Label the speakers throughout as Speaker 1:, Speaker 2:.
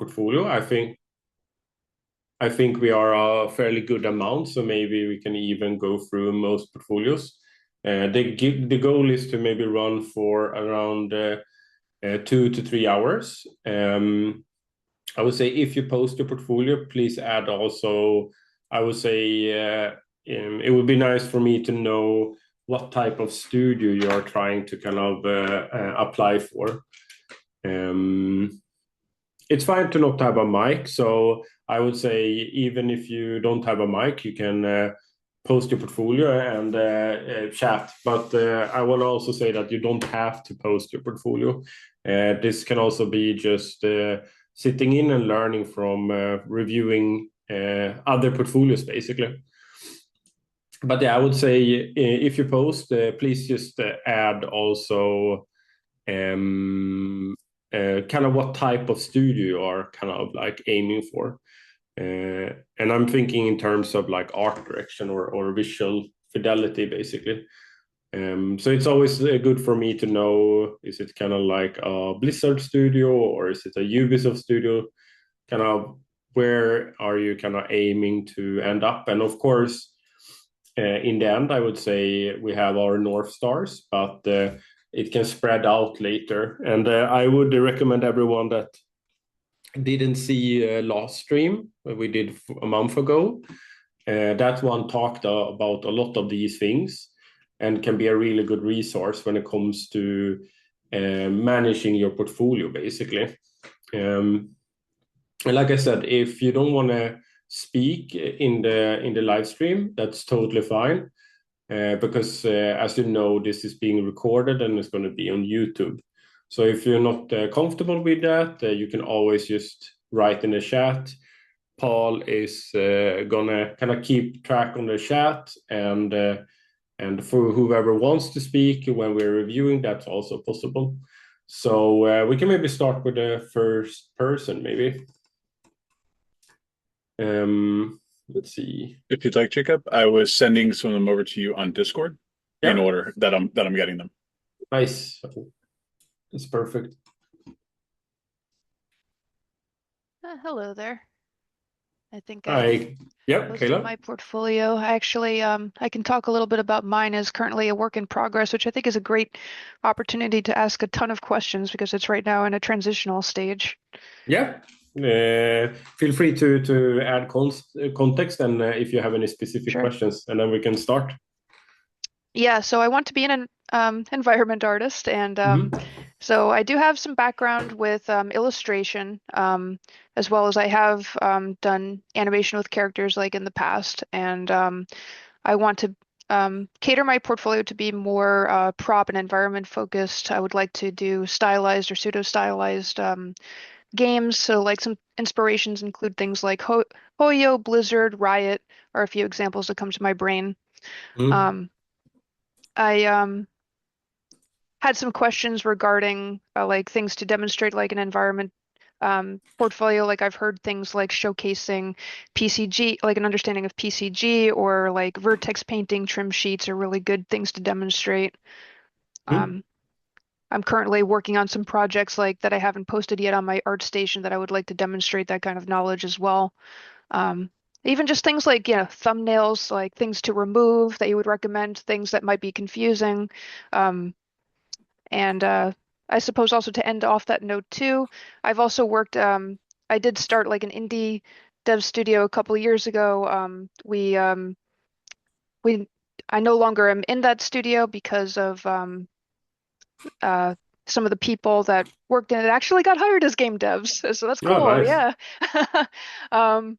Speaker 1: portfolio. I think we are a fairly good amount, so maybe we can even go through most portfolios. The goal is to maybe run for around 2 to 3 hours. I would say if you post your portfolio, please add also. I would say it would be nice for me to know what type of studio you are trying to kind of apply for. It's fine to not have a mic, so I would say even if you don't have a mic, you can post your portfolio and chat. But I want to also say that you don't have to post your portfolio. This can also be just sitting in and learning from reviewing other portfolios, basically. But yeah, I would say if you post, please just add also kind of what type of studio you are kind of like aiming for. And I'm thinking in terms of like art direction or visual fidelity, basically. So it's always good for me to know, is it kind of like a Blizzard studio or is it a Ubisoft studio? Kind of where are you kind of aiming to end up? And of course, in the end, I would say we have our North Stars, but it can spread out later. And I would recommend everyone that didn't see last stream we did a month ago. That one talked about a lot of these things and can be a really good resource when it comes to managing your portfolio, basically. And like I said, if you don't want to speak in the live stream, that's totally fine. Because as you know, this is being recorded and it's going to be on YouTube. So if you're not comfortable with that, you can always just write in the chat. Paul is gonna kind of keep track on the chat, and for whoever wants to speak when we're reviewing, that's also possible. So we can maybe start with the first person, maybe. Let's see.
Speaker 2: If you'd like, Jacob, I was sending some of them over to you on Discord in
Speaker 1: Yeah,
Speaker 2: order that I'm getting them.
Speaker 1: nice. That's perfect.
Speaker 3: Hello there. I think I've
Speaker 1: Hi. Yep,
Speaker 3: posted
Speaker 1: Kayla.
Speaker 3: my portfolio. I actually, I can talk a little bit about mine as currently a work in progress, which I think is a great opportunity to ask a ton of questions because it's right now in a transitional stage.
Speaker 1: Yeah. Feel free to add context and if you have any specific
Speaker 3: Sure.
Speaker 1: questions, and then we can start.
Speaker 3: Yeah, so I want to be an environment artist, and
Speaker 1: Mhm.
Speaker 3: so I do have some background with illustration, as well as I have done animation with characters like in the past, and I want to cater my portfolio to be more prop and environment focused. I would like to do stylized or pseudo-stylized games. So like some inspirations include things like Hoyo, Blizzard, Riot are a few examples that come to my brain.
Speaker 1: Mhm.
Speaker 3: Um, I had some questions regarding like things to demonstrate like an environment portfolio. Like I've heard things like showcasing PCG, like an understanding of PCG or like Vertex painting trim sheets are really good things to demonstrate.
Speaker 1: Mhm.
Speaker 3: Um, I'm currently working on some projects like that I haven't posted yet on my art station that I would like to demonstrate that kind of knowledge as well. Um, Even just things like, thumbnails, like things to remove that you would recommend, things that might be confusing. Um, and I suppose also to end off that note too, I've also worked, I did start like an indie dev studio a couple of years ago. We I no longer am in that studio because of uh, some of the people that worked in it actually got hired as game devs. So that's
Speaker 1: Oh,
Speaker 3: cool.
Speaker 1: nice.
Speaker 3: Yeah. Um,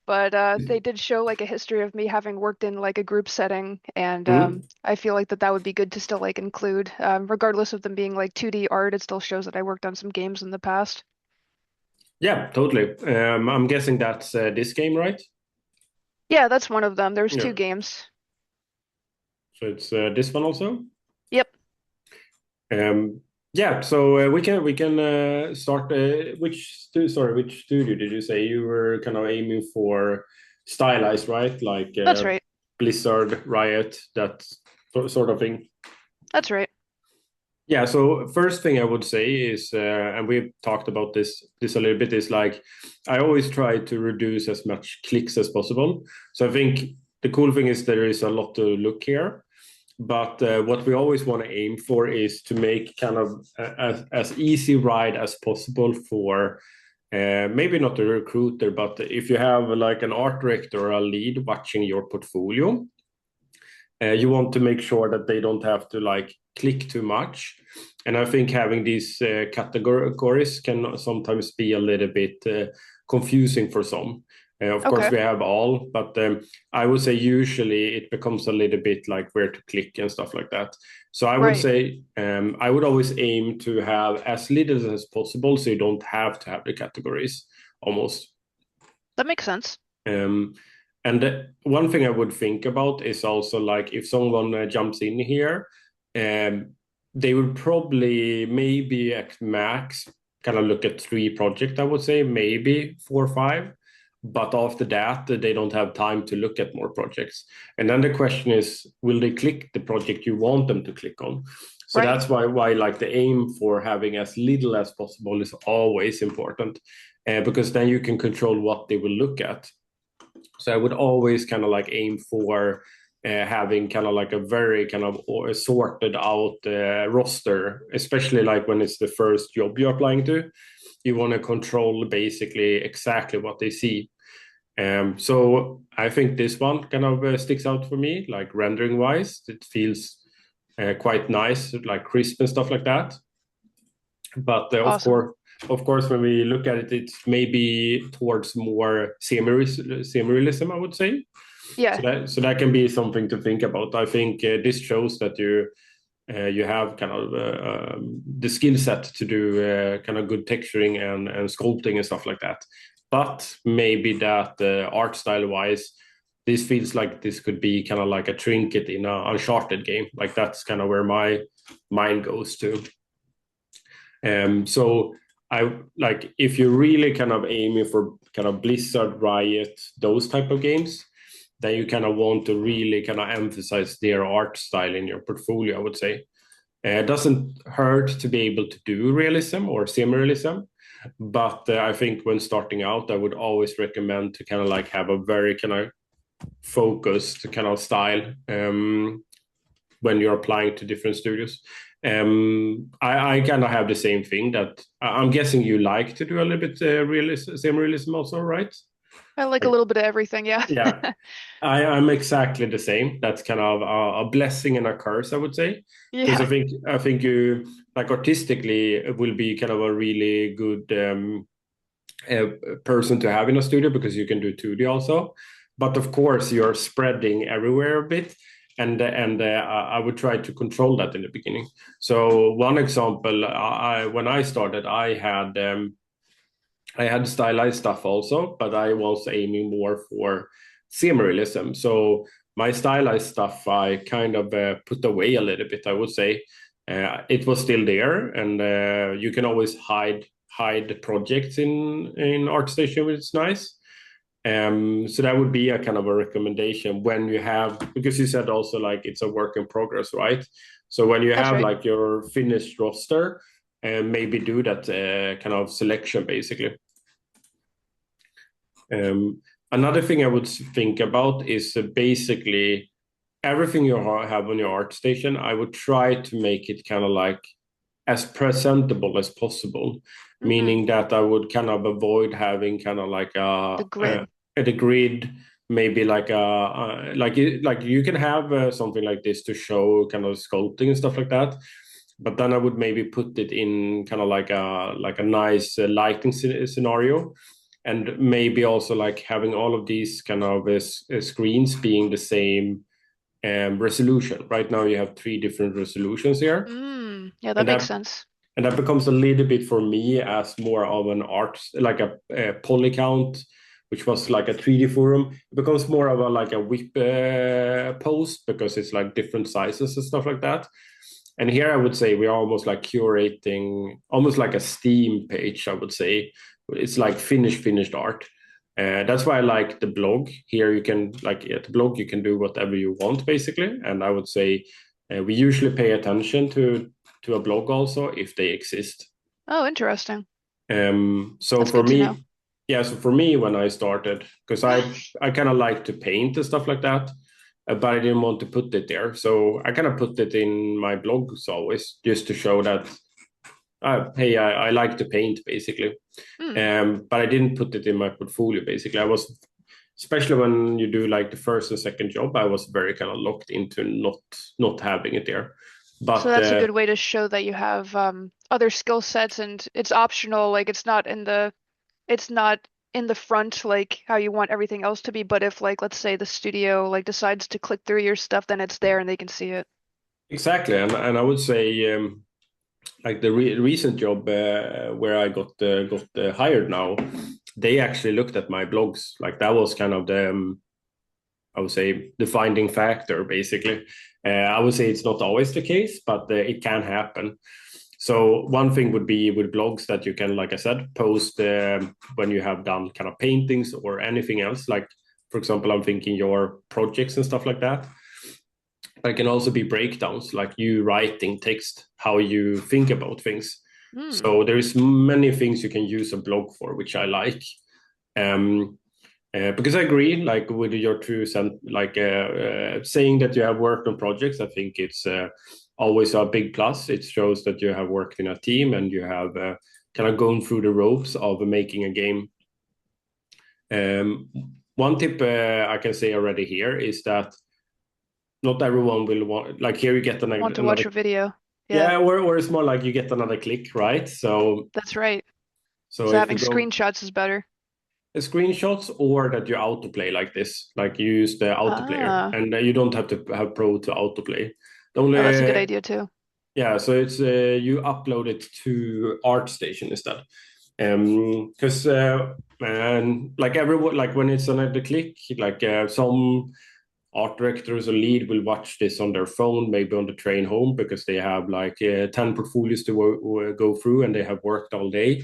Speaker 3: but they did show like a history of me having worked in like a group setting, and
Speaker 1: Mhm.
Speaker 3: I feel like that would be good to still like include, regardless of them being like 2D art. It still shows that I worked on some games in the past.
Speaker 1: Yeah, totally. I'm guessing that's this game, right?
Speaker 3: Yeah, that's one of them. There's
Speaker 1: Yeah.
Speaker 3: two games.
Speaker 1: So it's this one also.
Speaker 3: Yep,
Speaker 1: Um, yeah. So we can start. Which studio did you say you were kind of aiming for? Stylized, right? Like
Speaker 3: that's right.
Speaker 1: Blizzard, Riot, that sort of thing.
Speaker 3: That's right.
Speaker 1: Yeah, so first thing I would say is, and we've talked about this a little bit, is like I always try to reduce as much clicks as possible. So I think the cool thing is there is a lot to look here, but what we always want to aim for is to make kind of as easy ride as possible for maybe not a recruiter, but if you have like an art director or a lead watching your portfolio, you want to make sure that they don't have to like click too much. And I think having these categories can sometimes be a little bit confusing for some. Of course,
Speaker 3: Okay,
Speaker 1: we have all, but I would say usually it becomes a little bit like where to click and stuff like that. So I would
Speaker 3: right.
Speaker 1: say I would always aim to have as little as possible, so you don't have to have the categories almost.
Speaker 3: That makes sense.
Speaker 1: Um, and one thing I would think about is also like if someone jumps in here, they would probably maybe at max kind of look at 3 projects, I would say, maybe 4 or 5. But after that, they don't have time to look at more projects. And then the question is, will they click the project you want them to click on? So
Speaker 3: Right.
Speaker 1: that's why like the aim for having as little as possible is always important, because then you can control what they will look at. So I would always kind of like aim for having kind of like a very kind of sorted out roster, especially like when it's the first job you're applying to. You want to control basically exactly what they see. So I think this one kind of sticks out for me, like rendering wise. It feels quite nice, like crisp and stuff like that. But
Speaker 3: Awesome.
Speaker 1: of course, when we look at it, it's maybe towards more semi-realism, I would say.
Speaker 3: Yeah.
Speaker 1: So that can be something to think about. I think this shows that you have kind of the skill set to do kind of good texturing and sculpting and stuff like that. But maybe that art style wise, this feels like this could be kind of like a trinket in an Uncharted game. Like that's kind of where my mind goes to. So I like if you're really kind of aiming for kind of Blizzard, Riot, those type of games, then you kind of want to really kind of emphasize their art style in your portfolio, I would say. It doesn't hurt to be able to do realism or semi-realism, but I think when starting out, I would always recommend to kind of like have a very kind of focused kind of style when you're applying to different studios. I kind of have the same thing that I'm guessing you like to do a little bit semi-realism also, right?
Speaker 3: I like a
Speaker 1: Like,
Speaker 3: little bit of everything. Yeah.
Speaker 1: yeah, I'm exactly the same. That's kind of a blessing and a curse, I would say, because
Speaker 3: Yeah.
Speaker 1: I think you like artistically it will be kind of a really good uh, person to have in a studio because you can do 2D also. But of course, you're spreading everywhere a bit, and I would try to control that in the beginning. So one example, when I started, I had stylized stuff also, but I was aiming more for semi-realism. So my stylized stuff, I kind of put away a little bit, I would say. It was still there, and you can always hide projects in ArtStation, which is nice. So that would be a kind of a recommendation when you have, because you said also like it's a work in progress, right? So when you
Speaker 3: That's
Speaker 1: have
Speaker 3: right.
Speaker 1: like your finished roster, and maybe do that kind of selection basically. Another thing I would think about is basically everything you have on your art station. I would try to make it kind of like as presentable as possible,
Speaker 3: Mm-hmm.
Speaker 1: meaning that I would kind of avoid having kind of like
Speaker 3: The grid.
Speaker 1: a grid, maybe like like you can have something like this to show kind of sculpting and stuff like that. But then I would maybe put it in kind of like a nice lighting scenario, and maybe also like having all of these kind of screens being the same resolution. Right now you have 3 different resolutions here,
Speaker 3: Yeah, that
Speaker 1: and
Speaker 3: makes sense.
Speaker 1: that becomes a little bit for me as more of an art, like a poly count, which was like a 3D forum. It becomes more of a like a whip post because it's like different sizes and stuff like that. And here I would say we are almost like curating, almost like a Steam page, I would say. It's like finished art. That's why I like the blog. Here you can, like at the blog, you can do whatever you want, basically. And I would say we usually pay attention to to a blog also if they exist.
Speaker 3: Oh, interesting.
Speaker 1: So
Speaker 3: That's
Speaker 1: for
Speaker 3: good to know.
Speaker 1: me, yeah, so for me when I started, because I kind of like to paint and stuff like that, but I didn't want to put it there. So I kind of put it in my blogs always just to show that, hey, I like to paint basically. But I didn't put it in my portfolio basically. I was, especially when you do like the first and second job, I was very kind of locked into not having it there.
Speaker 3: So
Speaker 1: But
Speaker 3: that's a good way to show that you have other skill sets and it's optional, like it's not in the front like how you want everything else to be, but if like let's say the studio like decides to click through your stuff, then it's there and they can see it.
Speaker 1: exactly, and I would say like the recent job where I got hired now, they actually looked at my blogs. Like that was kind of the I would say defining factor basically. I would say it's not always the case, but it can happen. So one thing would be with blogs that you can, like I said, post when you have done kind of paintings or anything else. Like, for example, I'm thinking your projects and stuff like that. But it can also be breakdowns, like you writing text, how you think about things. So there is many things you can use a blog for, which I like. Because I agree, like with your true like saying that you have worked on projects, I think it's always a big plus. It shows that you have worked in a team and you have kind of gone through the ropes of making a game. One tip I can say already here is that not everyone will want, like here you get
Speaker 3: Want to watch
Speaker 1: another,
Speaker 3: a video. Yeah,
Speaker 1: yeah, or it's more like you get another click, right? So
Speaker 3: that's right.
Speaker 1: so
Speaker 3: So
Speaker 1: if
Speaker 3: having
Speaker 1: you go
Speaker 3: screenshots is better.
Speaker 1: screenshots or that you autoplay like this, like you use the autoplayer,
Speaker 3: Ah,
Speaker 1: and you don't have to have Pro to autoplay. The
Speaker 3: oh, that's a good
Speaker 1: only
Speaker 3: idea too.
Speaker 1: yeah, so it's you upload it to ArtStation instead, because and like everyone, like when it's on the click, like some art directors or lead will watch this on their phone, maybe on the train home, because they have like 10 portfolios to go through and they have worked all day.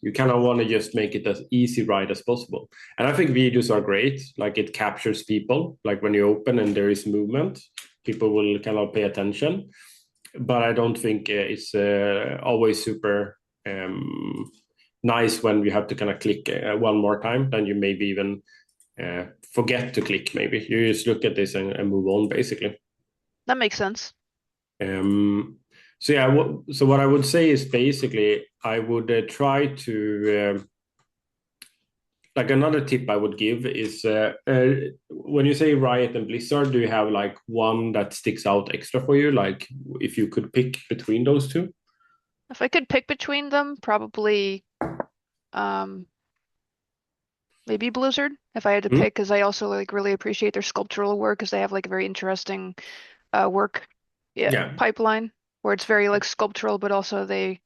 Speaker 1: You kind of want to just make it as easy ride as possible. And I think videos are great. Like it captures people. Like when you open and there is movement, people will kind of pay attention. But I don't think it's always super nice when you have to kind of click one more time. Then you maybe even forget to click. Maybe you just look at this and move on, basically.
Speaker 3: That makes sense.
Speaker 1: So yeah, so what I would say is basically I would try to like another tip I would give is when you say Riot and Blizzard, do you have like one that sticks out extra for you? Like if you could pick between those two?
Speaker 3: If I could pick between them, probably um maybe Blizzard if I had to
Speaker 1: Hmm?
Speaker 3: pick, because I also like really appreciate their sculptural work because they have like a very interesting work, yeah,
Speaker 1: Yeah,
Speaker 3: pipeline where it's very like sculptural, but also they,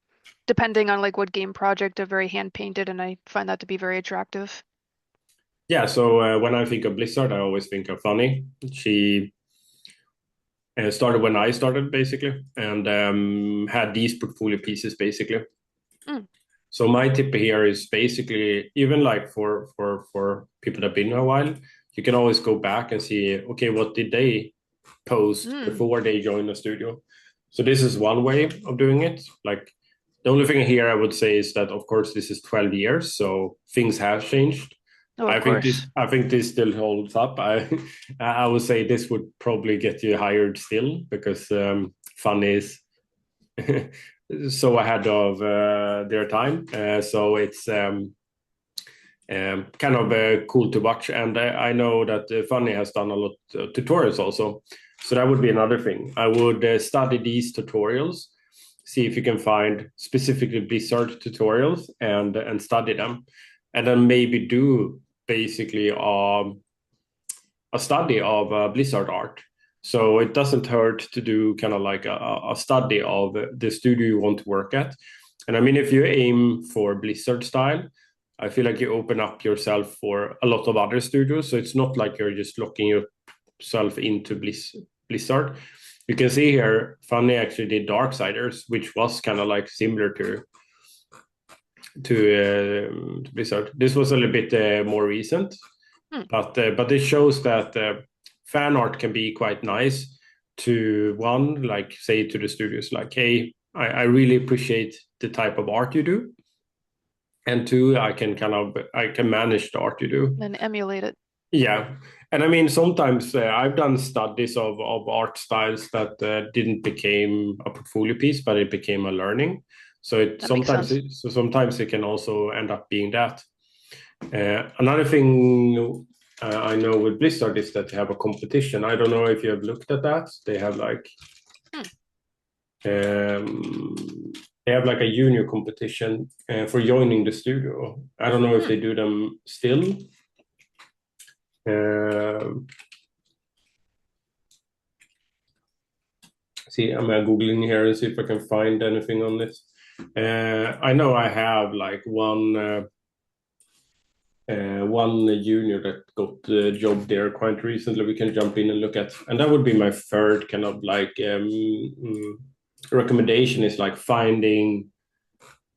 Speaker 3: depending on like what game project, they're very hand painted, and I find that to be very attractive.
Speaker 1: yeah. So when I think of Blizzard, I always think of Funny. She started when I started basically, and had these portfolio pieces basically.
Speaker 3: Mm,
Speaker 1: So my tip here is basically even like for people that've been a while, you can always go back and see, okay, what did they post
Speaker 3: mm.
Speaker 1: before they joined the studio? So this is one way of doing it. Like the only thing here I would say is that of course this is 12 years, so things have changed.
Speaker 3: Oh, of course.
Speaker 1: I think this still holds up. I would say this would probably get you hired still because fun is so ahead of their time. So it's kind of cool to watch. And I know that Funny has done a lot of tutorials also. So that would be another thing. I would study these tutorials, see if you can find specifically Blizzard tutorials and study them. And then maybe do basically a study of Blizzard art. So it doesn't hurt to do kind of like a study of the studio you want to work at. And I mean, if you aim for Blizzard style, I feel like you open up yourself for a lot of other studios. So it's not like you're just locking yourself into Blizzard. You can see here, Funny actually did Darksiders, which was kind of like similar to Blizzard. This was a little bit more recent,
Speaker 3: Hmm.
Speaker 1: but it shows that fan art can be quite nice to one, like say to the studios, like, hey, I really appreciate the type of art you do, and two, I can manage the art you do.
Speaker 3: And emulate it.
Speaker 1: Yeah, and I mean sometimes I've done studies of art styles that didn't became a portfolio piece, but it became a learning. So
Speaker 3: That makes sense.
Speaker 1: sometimes it can also end up being that. Another thing I know with Blizzard is that they have a competition. I don't know if you have looked at that. They have like um, a junior competition for joining the studio. I don't know if they do them still. See, I'm googling here and see if I can find anything on this. I know I have like one junior that got the job there quite recently. We can jump in and look at, and that would be my third kind of like recommendation is like finding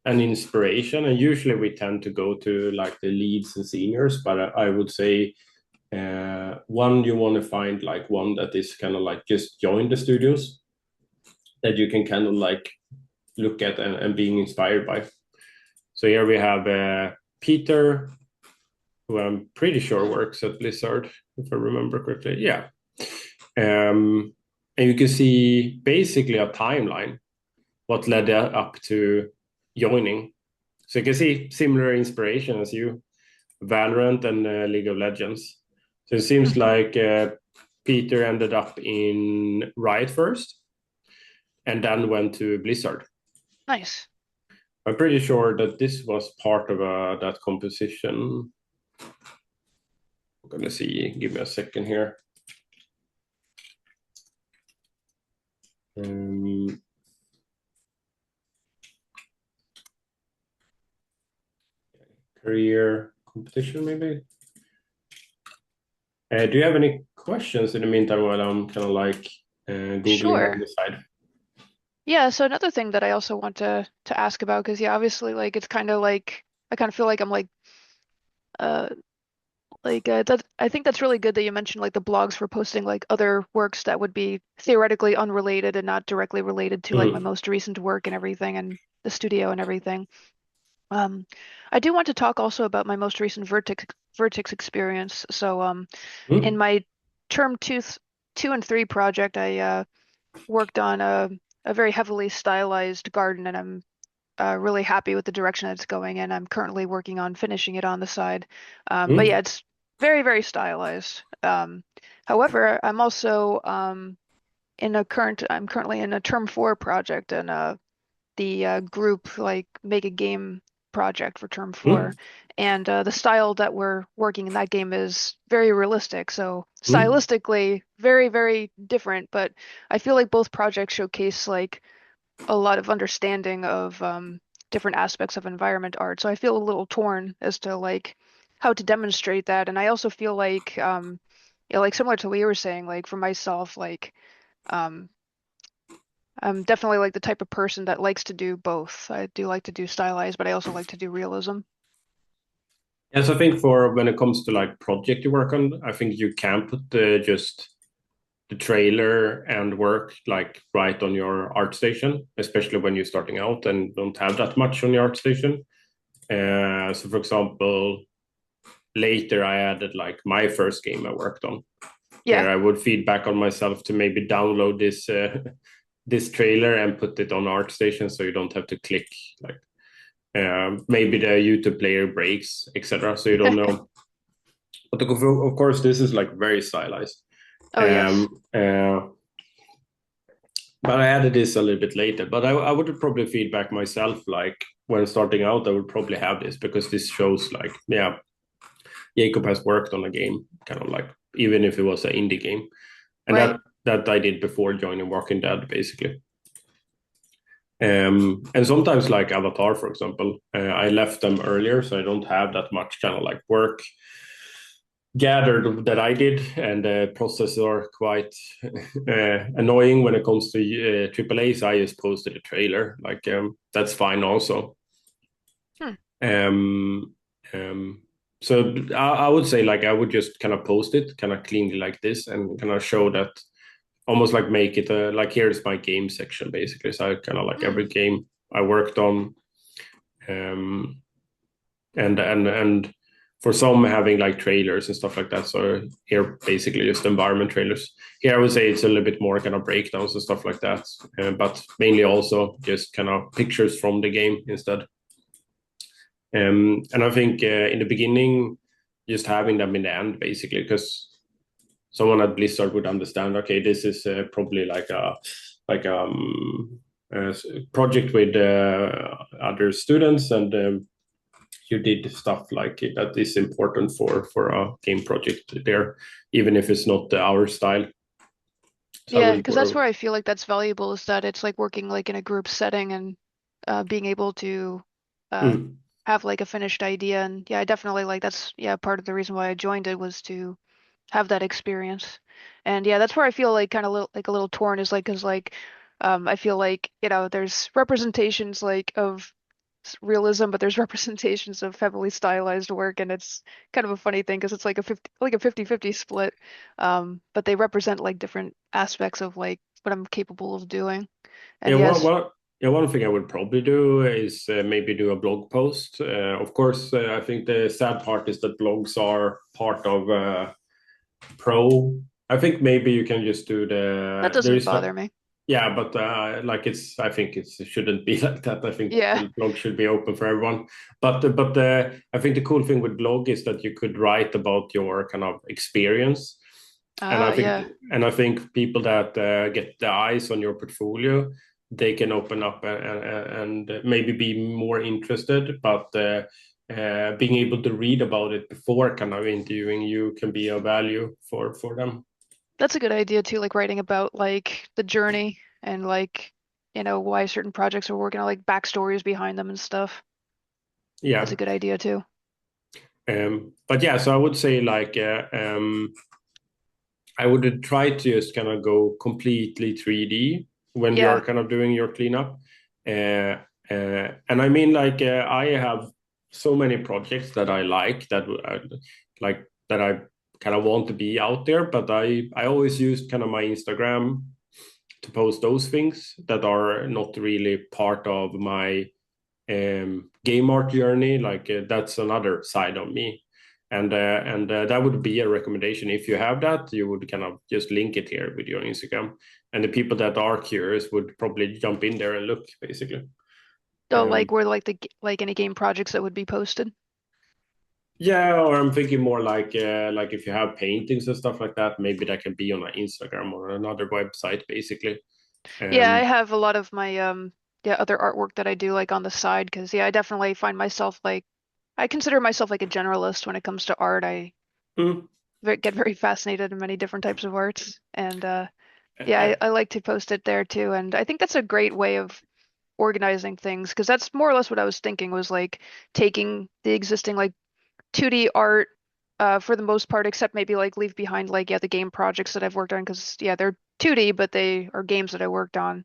Speaker 1: an inspiration. And usually we tend to go to like the leads and seniors, but I would say one, you want to find like one that is kind of like just join the studios that you can kind of like look at and being inspired by. So here we have Peter, who I'm pretty sure works at Blizzard, if I remember correctly. Yeah. And you can see basically a timeline, what led up to joining. So you can see similar inspiration as you, Valorant and League of Legends. So it seems like Peter ended up in Riot first, and then went to Blizzard.
Speaker 3: Nice.
Speaker 1: I'm pretty sure that this was part of that composition. I'm gonna see. Give me a second here. Career competition, maybe. Do you have any questions in the meantime while I'm kind of like googling on
Speaker 3: Sure.
Speaker 1: the side?
Speaker 3: Yeah, so another thing that I also want to ask about, because yeah, obviously like it's kind of like I kind of feel like I'm uh that I think that's really good that you mentioned like the blogs for posting like other works that would be theoretically unrelated and not directly related to like my
Speaker 1: Mm.
Speaker 3: most recent work and everything and the studio and everything. Um, I do want to talk also about my most recent Vertex experience. So in
Speaker 1: Mm.
Speaker 3: my term two and three project, I worked on a very heavily stylized garden, and I'm really happy with the direction it's going in. I'm currently working on finishing it on the side. But yeah,
Speaker 1: Mm.
Speaker 3: it's very, very stylized. However, I'm also I'm currently in a term four project, and the group like make a game project for term four.
Speaker 1: Mm.
Speaker 3: And the style that we're working in that game is very realistic. So
Speaker 1: Mm.
Speaker 3: stylistically, very, very different. But I feel like both projects showcase like a lot of understanding of different aspects of environment art. So I feel a little torn as to like how to demonstrate that. And I also feel like like similar to what you were saying, like for myself, like um, I'm definitely like the type of person that likes to do both. I do like to do stylized, but I also like to do realism.
Speaker 1: Yes, I think for when it comes to like project you work on, I think you can put just the trailer and work like right on your art station, especially when you're starting out and don't have that much on your art station. So for example, later I added like my first game I worked on,
Speaker 3: Yeah.
Speaker 1: where I would feedback on myself to maybe download this this trailer and put it on ArtStation, so you don't have to click like maybe the YouTube player breaks, etc. So you don't know. But of course, this is like very stylized.
Speaker 3: Oh, yes.
Speaker 1: Um, uh, but I added this a little bit later. But I would probably feedback myself like when starting out, I would probably have this because this shows like yeah, Jacob has worked on a game, kind of like even if it was an indie game, and
Speaker 3: Right.
Speaker 1: that I did before joining Walking Dead, basically. And sometimes, like Avatar, for example, I left them earlier, so I don't have that much kind of like work gathered that I did, and the processes are quite annoying when it comes to AAA. So I just posted a trailer, like that's fine also.
Speaker 3: Hmm.
Speaker 1: Um, um, so I would say like I would just kind of post it kind of cleanly like this and kind of show that almost like make it like here's my game section basically. So I kind of like every game I worked on, and for some having like trailers and stuff like that. So here basically just environment trailers. Here I would say it's a little bit more kind of breakdowns and stuff like that, but mainly also just kind of pictures from the game instead. And I think in the beginning, just having them in the end basically, because someone at Blizzard would understand. Okay, this is probably like a project with other students, and you did stuff like that is important for a game project there, even if it's not our style. So I
Speaker 3: Yeah,
Speaker 1: wouldn't
Speaker 3: because that's
Speaker 1: worry.
Speaker 3: where I feel like that's valuable is that it's like working like in a group setting and being able to uh,
Speaker 1: Mm.
Speaker 3: have like a finished idea. And yeah, I definitely like that's yeah part of the reason why I joined it was to have that experience. And yeah, that's where I feel like kind of like a little torn is like because like I feel like there's representations like of realism, but there's representations of heavily stylized work, and it's kind of a funny thing because it's like a 50-50 split. But they represent like different aspects of like what I'm capable of doing. And
Speaker 1: Yeah,
Speaker 3: yes,
Speaker 1: yeah, one thing I would probably do is maybe do a blog post. Of course, I think the sad part is that blogs are part of Pro. I think maybe you can just do
Speaker 3: that
Speaker 1: there
Speaker 3: doesn't
Speaker 1: is
Speaker 3: bother me.
Speaker 1: yeah, but like I think it shouldn't be like that. I think
Speaker 3: Yeah.
Speaker 1: the blog should be open for everyone. But I think the cool thing with blog is that you could write about your kind of experience, and
Speaker 3: Yeah.
Speaker 1: I think people that get the eyes on your portfolio, they can open up and maybe be more interested. But being able to read about it before kind of interviewing you can be a value for them.
Speaker 3: That's a good idea too, like writing about like the journey and like, why certain projects are working on like backstories behind them and stuff. That's a
Speaker 1: Yeah.
Speaker 3: good idea too.
Speaker 1: But yeah, so I would say like I would try to just kind of go completely 3D when you're
Speaker 3: Yeah,
Speaker 1: kind of doing your cleanup. And I mean, like I have so many projects that I like like that I kind of want to be out there, but I always use kind of my Instagram to post those things that are not really part of my game art journey. Like that's another side of me, and that would be a recommendation. If you have that, you would kind of just link it here with your Instagram, and the people that are curious would probably jump in there and look basically.
Speaker 3: so
Speaker 1: um,
Speaker 3: like where like like any game projects that would be posted.
Speaker 1: yeah, or I'm thinking more like if you have paintings and stuff like that, maybe that can be on an Instagram or another website basically.
Speaker 3: Yeah, I
Speaker 1: um,
Speaker 3: have a lot of my yeah, other artwork that I do like on the side because yeah, I definitely find myself like I consider myself like a generalist when it comes to art. I
Speaker 1: mm,
Speaker 3: get very fascinated in many different types of arts and yeah,
Speaker 1: uh,
Speaker 3: I like to post it there too. And I think that's a great way of organizing things because that's more or less what I was thinking was like taking the existing like 2D art for the most part, except maybe like leave behind like yeah the game projects that I've worked on because yeah they're 2D but they are games that I worked on.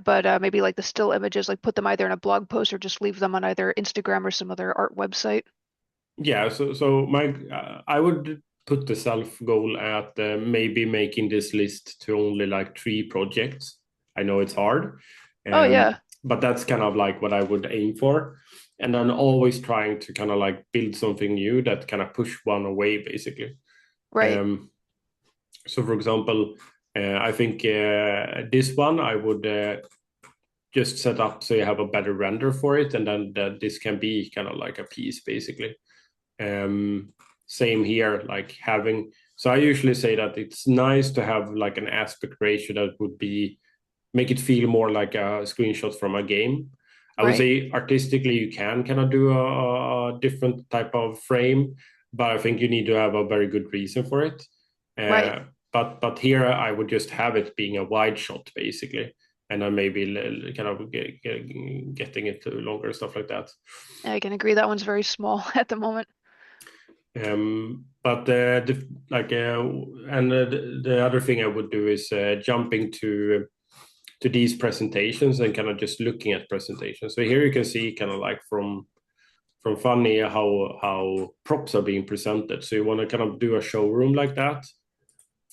Speaker 3: But maybe like the still images, like put them either in a blog post or just leave them on either Instagram or some other art website.
Speaker 1: Yeah, so my I would put the self goal at maybe making this list to only like 3 projects. I know it's hard,
Speaker 3: Oh yeah,
Speaker 1: but that's kind of like what I would aim for, and then always trying to kind of like build something new that kind of push one away, basically.
Speaker 3: right,
Speaker 1: Um, so, for example, I think this one I would just set up so you have a better render for it, and then this can be kind of like a piece, basically. um Same here, like having, so I usually say that it's nice to have like an aspect ratio that would be make it feel more like a screenshot from a game. I would
Speaker 3: right,
Speaker 1: say artistically you can kind of do a different type of frame, but I think you need to have a very good reason for it.
Speaker 3: right.
Speaker 1: But here I would just have it being a wide shot basically, and then maybe kind of getting it to longer stuff like that.
Speaker 3: I can agree that one's very small at the moment.
Speaker 1: But the other thing I would do is jumping to these presentations and kind of just looking at presentations. So here you can see kind of like from Funny how props are being presented. So you want to kind of do a showroom like that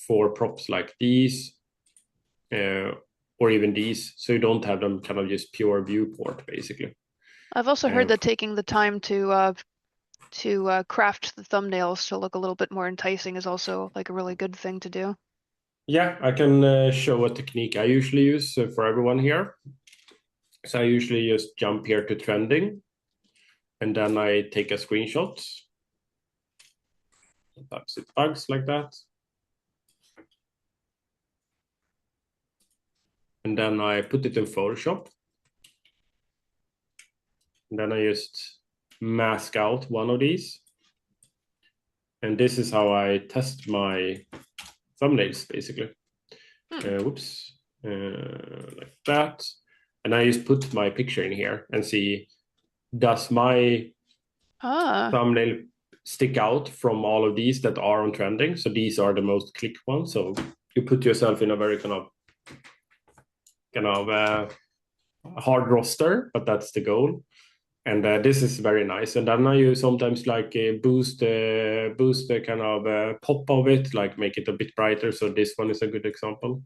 Speaker 1: for props like these. or even these, so you don't have them kind of just pure viewport basically.
Speaker 3: I've also heard that taking the time to craft the thumbnails to look a little bit more enticing is also like a really good thing to do.
Speaker 1: Yeah, I can show a technique I usually use for everyone here. So I usually just jump here to trending, and then I take a screenshot. Sometimes it bugs like that. And then I put it in Photoshop. And then I just mask out one of these. And this is how I test my thumbnails, basically. Whoops. Like that. And I just put my picture in here and see, does my thumbnail stick out from all of these that are on trending? So these are the most clicked ones. So you put yourself in a very kind of hard roster, but that's the goal. And this is very nice. And then you sometimes like boost the kind of pop of it, like make it a bit brighter. So this one is a good example.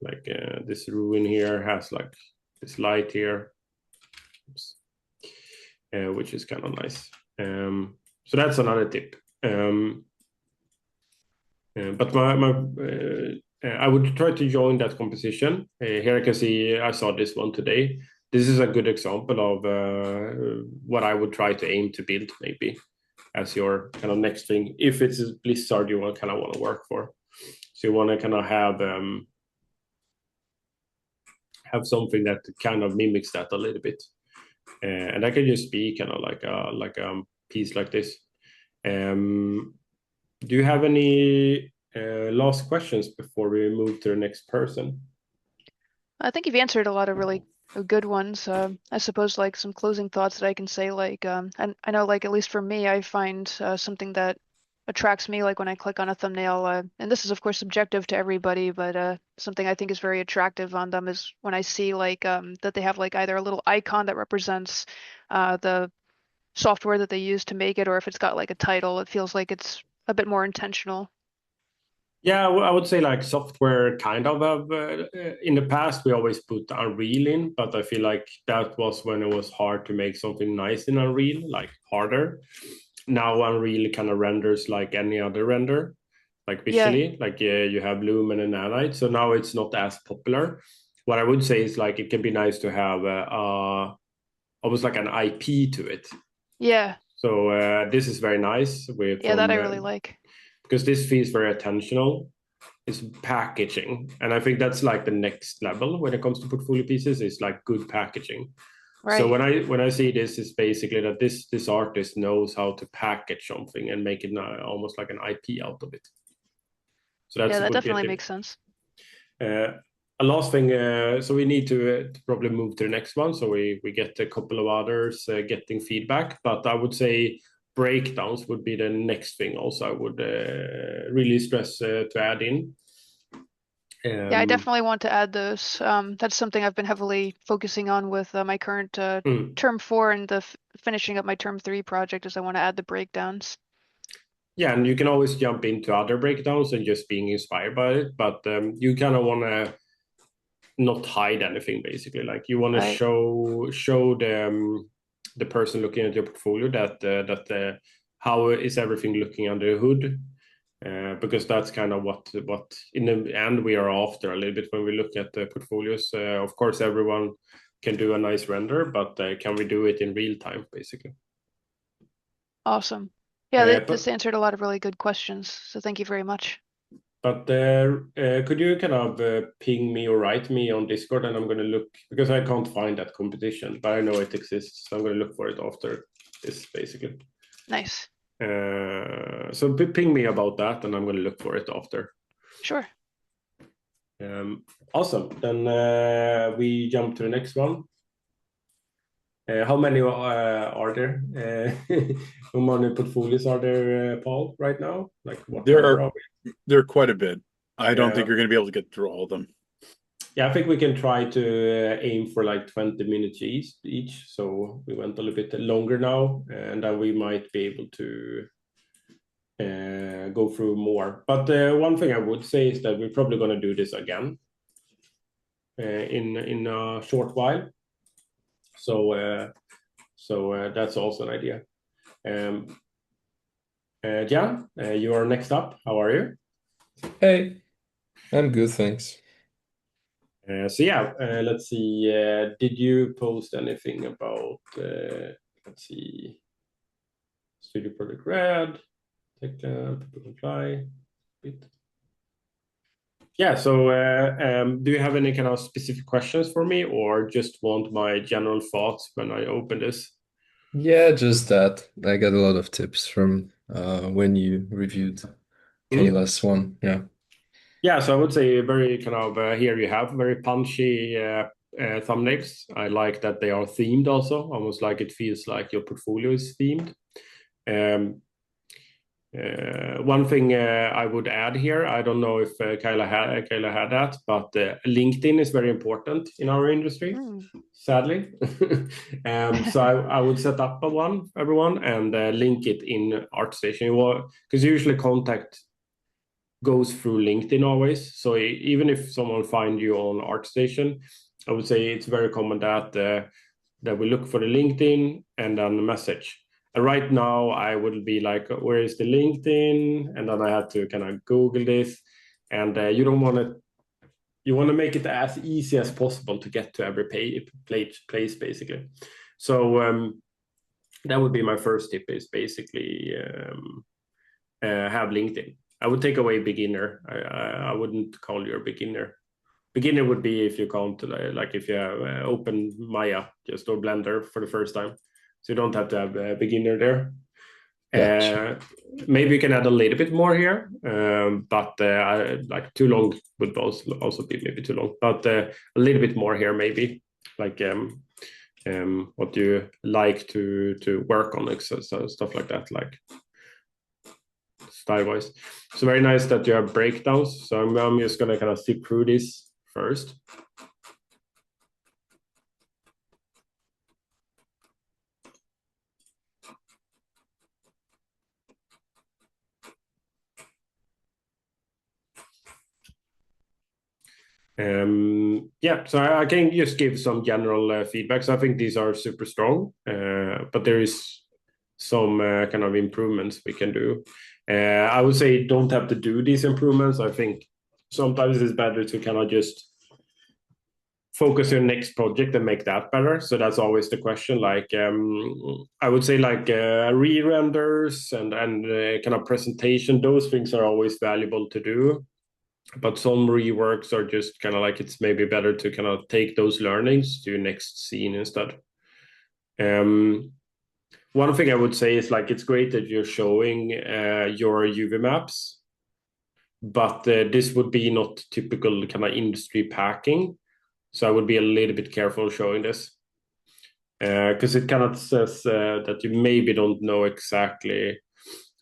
Speaker 1: Like this ruin here has like this light here, which is kind of nice. So that's another tip. But I would try to join that composition. Here I can see I saw this one today. This is a good example of what I would try to aim to build maybe as your kind of next thing. If it's a Blizzard you kind of want to work for, so you want to kind of have something that kind of mimics that a little bit, and that can just be kind of like a piece like this. Do you have any last questions before we move to the next person?
Speaker 3: I think you've answered a lot of really good ones. I suppose like some closing thoughts that I can say, like, and I know like at least for me, I find something that attracts me like when I click on a thumbnail, and this is of course subjective to everybody, but something I think is very attractive on them is when I see like that they have like either a little icon that represents the software that they use to make it, or if it's got like a title, it feels like it's a bit more intentional.
Speaker 1: Yeah, I would say like software kind of have, in the past we always put Unreal in, but I feel like that was when it was hard to make something nice in Unreal, like harder. Now Unreal kind of renders like any other render, like visually, like you have Lumen and Nanite. So now it's not as popular. What I would say is like it can be nice to have almost like an IP to it.
Speaker 3: Yeah.
Speaker 1: So this is very nice with
Speaker 3: That I really like.
Speaker 1: Because this feels very attentional. It's packaging, and I think that's like the next level when it comes to portfolio pieces. Is like good packaging.
Speaker 3: Right.
Speaker 1: So when I see this, is basically that this artist knows how to package something and make it almost like an IP out of it. So that's
Speaker 3: that definitely makes sense.
Speaker 1: A last thing, so we need to probably move to the next one. So we get a couple of others getting feedback, but I would say breakdowns would be the next thing. Also, I would really stress to add in.
Speaker 3: I definitely want to add those. That's something I've been heavily focusing on with my current term 4 and the finishing up my term 3 project, is I want to add the breakdowns.
Speaker 1: Yeah, and you can always jump into other breakdowns and just being inspired by it, but you kind of want to not hide anything, basically. Like you want to show the person looking at your portfolio that how is everything looking under the hood, because that's kind of what in the end we are after a little bit when we look at the portfolios. Of course, everyone can do a nice render, but can we do it in real time, basically?
Speaker 3: Awesome. Yeah, this answered a lot of really good questions, so thank you very much.
Speaker 1: But could you kind of ping me or write me on Discord, and I'm going to look, because I can't find that competition, but I know it exists, so I'm going to look for it after this, basically.
Speaker 3: Nice.
Speaker 1: So ping me about that, and I'm going to look for it after.
Speaker 3: Sure.
Speaker 1: Awesome. Then we jump to the next one. How many are there? How many portfolios are there, Paul, right now? Like what
Speaker 2: there are quite a bit. I don't think you're going to be able to get through all of them.
Speaker 1: Yeah, I think we can try to aim for like 20 minutes each. So we went a little bit longer now, and then we might be able to go through more. But one thing I would say is that we're probably going to do this again. in a short while. So that's also an idea. Jan, you are next up. How are you?
Speaker 4: Hey, I'm good, thanks.
Speaker 1: So yeah, let's see. Did you post anything about? Let's see. Studio Project Red. Take people comply. Bit. Yeah. So do you have any kind of specific questions for me, or just want my general thoughts when I open this?
Speaker 4: Yeah, just that. I got a lot of tips from when you reviewed Kayla's one. Yeah.
Speaker 1: Yeah, so I would say very kind of here you have very punchy thumbnails. I like that they are themed also, almost like it feels like your portfolio is themed. One thing I would add here, I don't know if Kayla had that, but LinkedIn is very important in our industry, sadly. So I would set up a one, everyone, and link it in ArtStation. Because usually contact goes through LinkedIn always. So even if someone find you on ArtStation, I would say it's very common that we look for the LinkedIn and then the message. And right now I would be like, where is the LinkedIn? And then I have to kind of Google this. And you don't want to, you want to make it as easy as possible to get to every place basically. So that would be my first tip, is basically have LinkedIn. I would take away beginner. I wouldn't call you a beginner. Beginner would be if you can't, like if you have open Maya just or Blender for the first time. So you don't have to have a beginner there.
Speaker 4: Gotcha.
Speaker 1: Maybe you can add a little bit more here, but like too long would also be maybe too long. But a little bit more here maybe, like what you like to work on, so stuff like that, like style-wise. So very nice that you have breakdowns. So I'm just gonna kind of skip through this first. Yeah, so I can just give some general feedback. So I think these are super strong, but there is some kind of improvements we can do. I would say don't have to do these improvements. I think sometimes it's better to kind of just focus your next project and make that better. So that's always the question. Like I would say like re-renders and kind of presentation, those things are always valuable to do. But some reworks are just kind of like it's maybe better to kind of take those learnings to your next scene instead. One thing I would say is like it's great that you're showing your UV maps, but this would be not typical kind of industry packing. So I would be a little bit careful showing this because it kind of says that you maybe don't know exactly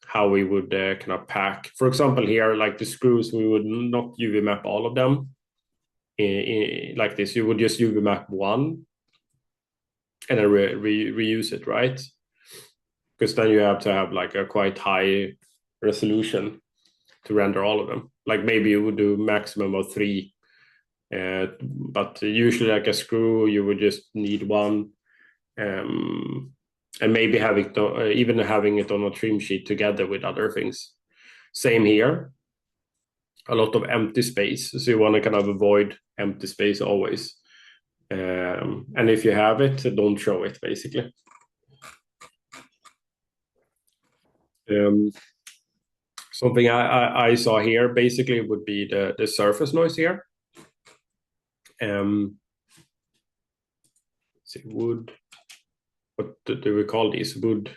Speaker 1: how we would kind of pack. For example, here, like the screws, we would not UV map all of them like this. You would just UV map one and then reuse it, right? Because then you have to have like a quite high resolution to render all of them. Like maybe you would do maximum of 3, but usually like a screw, you would just need one. And maybe even having it on a trim sheet together with other things. Same here, a lot of empty space. So you want to kind of avoid empty space always. And if you have it, don't show it basically. Something I saw here basically would be the surface noise here. Let's see, wood. What do we call these? Wood.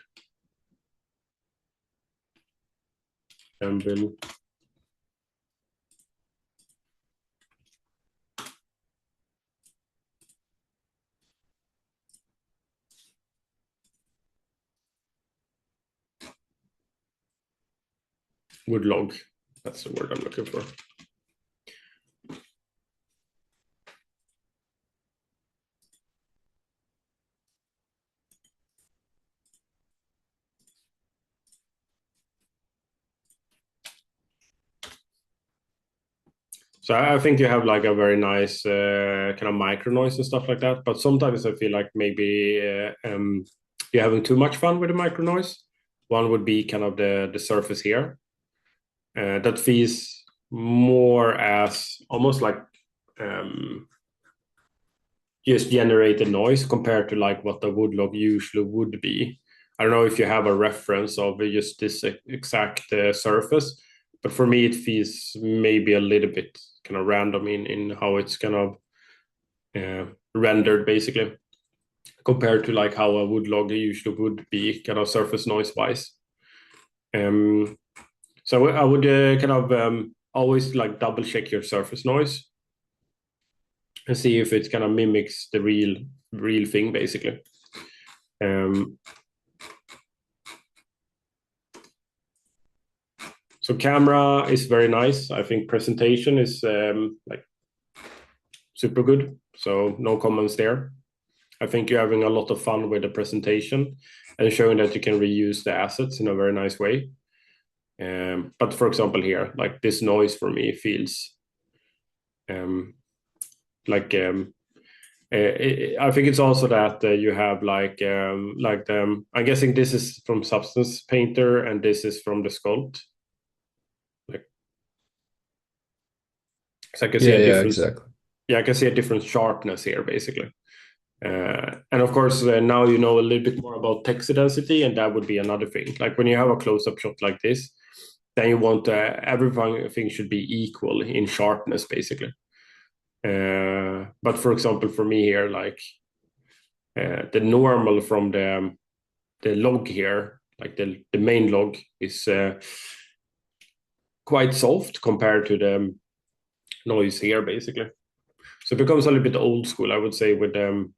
Speaker 1: Anvil. Wood log. That's the word I'm looking for. So I think you have like a very nice kind of micro noise and stuff like that. But sometimes I feel like maybe you're having too much fun with the micro noise. One would be kind of the surface here. That feels more as almost like just generated noise compared to like what the woodlog usually would be. I don't know if you have a reference of just this exact surface, but for me it feels maybe a little bit kind of random in how it's kind of rendered basically, compared to like how a woodlog usually would be kind of surface noise wise. So I would kind of always like double check your surface noise and see if it kind of mimics the real thing basically. So camera is very nice. I think presentation is like super good. So no comments there. I think you're having a lot of fun with the presentation and showing that you can reuse the assets in a very nice way. But for example here, like this noise for me feels like I think it's also that you have like I'm guessing this is from Substance Painter and this is from the Sculpt. Like, so I can see a difference.
Speaker 4: Exactly.
Speaker 1: Yeah, I can see a different sharpness here basically. And of course, now you know a little bit more about texture density, and that would be another thing. Like when you have a close-up shot like this, then you want everything should be equal in sharpness, basically. But for example, for me here, like the normal from the log here, like the main log, is quite soft compared to the noise here, basically. So it becomes a little bit old school, I would say, with the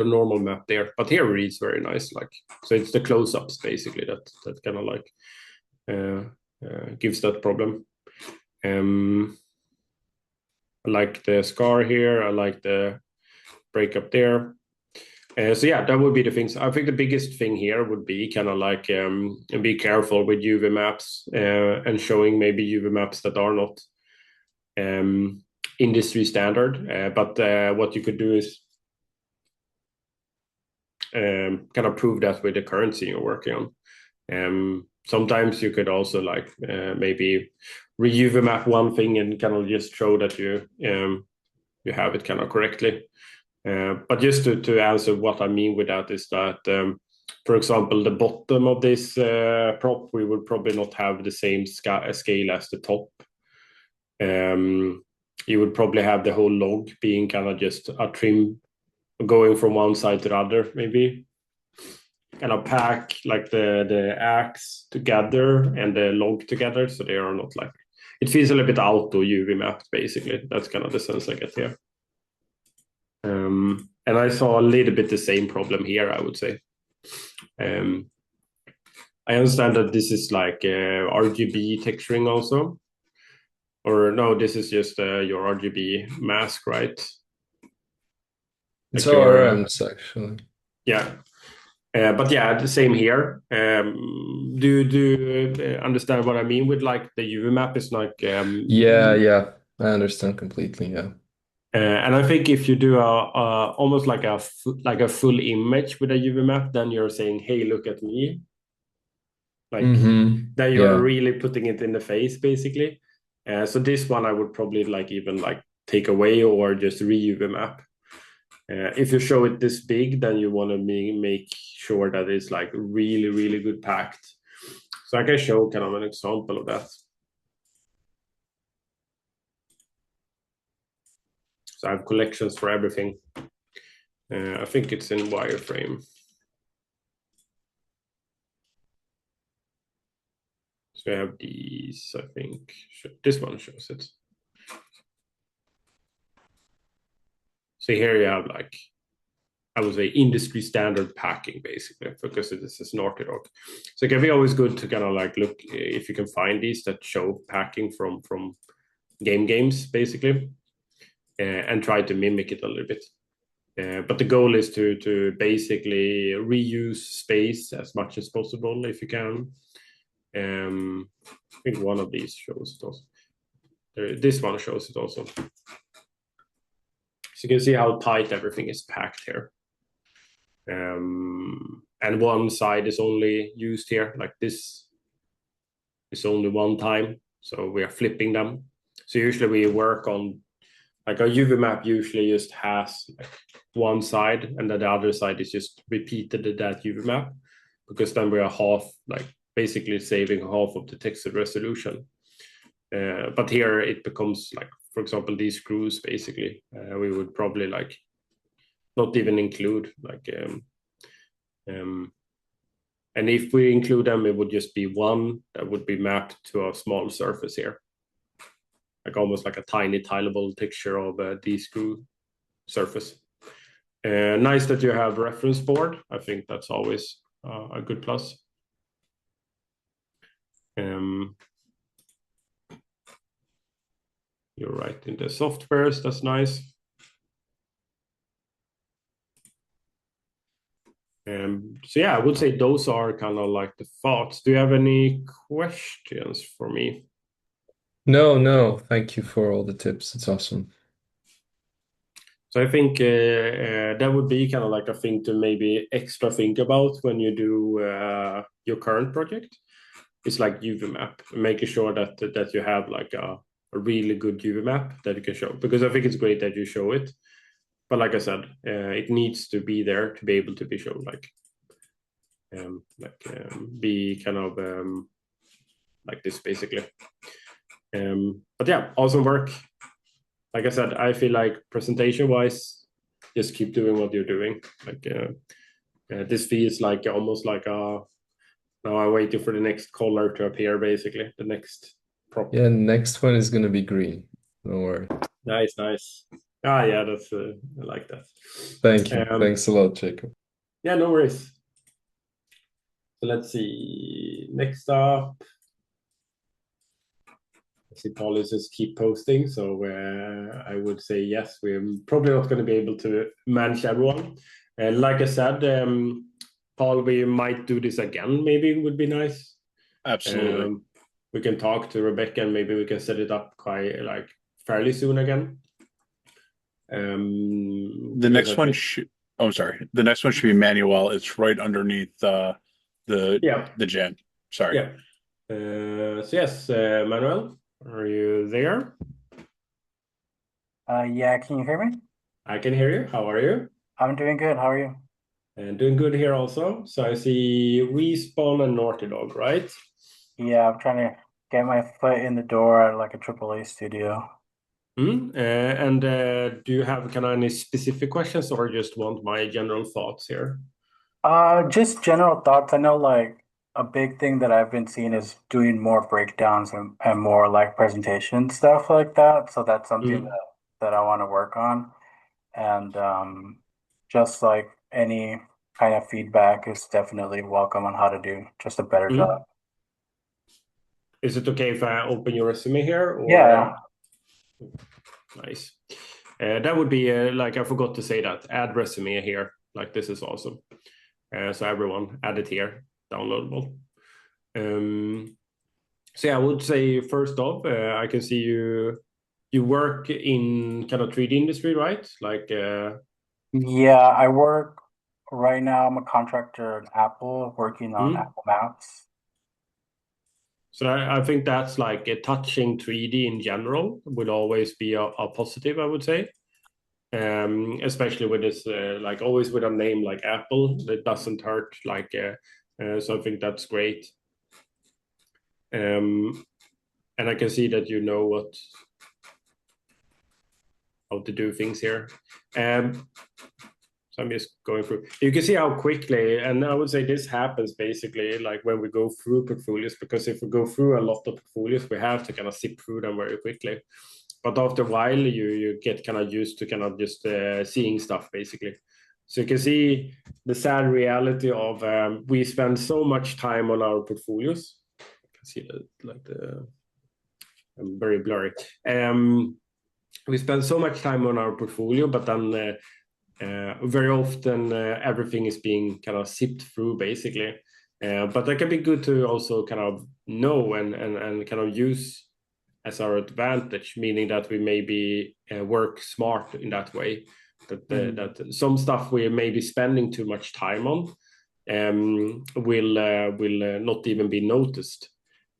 Speaker 1: normal map there, but here it reads very nice. Like, so it's the close-ups basically that kind of like gives that problem. I like the scar here. I like the breakup there. So yeah, that would be the things. I think the biggest thing here would be kind of like be careful with UV maps and showing maybe UV maps that are not industry standard. But what you could do is kind of prove that with the currency you're working on. Sometimes you could also like maybe re-UV map one thing and kind of just show that you have it kind of correctly. But just to answer what I mean with that is that, for example, the bottom of this prop, we would probably not have the same scale as the top. You would probably have the whole log being kind of just a trim going from one side to the other, maybe. Kind of pack like the axe together and the log together, so they are not like, it feels a little bit auto UV mapped basically. That's kind of the sense I get here. And I saw a little bit the same problem here, I would say. I understand that this is like RGB texturing also, or no, this is just your RGB mask, right?
Speaker 4: It's
Speaker 1: Like
Speaker 4: all
Speaker 1: your,
Speaker 4: RMs actually.
Speaker 1: yeah. But yeah, the same here. Do you understand what I mean with like the UV map is like
Speaker 4: Yeah, I understand completely. Yeah.
Speaker 1: and I think if you do a almost like a full image with a UV map, then you're saying, "Hey, look at me." Like then you're
Speaker 4: Yeah.
Speaker 1: really putting it in the face, basically. So this one I would probably like even like take away or just re-UV map. If you show it this big, then you want to make sure that it's like really good packed. So I can show kind of an example of that. So I have collections for everything. I think it's in wireframe. So I have these, I think. This one shows it. So here you have like, I would say industry standard packing basically, because it is a Naughty Dog. So it can be always good to kind of like look if you can find these that show packing from games basically, and try to mimic it a little bit. But the goal is to basically reuse space as much as possible if you can. I think one of these shows it also. This one shows it also. So you can see how tight everything is packed here. And one side is only used here, like this is only one time. So we are flipping them. So usually we work on, like our UV map usually just has like one side, and then the other side is just repeated that UV map, because then we are basically saving half of the texture resolution. But here it becomes like, for example, these screws, basically, we would probably like not even include like, and if we include them, it would just be one that would be mapped to a small surface here, like almost like a tiny tileable texture of the screw surface. Nice that you have reference board. I think that's always a good plus. You're right in the softwares, that's nice. So yeah, I would say those are kind of like the thoughts. Do you have any questions for me?
Speaker 4: No, thank you for all the tips. It's awesome.
Speaker 1: So I think that would be kind of like a thing to maybe extra think about when you do your current project. It's like UV map, making sure that you have like a really good UV map that you can show. Because I think it's great that you show it, but like I said, it needs to be there to be able to be shown, be kind of like this, basically. But yeah, awesome work. Like I said, I feel like presentation-wise, just keep doing what you're doing. Like this feels like almost like now I'm waiting for the next color to appear, basically, the next prop.
Speaker 4: Yeah, next one is gonna be green. Don't worry.
Speaker 1: Nice. Yeah, that's I like that.
Speaker 4: Thank you. Thanks a lot, Jacob.
Speaker 1: Yeah, no worries. So let's see. Next up, I see Paul just keep posting. So I would say yes, we're probably not going to be able to manage everyone. Like I said, Paul, we might do this again. Maybe it would be nice.
Speaker 2: Absolutely.
Speaker 1: We can talk to Rebecca and maybe we can set it up quite like fairly soon again.
Speaker 2: The next one should. Oh, I'm sorry. The next one should be Manuel. It's right underneath the gen. Sorry.
Speaker 1: Yeah. So yes, Manuel, are you there?
Speaker 5: Yeah, can you hear me?
Speaker 1: I can hear you. How are you?
Speaker 5: I'm doing good. How are you?
Speaker 1: And doing good here also. So I see Respawn and Naughty Dog, right?
Speaker 5: Yeah, I'm trying to get my foot in the door at like a AAA studio.
Speaker 1: And do you have kind of any specific questions or just want my general thoughts here?
Speaker 5: Just general thoughts. I know like a big thing that I've been seeing is doing more breakdowns and more like presentation stuff like that. So that's something that I want to work on. And just like any kind of feedback is definitely welcome on how to do just a better job.
Speaker 1: Is it okay if I open your resume here? Or...
Speaker 5: Yeah.
Speaker 1: Nice. That would be like, I forgot to say that, add resume here. Like this is awesome. So everyone add it here, downloadable. So yeah, I would say first off, I can see you work in kind of 3D industry, right? Like
Speaker 5: Yeah, I work right now. I'm a contractor at Apple working on Apple Maps.
Speaker 1: So I think that's like touching 3D in general would always be a positive, I would say. Especially with this, like always with a name like Apple, it doesn't hurt. Like, so I think that's great. And I can see that you know how to do things here. So I'm just going through. You can see how quickly, and I would say this happens basically like when we go through portfolios, because if we go through a lot of portfolios, we have to kind of zip through them very quickly. But after a while, you get kind of used to kind of just seeing stuff, basically. So you can see the sad reality of we spend so much time on our portfolios. You can see that, like I'm very blurry. We spend so much time on our portfolio, but then very often everything is being kind of zipped through, basically. But that can be good to also kind of know and kind of use as our advantage, meaning that we maybe work smart in that way. That some stuff we may be spending too much time on will not even be noticed.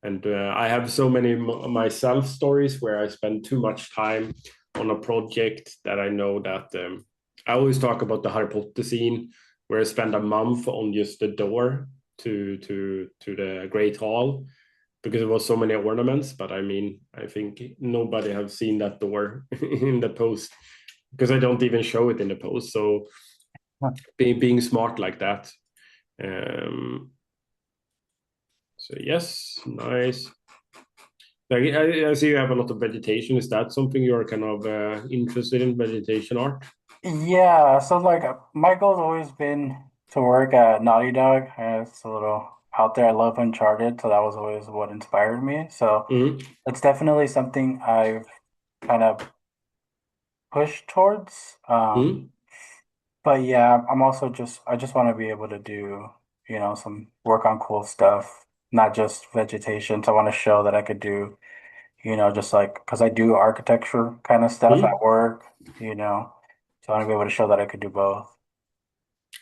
Speaker 1: And I have so many myself stories where I spend too much time on a project that I know that I always talk about the Harry Potter scene where I spend a month on just the door to the Great Hall because there was so many ornaments. But I mean, I think nobody have seen that door in the post because I don't even show it in the post. So being smart like that. So yes, nice. I see you have a lot of vegetation. Is that something you're kind of interested in, vegetation art?
Speaker 5: Yeah, so like my goal's always been to work at Naughty Dog. And it's a little out there. I love Uncharted, so that was always what inspired me. So it's definitely something I've kind of pushed towards. But yeah, I'm also I just want to be able to do, some work on cool stuff, not just vegetation. So I want to show that I could do, just like, because I do architecture kind of stuff at work, so I want to be able to show that I could do both.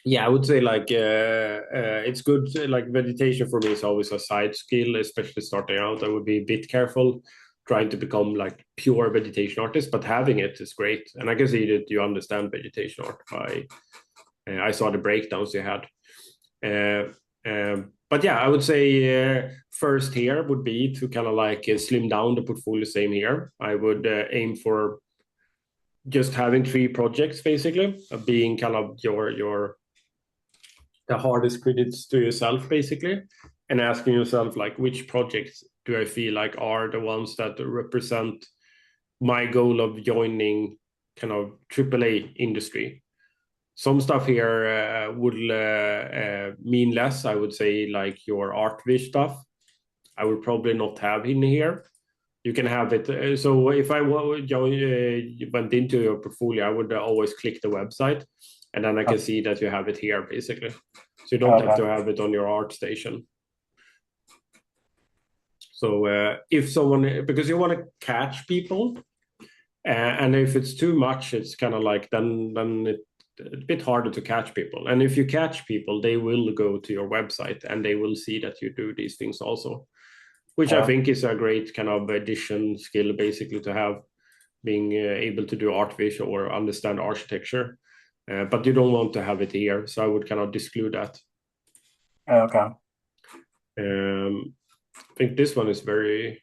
Speaker 1: Yeah, I would say like it's good. Like vegetation for me is always a side skill, especially starting out. I would be a bit careful trying to become like pure vegetation artist, but having it is great. And I can see that you understand vegetation art. I saw the breakdowns you had. But yeah, I would say first here would be to kind of like slim down the portfolio. Same here. I would aim for just having 3 projects basically, being kind of your the hardest critics to yourself basically, and asking yourself like which projects do I feel like are the ones that represent my goal of joining kind of AAA industry. Some stuff here would mean less. I would say like your art viz stuff I would probably not have in here. You can have it. So if I went into your portfolio, I would always click the website, and then I can see that you have it here, basically. So you don't have to have it on your art station. So if someone, because you want to catch people, and if it's too much, it's kind of like then it's a bit harder to catch people. And if you catch people, they will go to your website and they will see that you do these things also, which I think is a great kind of addition skill, basically, to have, being able to do art viz or understand architecture. But you don't want to have it here, so I would kind of exclude that.
Speaker 5: Okay.
Speaker 1: I think this one is very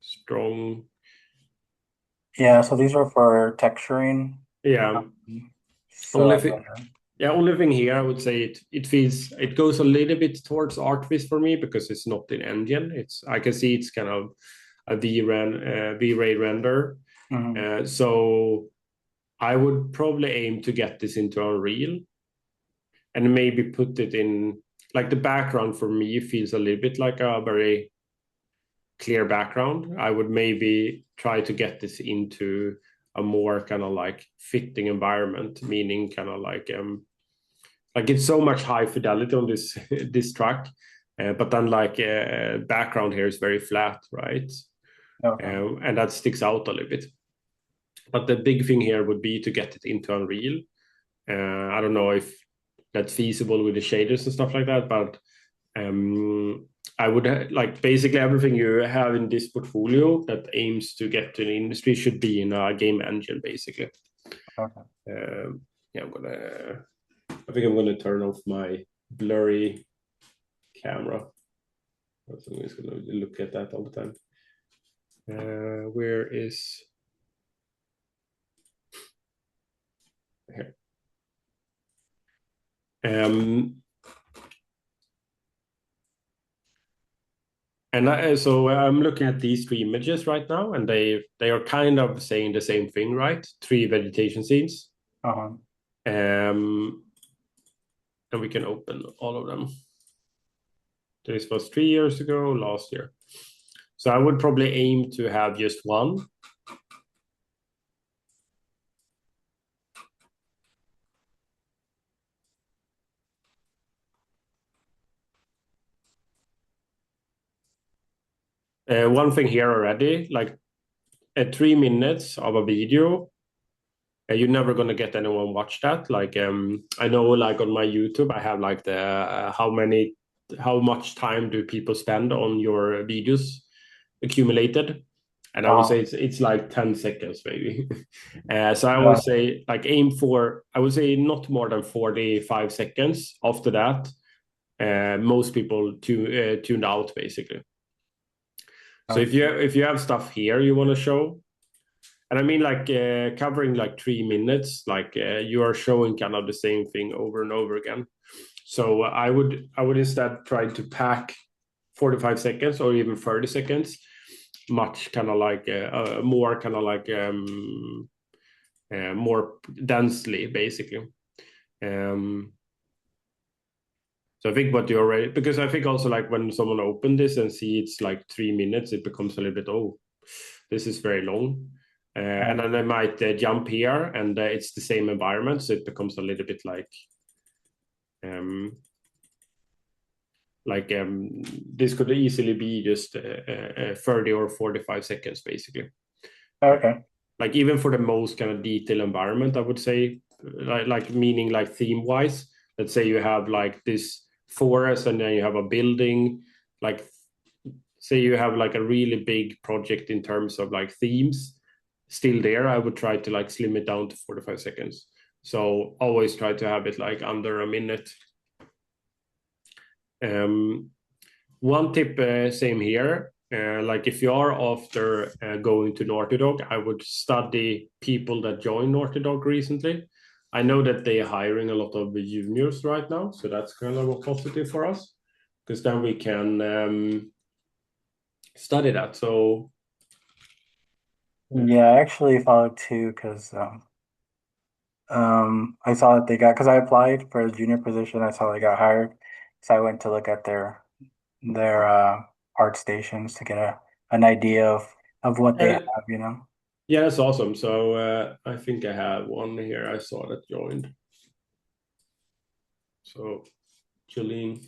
Speaker 1: strong.
Speaker 5: Yeah, so these are for texturing.
Speaker 1: Yeah.
Speaker 5: So
Speaker 1: only thing here I would say it goes a little bit towards art viz for me because it's not in engine. I can see it's kind of a V-Ray render. So I would probably aim to get this into Unreal and maybe put it in, like the background for me feels a little bit like a very clear background. I would maybe try to get this into a more kind of like fitting environment, meaning kind of like it's so much high fidelity on this track, but then like background here is very flat, right? And that sticks out a little bit. But the big thing here would be to get it into Unreal. I don't know if that's feasible with the shaders and stuff like that, but I would like basically everything you have in this portfolio that aims to get to the industry should be in a game engine, basically. Yeah, I think I'm gonna turn off my blurry camera. I'm just gonna look at that all the time. Where is here? So I'm looking at these 3 images right now, and they are kind of saying the same thing, right? 3 vegetation scenes. And we can open all of them. This was 3 years ago, last year. So I would probably aim to have just one. One thing here already, like 3 minutes of a video, you're never going to get anyone watch that. Like I know, like on my YouTube, I have like the how much time do people spend on your videos accumulated, and I would say it's like 10 seconds maybe. So I always say like aim for, I would say not more than 45 seconds. After that, most people tuned out basically. So if you have stuff here you want to show, and I mean like covering like 3 minutes, like you are showing kind of the same thing over and over again. So I would instead try to pack 45 seconds or even 30 seconds, much kind of like more kind of like more densely basically. So I think what you already, because I think also like when someone open this and see it's like 3 minutes, it becomes a little bit, oh, this is very long. And then they might jump here and it's the same environment. So it becomes a little bit like this could easily be just 30 or 45 seconds basically.
Speaker 5: Okay.
Speaker 1: Like even for the most kind of detailed environment, I would say, like meaning like theme wise, let's say you have like this forest and then you have a building, like say you have like a really big project in terms of like themes still there, I would try to like slim it down to 45 seconds. So always try to have it like under a minute. One tip, same here, like if you are after going to Naughty Dog, I would study people that joined Naughty Dog recently. I know that they are hiring a lot of juniors right now, so that's kind of a positive for us, because then we can study that. So
Speaker 5: yeah, I actually followed two because I saw that they got, because I applied for a junior position. I saw they got hired, so I went to look at their art stations to get an idea of what they have, you know.
Speaker 1: Yeah, that's awesome. So I think I have one here. I saw that joined. So Jolene.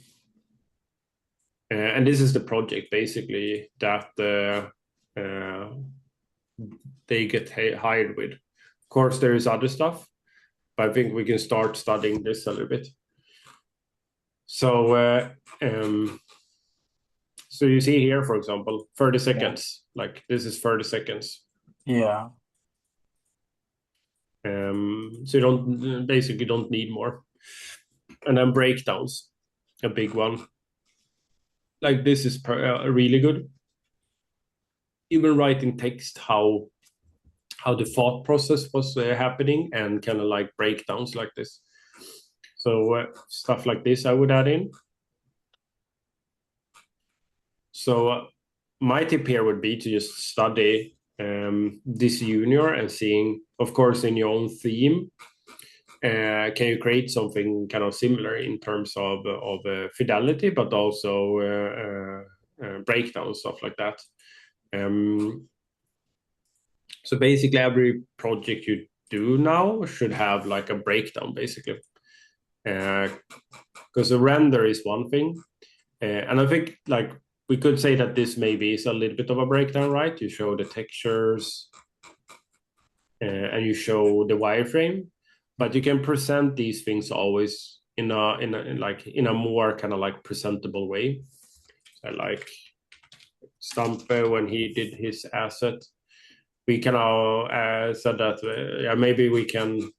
Speaker 1: And this is the project basically that they get hired with. Of course, there is other stuff, but I think we can start studying this a little bit. So so you see here, for example, 30 seconds. Yeah. Like this is 30 seconds.
Speaker 5: Yeah.
Speaker 1: So you basically don't need more. And then breakdowns, a big one. Like this is really good. Even writing text, how the thought process was happening, and kind of like breakdowns like this. So stuff like this I would add in. So my tip here would be to just study this junior and seeing, of course, in your own theme, can you create something kind of similar in terms of fidelity, but also breakdown, stuff like that. So basically every project you do now should have like a breakdown basically, because a render is one thing, and I think like we could say that this maybe is a little bit of a breakdown, right? You show the textures and you show the wireframe, but you can present these things always in a more kind of like presentable way. I like Stampe when he did his asset. We can said that maybe we can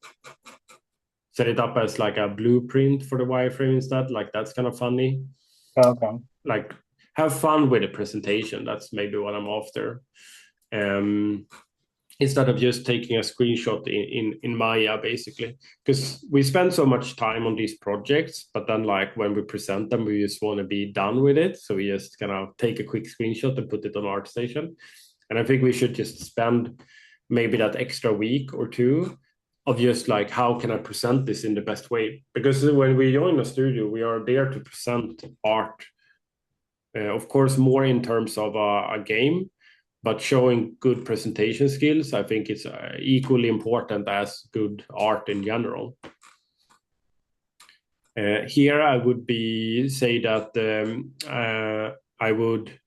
Speaker 1: set it up as like a blueprint for the wireframe instead. Like that's kind of funny.
Speaker 5: Okay.
Speaker 1: Like have fun with the presentation. That's maybe what I'm after. Instead of just taking a screenshot in Maya, basically, because we spend so much time on these projects, but then like when we present them, we just want to be done with it. So we just kind of take a quick screenshot and put it on ArtStation. And I think we should just spend maybe that extra week or two of just like, how can I present this in the best way? Because when we join a studio, we are there to present art, of course, more in terms of a game, but showing good presentation skills, I think it's equally important as good art in general. Here I would say that I would,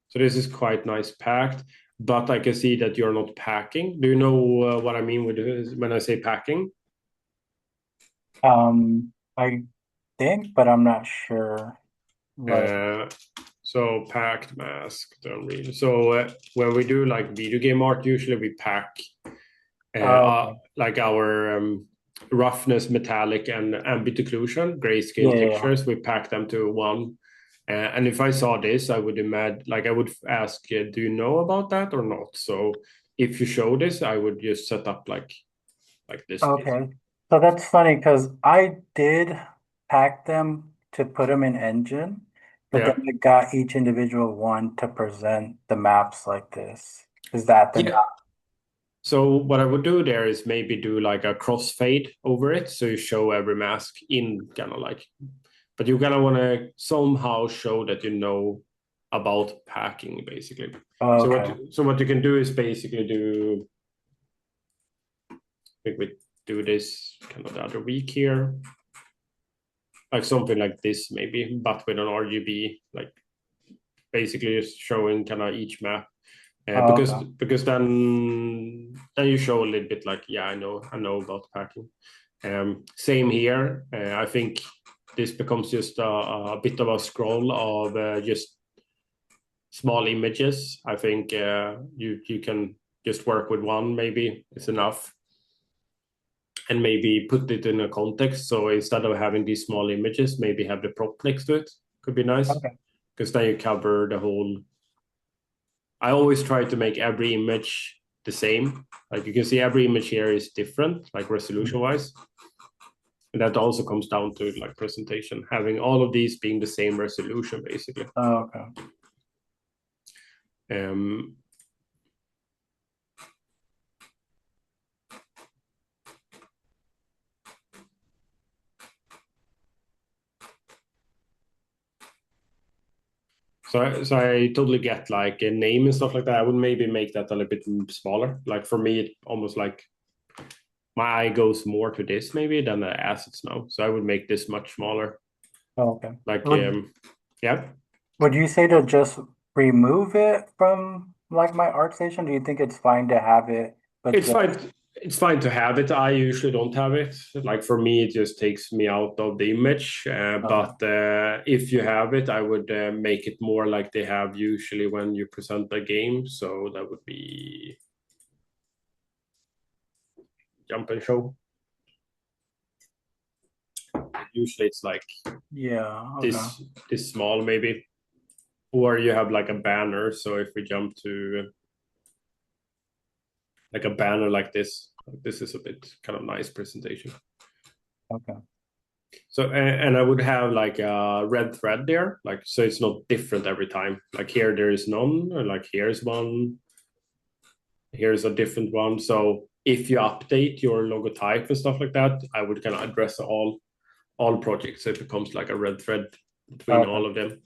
Speaker 1: so this is quite nice packed. but I can see that you're not packing. Do you know what I mean with when I say packing?
Speaker 5: I think, but I'm not sure. Like,
Speaker 1: So packed mask, don't read. So when we do like video game art, usually we pack
Speaker 5: okay.
Speaker 1: like our roughness, metallic, and ambient occlusion, grayscale
Speaker 5: Yeah.
Speaker 1: textures. We pack them to one. And if I saw this, I would imagine, like, I would ask, do you know about that or not? So if you show this, I would just set up like this.
Speaker 5: Okay. So that's funny because I did pack them to put them in engine, but then
Speaker 1: Yeah.
Speaker 5: I got each individual one to present the maps like this. Is that the
Speaker 1: Yeah. So what I would do there is maybe do like a crossfade over it, so you show every mask in kind of like, but you kind of want to somehow show that you know about packing, basically.
Speaker 5: Okay.
Speaker 1: So what you can do is basically do. I think we do this kind of the other week here, like something like this maybe, but with an RGB, like basically just showing kind of each map.
Speaker 5: Okay.
Speaker 1: Because then you show a little bit like, yeah, I know about packing. Same here. I think this becomes just a bit of a scroll of just small images. I think you can just work with one, maybe it's enough, and maybe put it in a context. So instead of having these small images, maybe have the prop next to it. Could be nice,
Speaker 5: Okay.
Speaker 1: because then you cover the whole. I always try to make every image the same. Like you can see every image here is different, like resolution wise. And that also comes down to like presentation, having all of these being the same resolution, basically.
Speaker 5: Okay.
Speaker 1: So I totally get like a name and stuff like that. I would maybe make that a little bit smaller. Like for me, it almost like my eye goes more to this maybe than the assets now. So I would make this much smaller.
Speaker 5: Okay.
Speaker 1: Like yeah.
Speaker 5: Would you say to just remove it from like my art station? Do you think it's fine to have it, but
Speaker 1: It's
Speaker 5: just
Speaker 1: fine. It's fine to have it. I usually don't have it. Like for me, it just takes me out of the image.
Speaker 5: okay.
Speaker 1: But if you have it, I would make it more like they have usually when you present the game. So that would be jump and show. Usually it's like
Speaker 5: Yeah,
Speaker 1: this small maybe, or you have like a banner. So if we jump to like a banner like this is a bit kind of nice presentation.
Speaker 5: Okay.
Speaker 1: So and I would have like a red thread there, like so it's not different every time. Like here there is none, or like here's one, here's a different one. So if you update your logotype and stuff like that, I would kind of address all projects. So it becomes like a red thread between all of them.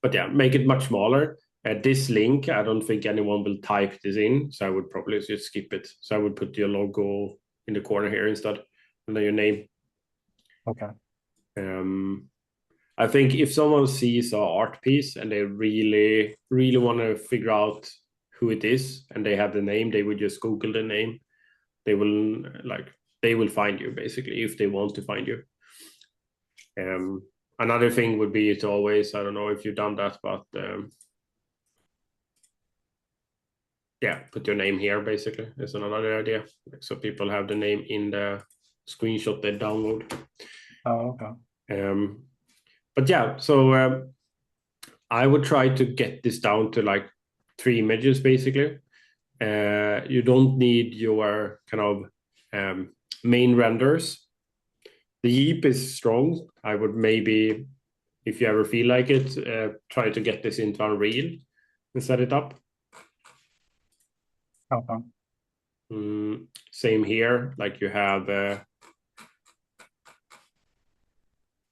Speaker 1: But yeah, make it much smaller. This link, I don't think anyone will type this in, so I would probably just skip it. So I would put your logo in the corner here instead, and then your name.
Speaker 5: Okay.
Speaker 1: I think if someone sees an art piece and they really, really want to figure out who it is and they have the name, they would just Google the name. They will find you basically if they want to find you. Another thing would be to always, I don't know if you've done that, but yeah, put your name here basically. That's another idea. So people have the name in the screenshot they download.
Speaker 5: Oh, okay.
Speaker 1: But yeah, so I would try to get this down to like 3 images basically. You don't need your kind of main renders. The Yeep is strong. I would maybe, if you ever feel like it, try to get this into Unreal and set it up.
Speaker 5: Okay.
Speaker 1: Same here, like you have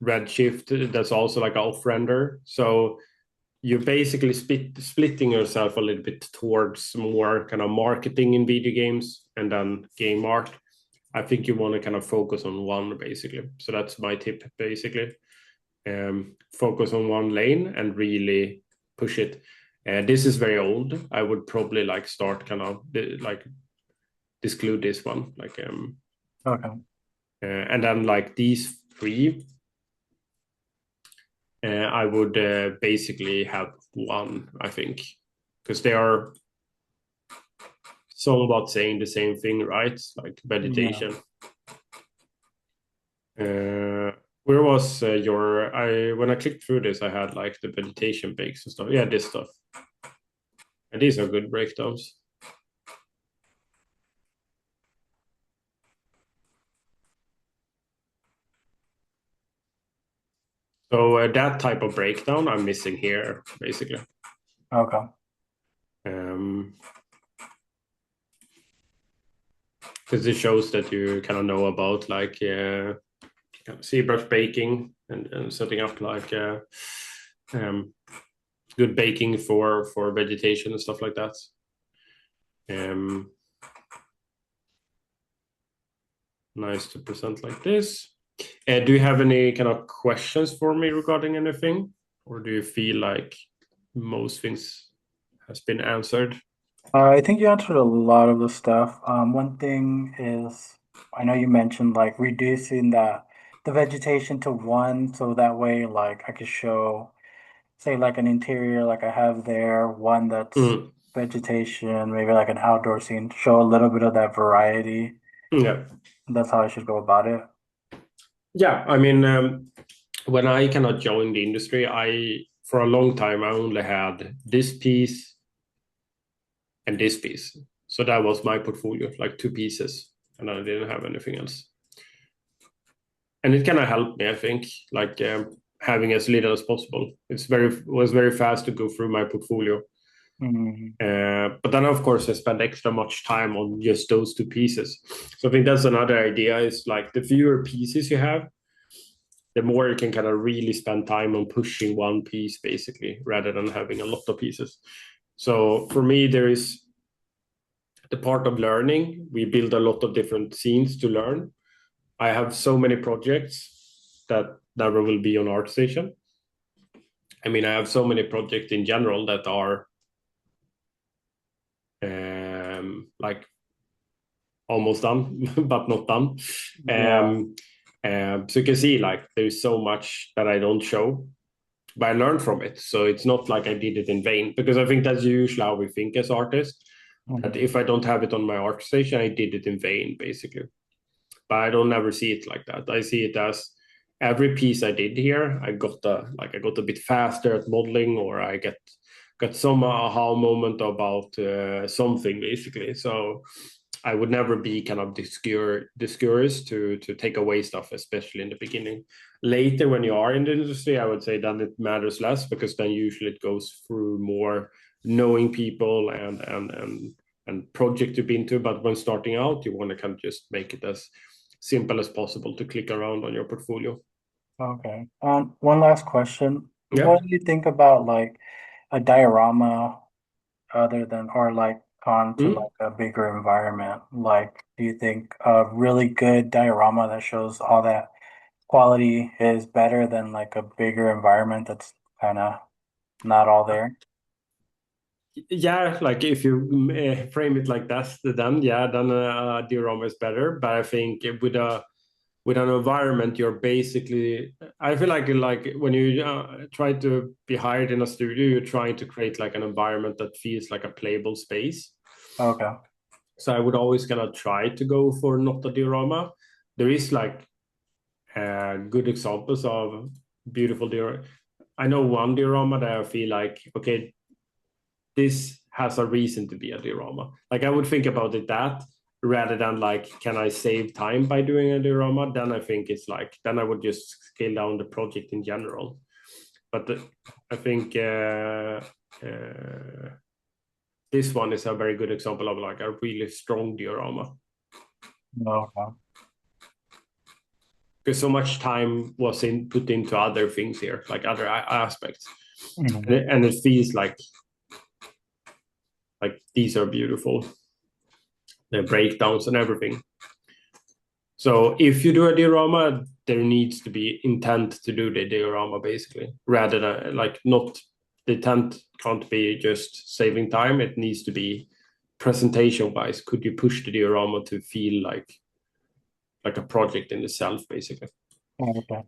Speaker 1: Redshift, that's also like an off render. So you're basically splitting yourself a little bit towards more kind of marketing in video games and then game art. I think you want to kind of focus on one basically. So that's my tip basically. Focus on one lane and really push it. This is very old. I would probably like start kind of like exclude this one, like
Speaker 5: Okay.
Speaker 1: and then like these three, I would basically have one, I think, because they are somewhat saying the same thing, right? Like meditation. Where was your? When I clicked through this, I had like the meditation breaks and stuff. Yeah, this stuff, and these are good breakdowns. So that type of breakdown I'm missing here, basically.
Speaker 5: Okay.
Speaker 1: Because it shows that you kind of know about like ZBrush baking and setting up like good baking for vegetation and stuff like that. Nice to present like this. Do you have any kind of questions for me regarding anything, or do you feel like most things has been answered?
Speaker 5: I think you answered a lot of the stuff. One thing is, I know you mentioned like reducing the vegetation to one, so that way, like I could show, say, like an interior, like I have there, one that's vegetation, maybe like an outdoor scene, show a little bit of that variety.
Speaker 1: Yeah.
Speaker 5: That's how I should go about it.
Speaker 1: Yeah, I mean, when I kind of joined the industry, for a long time I only had this piece and this piece. So that was my portfolio, like two pieces, and I didn't have anything else. And it kind of helped me, I think, like having as little as possible. Was very fast to go through my portfolio. But then, of course, I spent extra much time on just those two pieces. So I think that's another idea, is like the fewer pieces you have, the more you can kind of really spend time on pushing one piece, basically, rather than having a lot of pieces. So for me, there is the part of learning. We build a lot of different scenes to learn. I have so many projects that never will be on ArtStation. I mean, I have so many projects in general that are like almost done, but not done. So you can see like there's so much that I don't show, but I learned from it. So it's not like I did it in vain, because I think that's usually how we think as artists. That if I don't have it on my ArtStation, I did it in vain, basically. But I don't ever see it like that. I see it as every piece I did here, I got a bit faster at modeling, or I got some aha moment about something, basically. So I would never be kind of discouraged to take away stuff, especially in the beginning. Later, when you are in the industry, I would say then it matters less, because then usually it goes through more knowing people and project you've been to. But when starting out, you want to kind of just make it as simple as possible to click around on your portfolio.
Speaker 5: Okay. One last question.
Speaker 1: Yeah.
Speaker 5: What do you think about like a diorama other than, or like onto like a bigger environment? Like, do you think a really good diorama that shows all that quality is better than like a bigger environment that's kind of not all there?
Speaker 1: Yeah, like if you frame it like that, then diorama is better. But I think with an environment, you're basically, I feel like when you try to be hired in a studio, you're trying to create like an environment that feels like a playable space.
Speaker 5: Okay.
Speaker 1: So I would always kind of try to go for not a diorama. There is like good examples of beautiful diorama. I know one diorama that I feel like, okay, this has a reason to be a diorama. Like I would think about it that, rather than like, can I save time by doing a diorama? Then I think it's like, then I would just scale down the project in general. But I think this one is a very good example of like a really strong diorama.
Speaker 5: Okay.
Speaker 1: Because so much time was put into other things here, like other aspects. And it feels like these are beautiful, the breakdowns and everything. So if you do a diorama, there needs to be intent to do the diorama, basically, rather than like not can't be just saving time. It needs to be presentation wise. Could you push the diorama to feel like a project in itself, basically?
Speaker 5: Okay.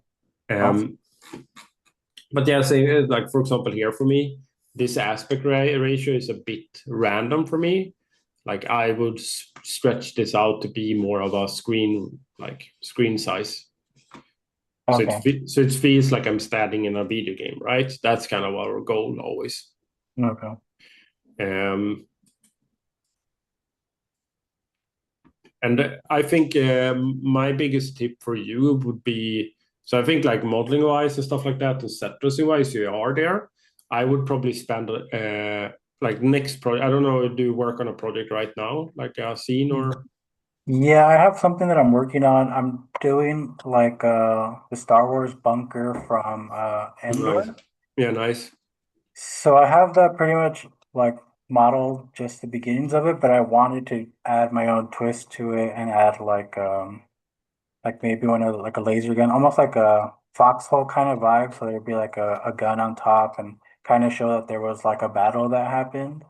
Speaker 1: But yeah, say like for example here for me, this aspect ratio is a bit random for me. Like I would stretch this out to be more of a screen size.
Speaker 5: Okay.
Speaker 1: So it feels like I'm standing in a video game, right? That's kind of our goal always.
Speaker 5: Okay.
Speaker 1: And I think my biggest tip for you would be, so I think like modeling wise and stuff like that, and set dressing wise, you are there. I would probably spend like next project. I don't know, do you work on a project right now, like a scene or?
Speaker 5: Yeah, I have something that I'm working on. I'm doing like the Star Wars bunker from Endor.
Speaker 1: Nice. Yeah, nice.
Speaker 5: So I have that pretty much like modeled just the beginnings of it, but I wanted to add my own twist to it and add like maybe one of like a laser gun, almost like a foxhole kind of vibe. So there'd be like a gun on top and kind of show that there was like a battle that happened.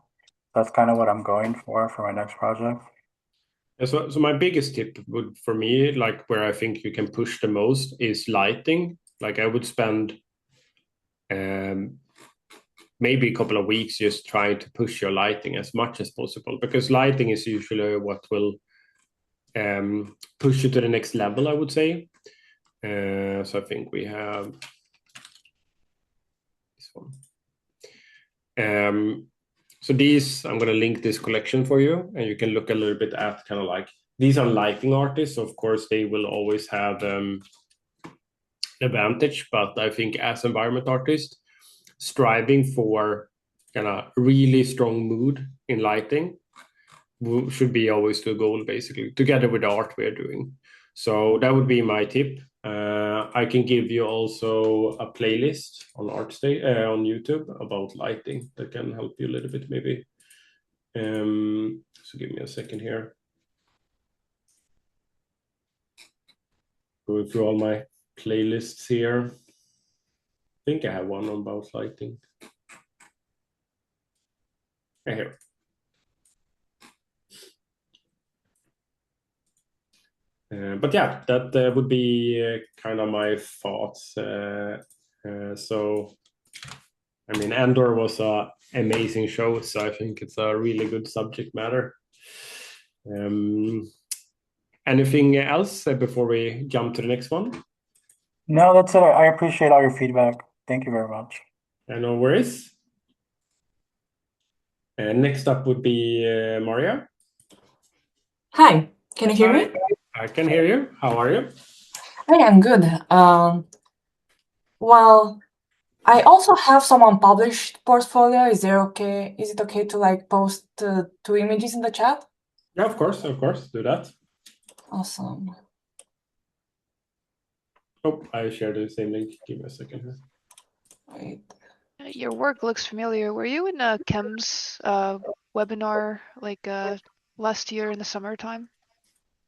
Speaker 5: That's kind of what I'm going for my next project.
Speaker 1: So my biggest tip would for me, like where I think you can push the most, is lighting. Like I would spend maybe a couple of weeks just trying to push your lighting as much as possible, because lighting is usually what will push you to the next level, I would say. So I think we have this one. So these, I'm going to link this collection for you, and you can look a little bit at kind of like, these are lighting artists. So of course, they will always have advantage, but I think as environment artists, striving for kind of really strong mood in lighting should be always the goal, basically, together with the art we're doing. So that would be my tip. I can give you also a playlist on on YouTube about lighting that can help you a little bit, maybe. So give me a second here. Going through all my playlists here. I think I have one about lighting. Here. But yeah, that would be kind of my thoughts. So, I mean, Andor was an amazing show, so I think it's a really good subject matter. Anything else before we jump to the next one?
Speaker 5: No, that's it. I appreciate all your feedback. Thank you very much.
Speaker 1: No worries. Next up would be Maria.
Speaker 6: Hi, can you hear me?
Speaker 1: I can hear you. How are you?
Speaker 6: I am good. Well, I also have some unpublished portfolio. Is it okay to like post 2 images in the chat?
Speaker 1: Yeah, of course, do that.
Speaker 6: Awesome.
Speaker 1: Oh, I shared the same link. Give me a second here.
Speaker 6: Wait.
Speaker 3: Your work looks familiar. Were you in a chems webinar like last year in the summertime?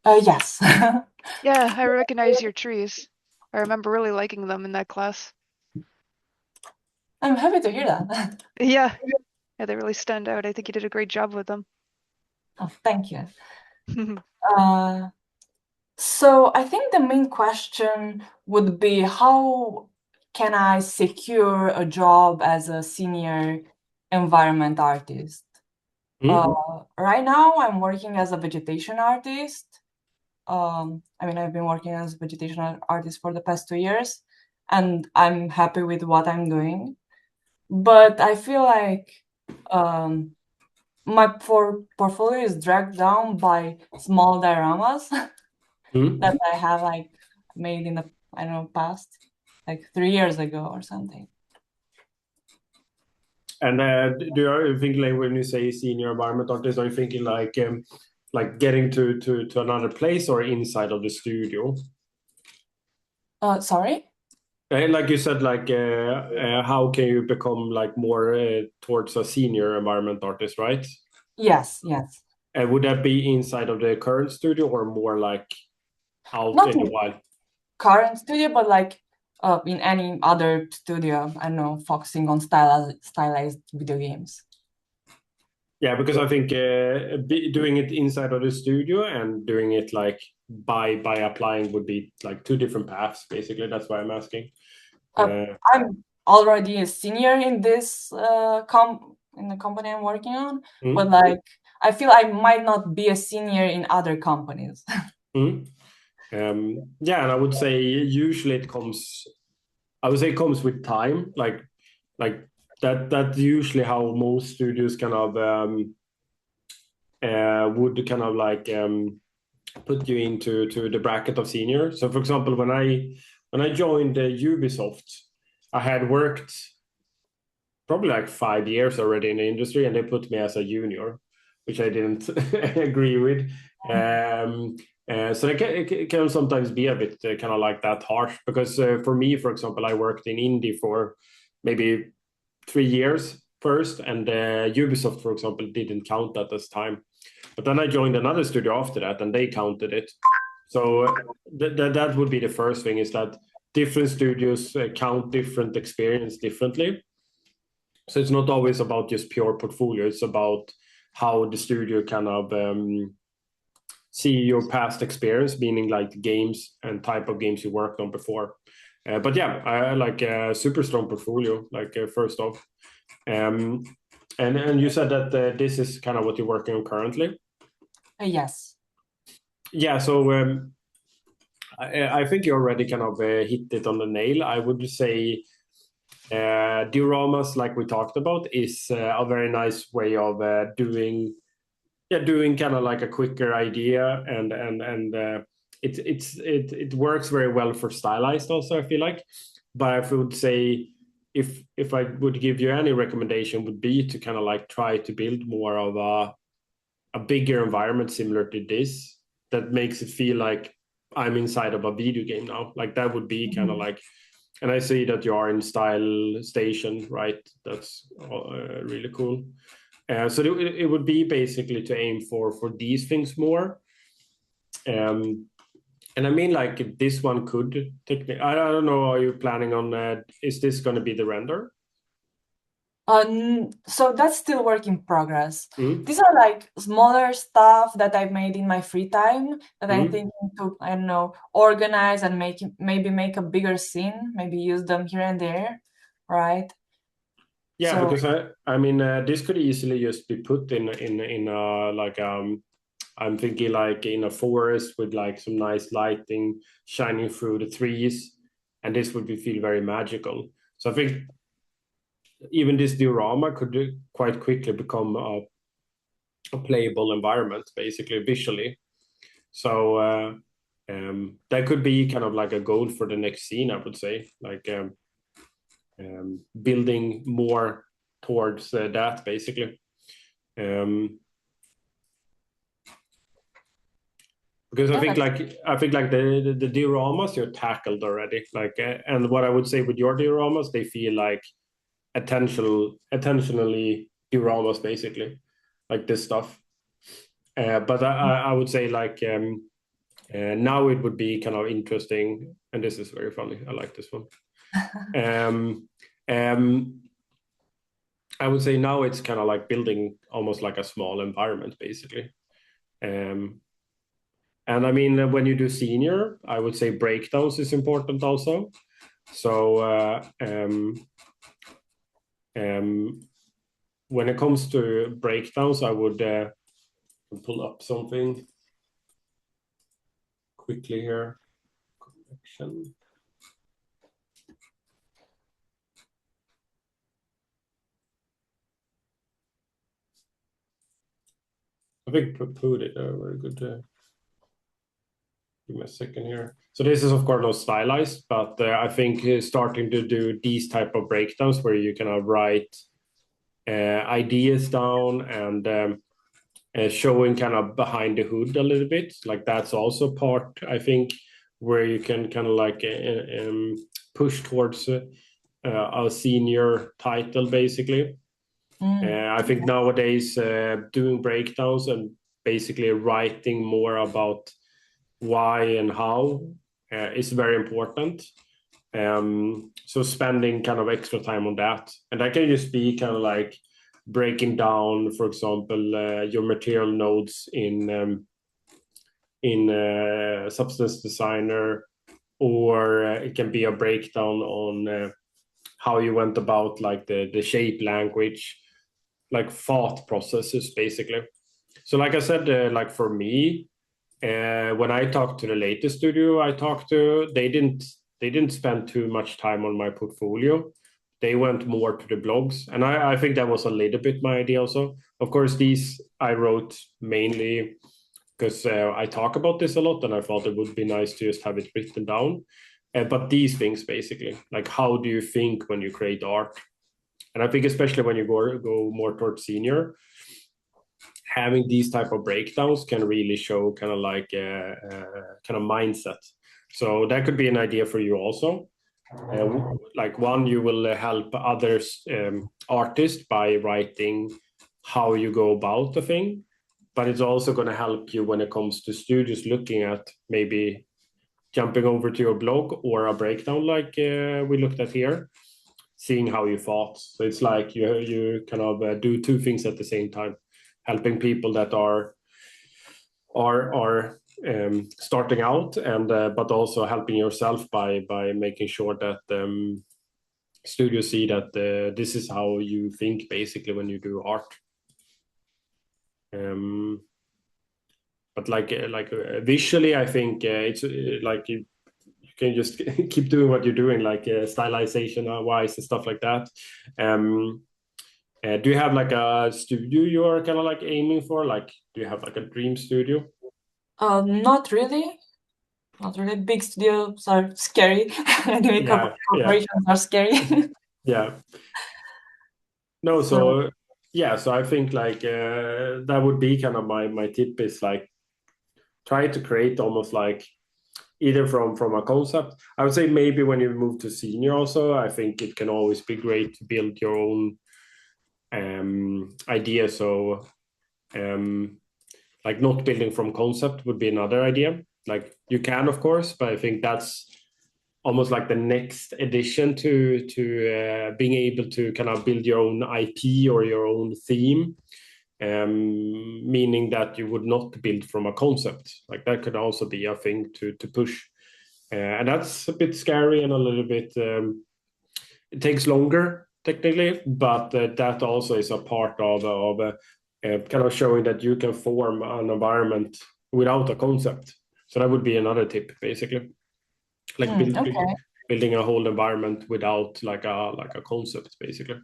Speaker 6: Yes.
Speaker 3: Yeah, I recognize your trees. I remember really liking them in that class.
Speaker 6: I'm happy to hear that.
Speaker 3: Yeah, they really stand out. I think you did a great job with them.
Speaker 6: Oh, thank you. So I think the main question would be, how can I secure a job as a senior environment artist? Right now, I'm working as a vegetation artist. I mean, I've been working as a vegetation artist for the past 2 years, and I'm happy with what I'm doing. But I feel like my portfolio is dragged down by small dioramas that I have like made in the, I don't know, past, like 3 years ago or something.
Speaker 1: And do you think, like, when you say senior environment artist, are you thinking like getting to another place or inside of the studio?
Speaker 6: Sorry?
Speaker 1: Like you said, like how can you become like more towards a senior environment artist, right?
Speaker 6: Yes.
Speaker 1: Would that be inside of the current studio or more like out
Speaker 6: Not
Speaker 1: in the wild?
Speaker 6: Current studio, but like in any other studio, I don't know, focusing on stylized video games.
Speaker 1: Yeah, because I think doing it inside of the studio and doing it like by applying would be like two different paths, basically. That's why I'm asking.
Speaker 6: I'm already a senior in this in the company I'm working on, but like I feel I might not be a senior in other companies.
Speaker 1: Yeah, and I would say usually it comes with time, like that's usually how most studios kind of would kind of like put you into the bracket of senior. So for example, when I joined Ubisoft, I had worked probably like 5 years already in the industry, and they put me as a junior, which I didn't agree with. So it can sometimes be a bit kind of like that harsh, because for me, for example, I worked in indie for maybe 3 years first, and Ubisoft, for example, didn't count that as time. But then I joined another studio after that, and they counted it. So that would be the first thing, is that different studios count different experience differently. So it's not always about just pure portfolio. It's about how the studio kind of see your past experience, meaning like games and type of games you worked on before. But yeah, I like a super strong portfolio, like first off. And you said that this is kind of what you're working on currently?
Speaker 6: Yes.
Speaker 1: Yeah, so I think you already kind of hit it on the nail. I would say dioramas, like we talked about, is a very nice way of doing kind of like a quicker idea, and it works very well for stylized also, I feel like. But I would say if I would give you any recommendation, would be to kind of like try to build more of a bigger environment similar to this, that makes it feel like I'm inside of a video game now. Like that would be kind of like, and I see that you are in Style Station, right? That's really cool. So it would be basically to aim for these things more. And I mean, like this one could take me. I don't know. Are you planning on? Is this going to be the render?
Speaker 6: So that's still work in progress. These are like smaller stuff that I've made in my free time that I'm thinking to, I don't know, organize and maybe make a bigger scene, maybe use them here and there, right?
Speaker 1: Yeah, so, because I mean, this could easily just be put in like I'm thinking like in a forest with like some nice lighting shining through the trees, and this would feel very magical. So I think even this diorama could quite quickly become a playable environment, basically visually. So that could be kind of like a goal for the next scene, I would say, like building more towards that, basically. Because I think like the dioramas you're tackled already, like and what I would say with your dioramas, they feel like attentionally dioramas, basically, like this stuff. But I would say like now it would be kind of interesting, and this is very funny. I like this one. I would say now it's kind of like building almost like a small environment, basically. And I mean, when you do senior, I would say breakdowns is important also. So when it comes to breakdowns, I would pull up something quickly here. Connection. I think put it very good. Give me a second here. So this is of course not stylized, but I think starting to do these type of breakdowns where you kind of write ideas down and showing kind of behind the hood a little bit, like that's also part, I think, where you can kind of like push towards a senior title, basically. I think nowadays doing breakdowns and basically writing more about why and how is very important. So spending kind of extra time on that, and that can just be kind of like breaking down, for example, your material nodes in Substance Designer, or it can be a breakdown on how you went about like the shape language, like thought processes basically. So like I said, like for me, when I talked to the latest studio I talked to, they didn't spend too much time on my portfolio. They went more to the blogs, and I think that was a little bit my idea also. Of course, these I wrote mainly because I talk about this a lot, and I thought it would be nice to just have it written down. But these things basically, like how do you think when you create art? And I think especially when you go more towards senior, having these type of breakdowns can really show kind of like a kind of mindset. So that could be an idea for you also. Like one, you will help others artists by writing how you go about the thing, but it's also going to help you when it comes to studios looking at maybe jumping over to your blog or a breakdown like we looked at here, seeing how you thought. So it's like you kind of do two things at the same time, helping people that are starting out, and but also helping yourself by making sure that studios see that this is how you think basically when you do art. But like visually, I think it's like you can just keep doing what you're doing, like stylization wise and stuff like that. Do you have like a studio you are kind of like aiming for? Like, do you have like a dream studio?
Speaker 6: Not really. Not really. Big studios are scary. Anyway, corporations are scary.
Speaker 1: Yeah. No, so yeah, so I think like that would be kind of my tip is like try to create almost like either from a concept. I would say maybe when you move to senior also, I think it can always be great to build your own idea. So like not building from concept would be another idea. Like you can, of course, but I think that's almost like the next addition to being able to kind of build your own IP or your own theme, meaning that you would not build from a concept. Like that could also be a thing to push, and that's a bit scary and a little bit. It takes longer technically, but that also is a part of kind of showing that you can form an environment without a concept. So that would be another tip, basically, like building a whole environment without like a concept, basically.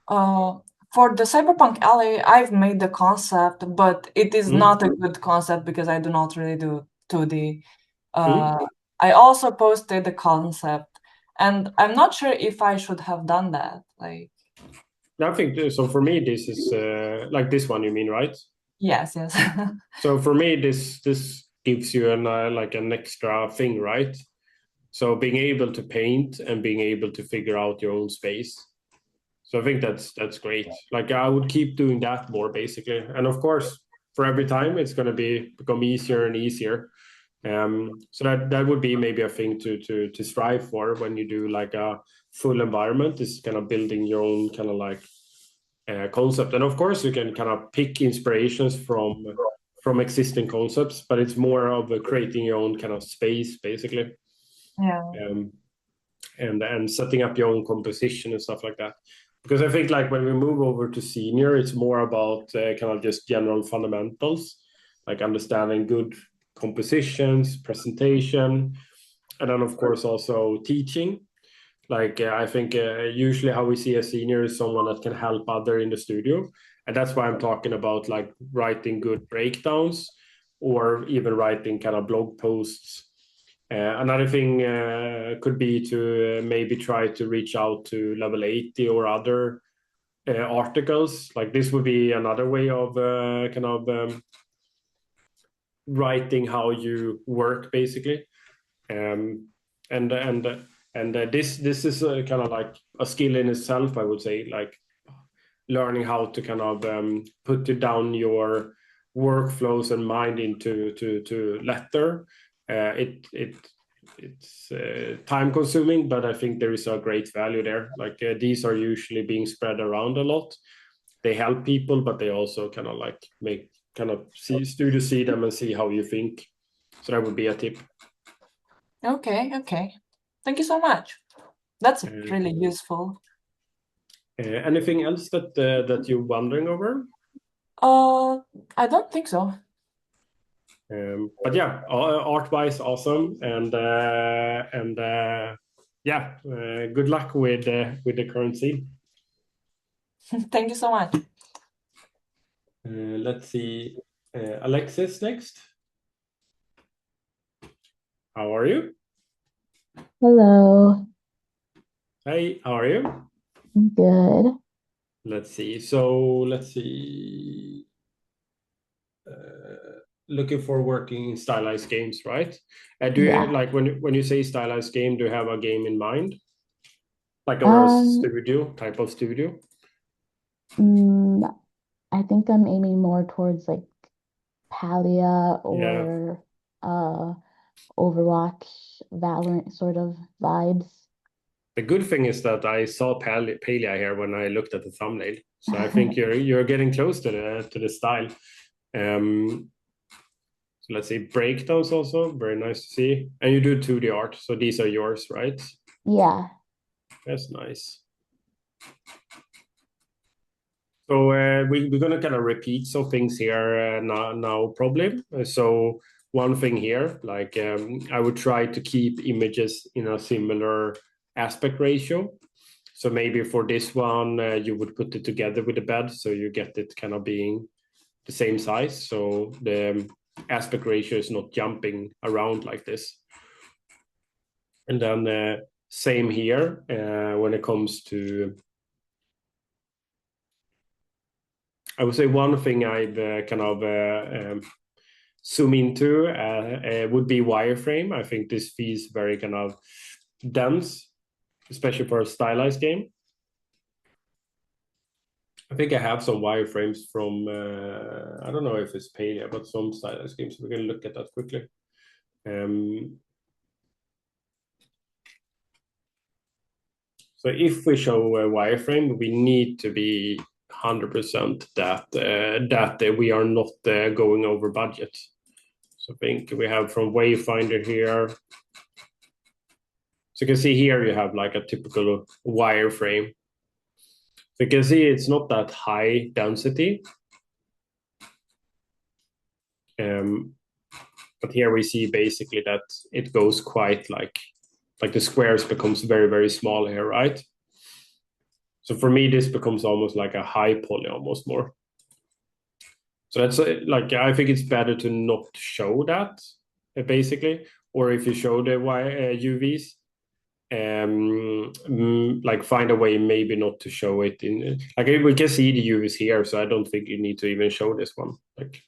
Speaker 6: For the Cyberpunk Alley, I've made the concept, but it is not a good concept because I do not really do 2D. I also posted the concept, and I'm not sure if I should have done that. Like,
Speaker 1: I think so. For me, this is like this one. You mean, right?
Speaker 6: Yes.
Speaker 1: So for me, this gives you like an extra thing, right? So being able to paint and being able to figure out your own space. So I think that's great. Like I would keep doing that more basically, and of course, for every time it's going to become easier and easier. So that would be maybe a thing to strive for when you do like a full environment, is kind of building your own kind of like concept. And of course, you can kind of pick inspirations from existing concepts, but it's more of creating your own kind of space basically.
Speaker 6: Yeah.
Speaker 1: And setting up your own composition and stuff like that. Because I think like when we move over to senior, it's more about kind of just general fundamentals, like understanding good compositions, presentation, and then of course also teaching. Like I think usually how we see a senior is someone that can help other in the studio, and that's why I'm talking about like writing good breakdowns or even writing kind of blog posts. Another thing could be to maybe try to reach out to level 80 or other articles. Like this would be another way of kind of writing how you work basically. And this is kind of like a skill in itself, I would say, like learning how to kind of put down your workflows and mind into to letter. It it's time consuming, but I think there is a great value there. Like these are usually being spread around a lot. They help people, but they also kind of like make kind of studio see them and see how you think. So that would be a tip.
Speaker 6: Okay. Thank you so much. That's really useful.
Speaker 1: Anything else that you're wondering over?
Speaker 6: I don't think so.
Speaker 1: But yeah, art-wise, awesome, and yeah, good luck with the current scene.
Speaker 6: Thank you so much.
Speaker 1: Let's see, Alexis next. How are you?
Speaker 7: Hello.
Speaker 1: Hey, how are you?
Speaker 7: I'm good.
Speaker 1: Let's see. So let's see. Looking for working in stylized games, right? Do you
Speaker 7: Yeah.
Speaker 1: like when you say stylized game? Do you have a game in mind, like or a studio type of studio?
Speaker 7: I think I'm aiming more towards like Palia
Speaker 1: Yeah.
Speaker 7: or Overwatch, Valorant sort of vibes.
Speaker 1: The good thing is that I saw Palia here when I looked at the thumbnail, so I think you're getting close to the style. So let's see, breakdowns also very nice to see, and you do 2D art, so these are yours, right?
Speaker 7: Yeah.
Speaker 1: That's nice. So we're gonna kind of repeat some things here now probably. So one thing here, like I would try to keep images in a similar aspect ratio. So maybe for this one, you would put it together with the bed, so you get it kind of being the same size. So the aspect ratio is not jumping around like this. And then same here when it comes to, I would say one thing I've kind of zoom into would be wireframe. I think this feels very kind of dense, especially for a stylized game. I think I have some wireframes from, I don't know if it's Palia, but some stylized games. We're going to look at that quickly. So if we show a wireframe, we need to be 100% that we are not going over budget. So I think we have from Wayfinder here. So you can see here you have like a typical wireframe. So you can see it's not that high density. But here we see basically that it goes quite like the squares becomes very, very small here, right? So for me, this becomes almost like a high poly, almost more. So that's like, I think it's better to not show that, basically. Or if you show the UVs, like find a way maybe not to show it in, like we can see the UVs here, so I don't think you need to even show this one. Like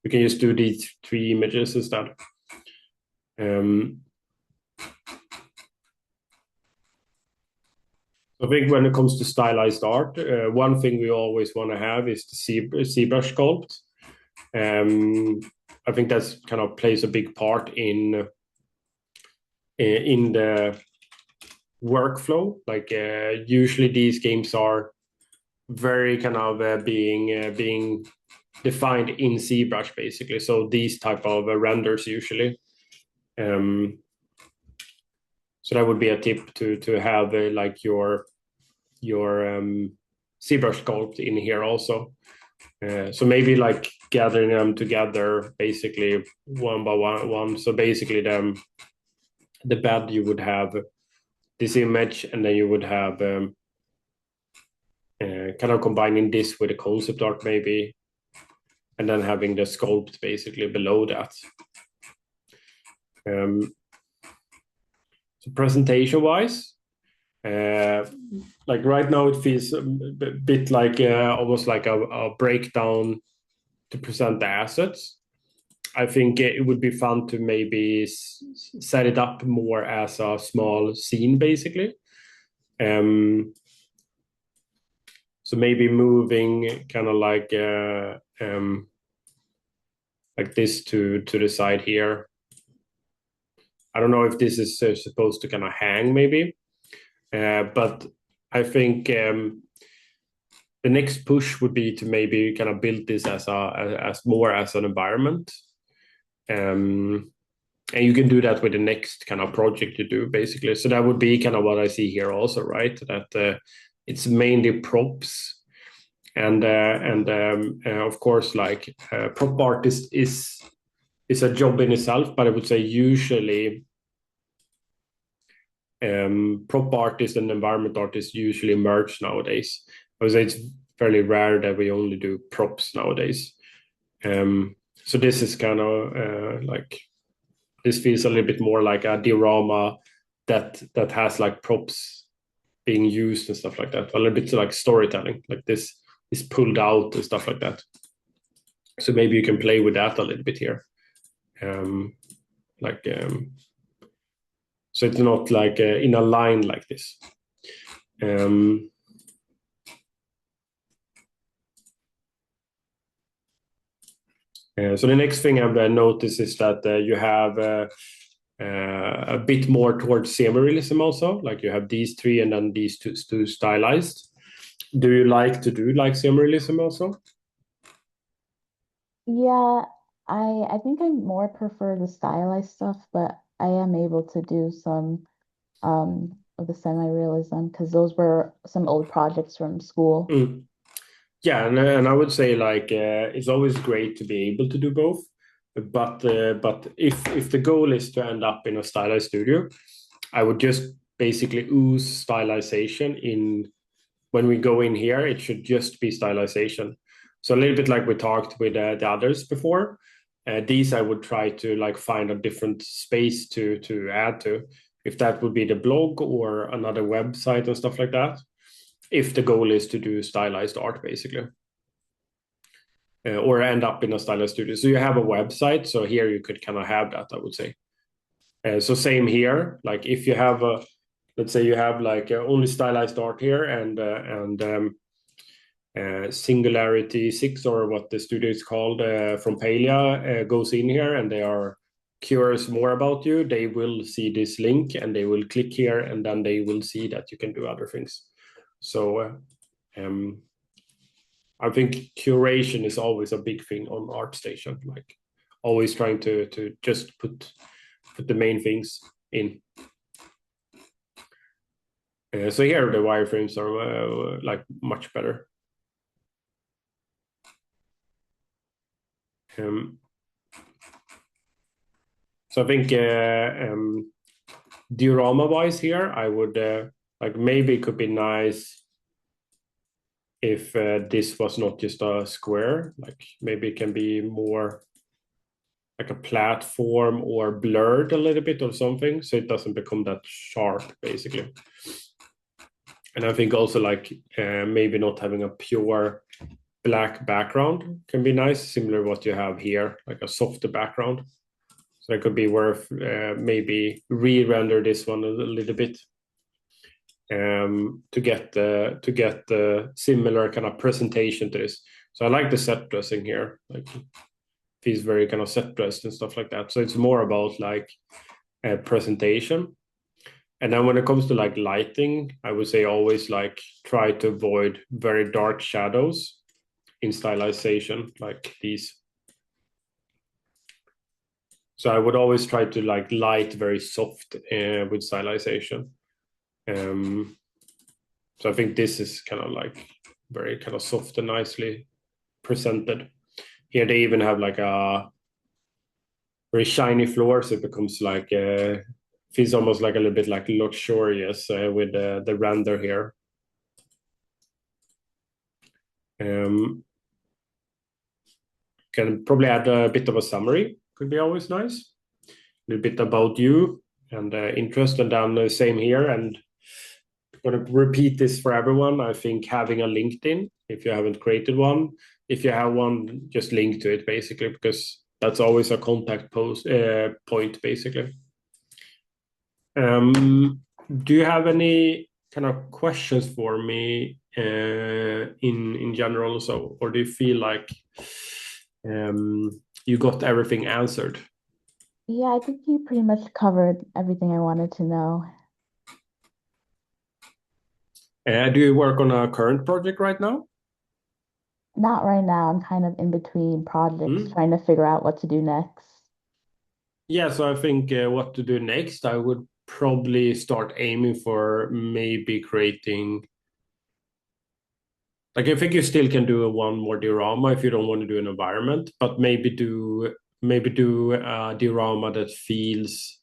Speaker 1: we can just do these 3 images instead. I think when it comes to stylized art, one thing we always want to have is the ZBrush sculpt. I think that's kind of plays a big part in the workflow. Like usually these games are very kind of being defined in ZBrush basically. So these type of renders usually. So that would be a tip to have like your ZBrush sculpt in here also. So maybe like gathering them together basically one by one. So basically the bed you would have this image, and then you would have kind of combining this with the concept art maybe, and then having the sculpt basically below that. So presentation wise, like right now it feels a bit like almost like a breakdown to present the assets. I think it would be fun to maybe set it up more as a small scene basically. So maybe moving kind of like this to the side here. I don't know if this is supposed to kind of hang maybe, but I think the next push would be to maybe kind of build this as more as an environment. And you can do that with the next kind of project you do, basically. So that would be kind of what I see here also, right? That it's mainly props, and of course, like prop artist is a job in itself, but I would say usually prop artists and environment artists usually merge nowadays. I would say it's fairly rare that we only do props nowadays. So this is kind of like, this feels a little bit more like a diorama that has like props being used and stuff like that. A little bit like storytelling, like this is pulled out and stuff like that. So maybe you can play with that a little bit here. So it's not like in a line like this. So the next thing I've noticed is that you have a bit more towards semi-realism also. Like you have these three and then these two stylized. Do you like to do like semi-realism also?
Speaker 7: Yeah, I think I more prefer the stylized stuff, but I am able to do some of the semi-realism because those were some old projects from school.
Speaker 1: Yeah, and I would say like it's always great to be able to do both, but if the goal is to end up in a stylized studio, I would just basically ooze stylization in. When we go in here, it should just be stylization. So a little bit like we talked with the others before. These I would try to like find a different space to add to, if that would be the blog or another website and stuff like that. If the goal is to do stylized art, basically, or end up in a stylized studio. So you have a website. So here you could kind of have that, I would say. So same here. Like if you have a, let's say you have like only stylized art here and Singularity 6 or what the studio is called from Palia goes in here and they are curious more about you, they will see this link and they will click here and then they will see that you can do other things. So I think curation is always a big thing on ArtStation, like always trying to just put the main things in. So here the wireframes are like much better. So I think diorama wise here, I would like maybe it could be nice if this was not just a square, like maybe it can be more like a platform or blurred a little bit or something, so it doesn't become that sharp basically. And I think also like maybe not having a pure black background can be nice, similar to what you have here, like a softer background. So it could be worth maybe re-render this one a little bit to get the similar kind of presentation to this. So I like the set dressing here, like feels very kind of set dressed and stuff like that. So it's more about like presentation. And then when it comes to like lighting, I would say always like try to avoid very dark shadows in stylization like these. So I would always try to like light very soft with stylization. So I think this is kind of like very kind of soft and nicely presented. Here they even have like a very shiny floor, so it becomes like feels almost like a little bit like luxurious with the render here. Can probably add a bit of a summary, could be always nice. A little bit about you and interest, and then same here. And I'm going to repeat this for everyone. I think having a LinkedIn, if you haven't created one, if you have one, just link to it basically, because that's always a contact point basically. Do you have any kind of questions for me in general? So, or do you feel like you got everything answered?
Speaker 7: Yeah, I think you pretty much covered everything I wanted to know.
Speaker 1: Do you work on a current project right now?
Speaker 7: Not right now. I'm kind of in between projects, trying to figure out what to do next.
Speaker 1: Yeah, so I think what to do next, I would probably start aiming for maybe creating. Like I think you still can do a one more diorama if you don't want to do an environment, but maybe do a diorama that feels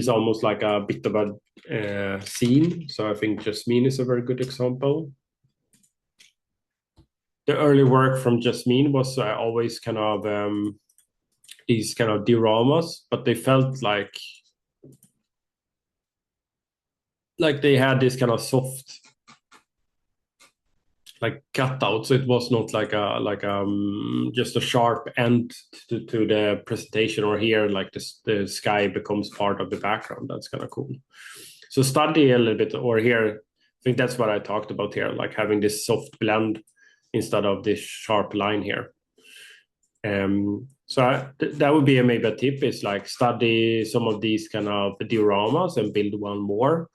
Speaker 1: almost like a bit of a scene. So I think Jasmine is a very good example. The early work from Jasmine was always kind of these kind of dioramas, but they felt like they had this kind of soft like cutout, so it was not like just a sharp end to the presentation, or here like the sky becomes part of the background. That's kind of cool. So study a little bit, or here I think that's what I talked about here, like having this soft blend instead of this sharp line here. That would be maybe a tip, is like study some of these kind of dioramas and build one more.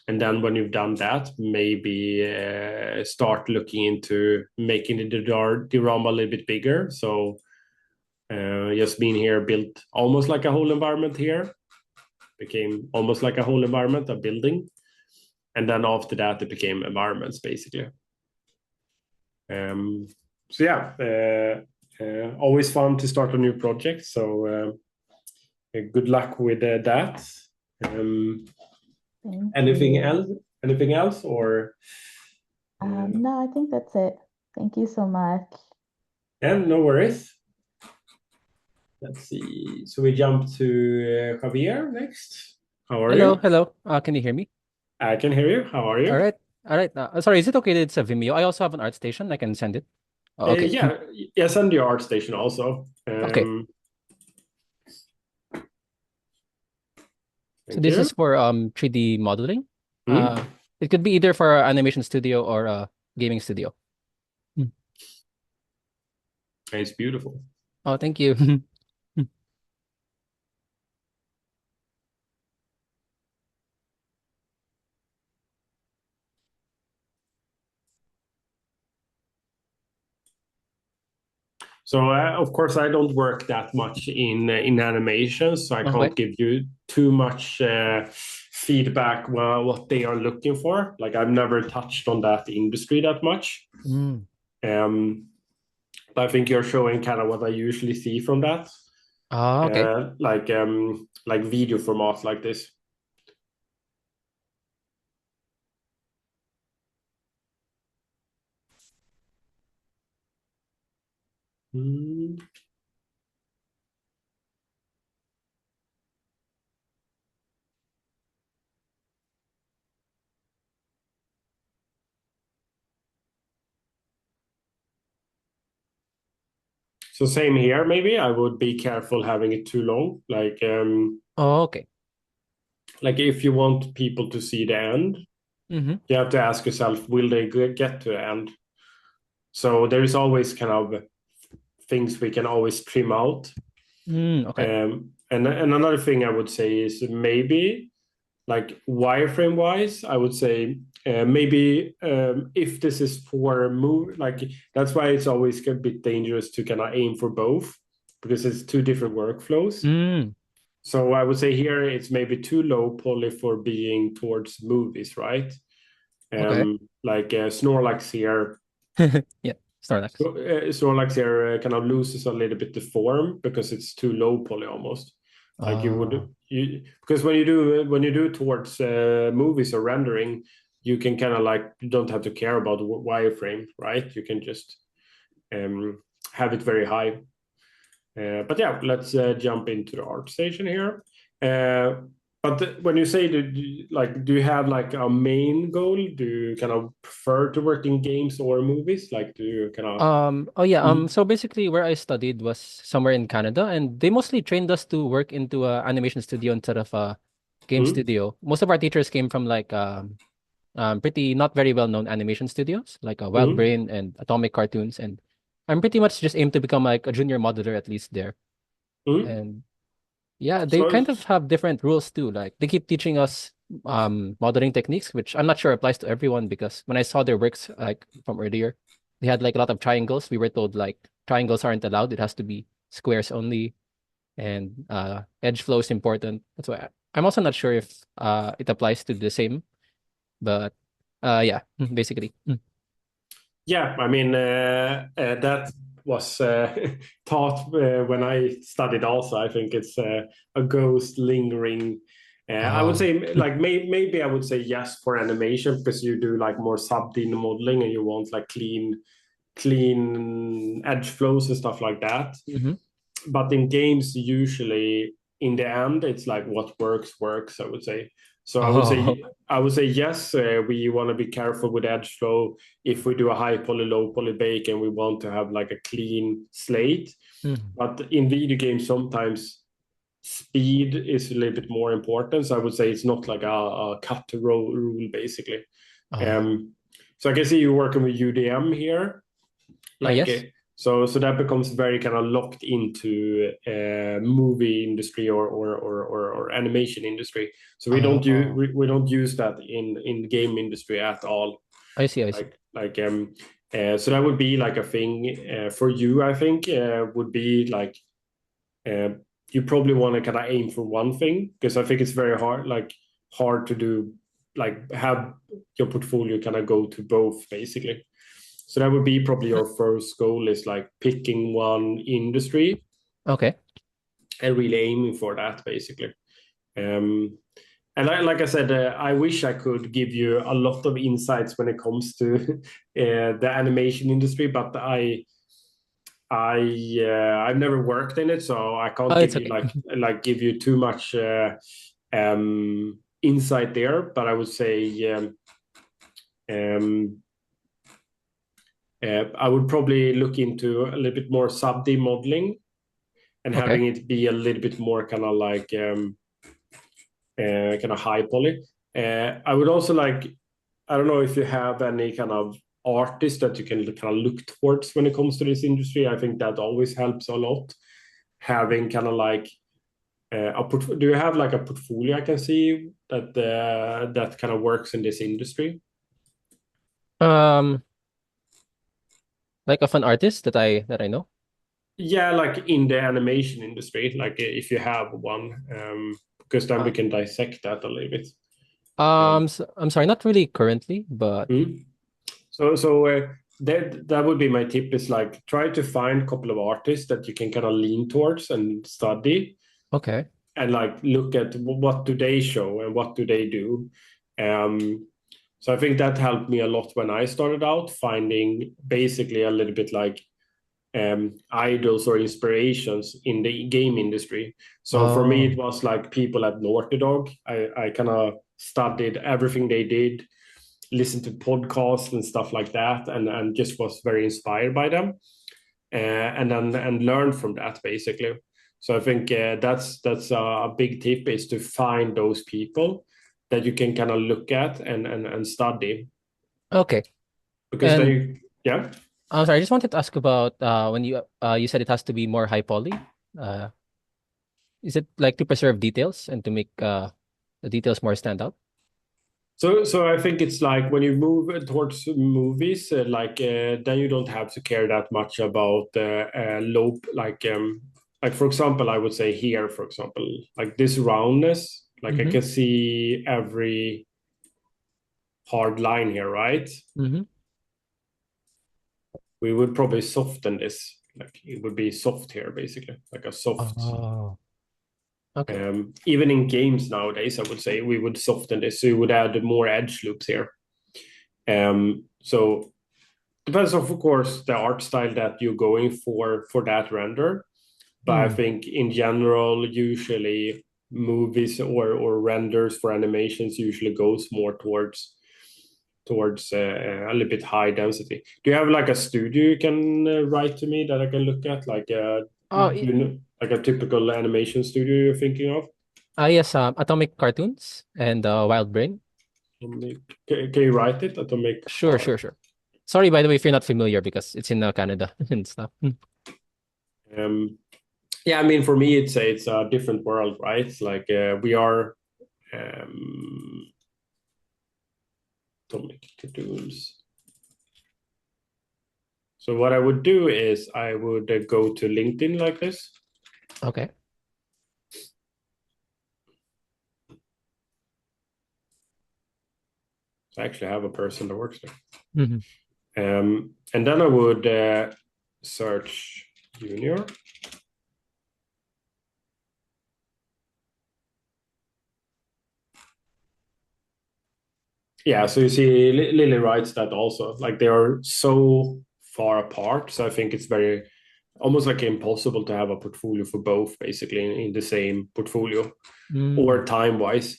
Speaker 1: And then when you've done that, maybe start looking into making the diorama a little bit bigger. So Jasmine here built almost like a whole environment here, became almost like a whole environment, a building. And then after that, it became environments, basically. So yeah, always fun to start a new project. So good luck with that.
Speaker 7: Thank
Speaker 1: Anything
Speaker 7: you.
Speaker 1: else? Anything else, or?
Speaker 7: No, I think that's it. Thank you so much.
Speaker 1: Yeah, no worries. Let's see. So we jump to Javier next. How are
Speaker 8: Hello,
Speaker 1: you?
Speaker 8: hello. Can you hear me?
Speaker 1: I can hear you. How are you?
Speaker 8: All right, all right. Sorry, is it okay that it's a Vimeo? I also have an ArtStation. I can send it. Oh, okay.
Speaker 1: Yeah, send your ArtStation also.
Speaker 8: Okay. So
Speaker 1: Thank
Speaker 8: this
Speaker 1: you.
Speaker 8: is for 3D modeling.
Speaker 1: Hmm?
Speaker 8: It could be either for animation studio or gaming studio.
Speaker 1: It's beautiful.
Speaker 8: Oh, thank you.
Speaker 1: So of course I don't work that much in animation, so I
Speaker 8: Okay.
Speaker 1: can't give you too much feedback what they are looking for. Like I've never touched on that industry that much. But I think you're showing kind of what I usually see from that.
Speaker 8: Okay.
Speaker 1: Like video format like this. So same here, maybe I would be careful having it too long.
Speaker 8: Okay.
Speaker 1: Like if you want people to see the end, you have to ask yourself, will they get to the end? So there is always kind of things we can always trim out.
Speaker 8: Okay.
Speaker 1: And another thing I would say is maybe like wireframe wise, I would say maybe if this is for move, like that's why it's always a bit dangerous to kind of aim for both, because it's two different workflows. So I would say here it's maybe too low poly for being towards movies, right?
Speaker 8: Okay.
Speaker 1: Like Snorlax here.
Speaker 8: Yeah, Snorlax.
Speaker 1: Snorlax here kind of loses a little bit the form because it's too low poly almost. Like because when you do towards movies or rendering, you can kind of like, you don't have to care about wireframe, right? You can just have it very high. But yeah, let's jump into the ArtStation here. But when you say do you have like a main goal? Do you kind of prefer to work in games or movies? Like, do you kind of?
Speaker 8: Oh yeah. So basically, where I studied was somewhere in Canada, and they mostly trained us to work into a animation studio instead of a game studio. Most of our teachers came from like pretty not very well known animation studios like Wild Brain and Atomic Cartoons, and I'm pretty much just aimed to become like a junior modeler at least there. And Yeah, they kind of have different rules too. Like they keep teaching us modeling techniques, which I'm not sure applies to everyone because when I saw their works like from earlier, they had like a lot of triangles. We were told like triangles aren't allowed. It has to be squares only, and edge flow is important. That's why I'm also not sure if it applies to the same, but yeah, basically.
Speaker 1: Yeah, I mean that was taught when I studied also. I think it's a ghost lingering. I would say like maybe I would say yes for animation because you do like more sub-D modeling and you want like clean edge flows and stuff like that. But in games, usually in the end, it's like what works. I would say. So I would say yes. We want to be careful with edge flow if we do a high poly, low poly bake, and we want to have like a clean slate. But in video games, sometimes speed is a little bit more important. So I would say it's not like a cut to roll rule basically. So I can see you working with UDM here. Like
Speaker 8: yes.
Speaker 1: So that becomes very kind of locked into movie industry or animation industry. So we don't use that in game industry at all.
Speaker 8: I see.
Speaker 1: So that would be like a thing for you. I think would be like you probably want to kind of aim for one thing because I think it's very hard to do like have your portfolio kind of go to both basically. So that would be probably your first goal is like picking one industry.
Speaker 8: Okay.
Speaker 1: And really aiming for that basically. And like I said, I wish I could give you a lot of insights when it comes to the animation industry, but I've never worked in it, so I can't give you give you too much insight there. But I would say I would probably look into a little bit more sub-D modeling and having it be a little bit more kind of like kind of high poly. I would also like, I don't know if you have any kind of artist that you can kind of look towards when it comes to this industry. I think that always helps a lot. Having kind of like do you have like a portfolio I can see that that kind of works in this industry?
Speaker 8: Like of an artist that I know.
Speaker 1: Yeah, like in the animation industry, like if you have one, because then we can dissect that a little bit.
Speaker 8: So, I'm sorry, not really currently, but
Speaker 1: so that would be my tip is like try to find a couple of artists that you can kind of lean towards and study.
Speaker 8: Okay.
Speaker 1: And like look at what do they show and what do they do. So I think that helped me a lot when I started out, finding basically a little bit like idols or inspirations in the game industry. So for me, it was like people at Naughty Dog. I kind of studied everything they did, listened to podcasts and stuff like that, and just was very inspired by them, and learned from that basically. So I think that's a big tip is to find those people that you can kind of look at and study.
Speaker 8: Okay.
Speaker 1: Because yeah.
Speaker 8: I'm sorry, I just wanted to ask about when you said it has to be more high poly. Is it like to preserve details and to make the details more stand out?
Speaker 1: So I think it's like when you move towards movies, then you don't have to care that much about low, like for example, I would say here, for example, like this roundness, like I can see every hard line here, right? We would probably soften this, like it would be soft here, basically, like a soft.
Speaker 8: Okay.
Speaker 1: Even in games nowadays, I would say we would soften this, so you would add more edge loops here. So depends, of course, the art style that you're going for that render. But I think in general, usually movies or renders for animations usually goes more towards a little bit high density. Do you have like a studio you can write to me that I can look at, like like a typical animation studio you're thinking of?
Speaker 8: Yes, Atomic Cartoons and Wild Brain.
Speaker 1: Can you write it? Atomic.
Speaker 8: Sure. Sorry, by the way, if you're not familiar, because it's in Canada and stuff.
Speaker 1: Yeah, I mean, for me, it's a different world, right? It's like we are don't make cartoons. So what I would do is I would go to LinkedIn like this.
Speaker 8: Okay.
Speaker 1: So I actually have a person that works there.
Speaker 8: Mm-hmm.
Speaker 1: And then I would search junior. Yeah, so you see Lily writes that also. Like they are so far apart. So I think it's very almost like impossible to have a portfolio for both basically in the same portfolio or time-wise.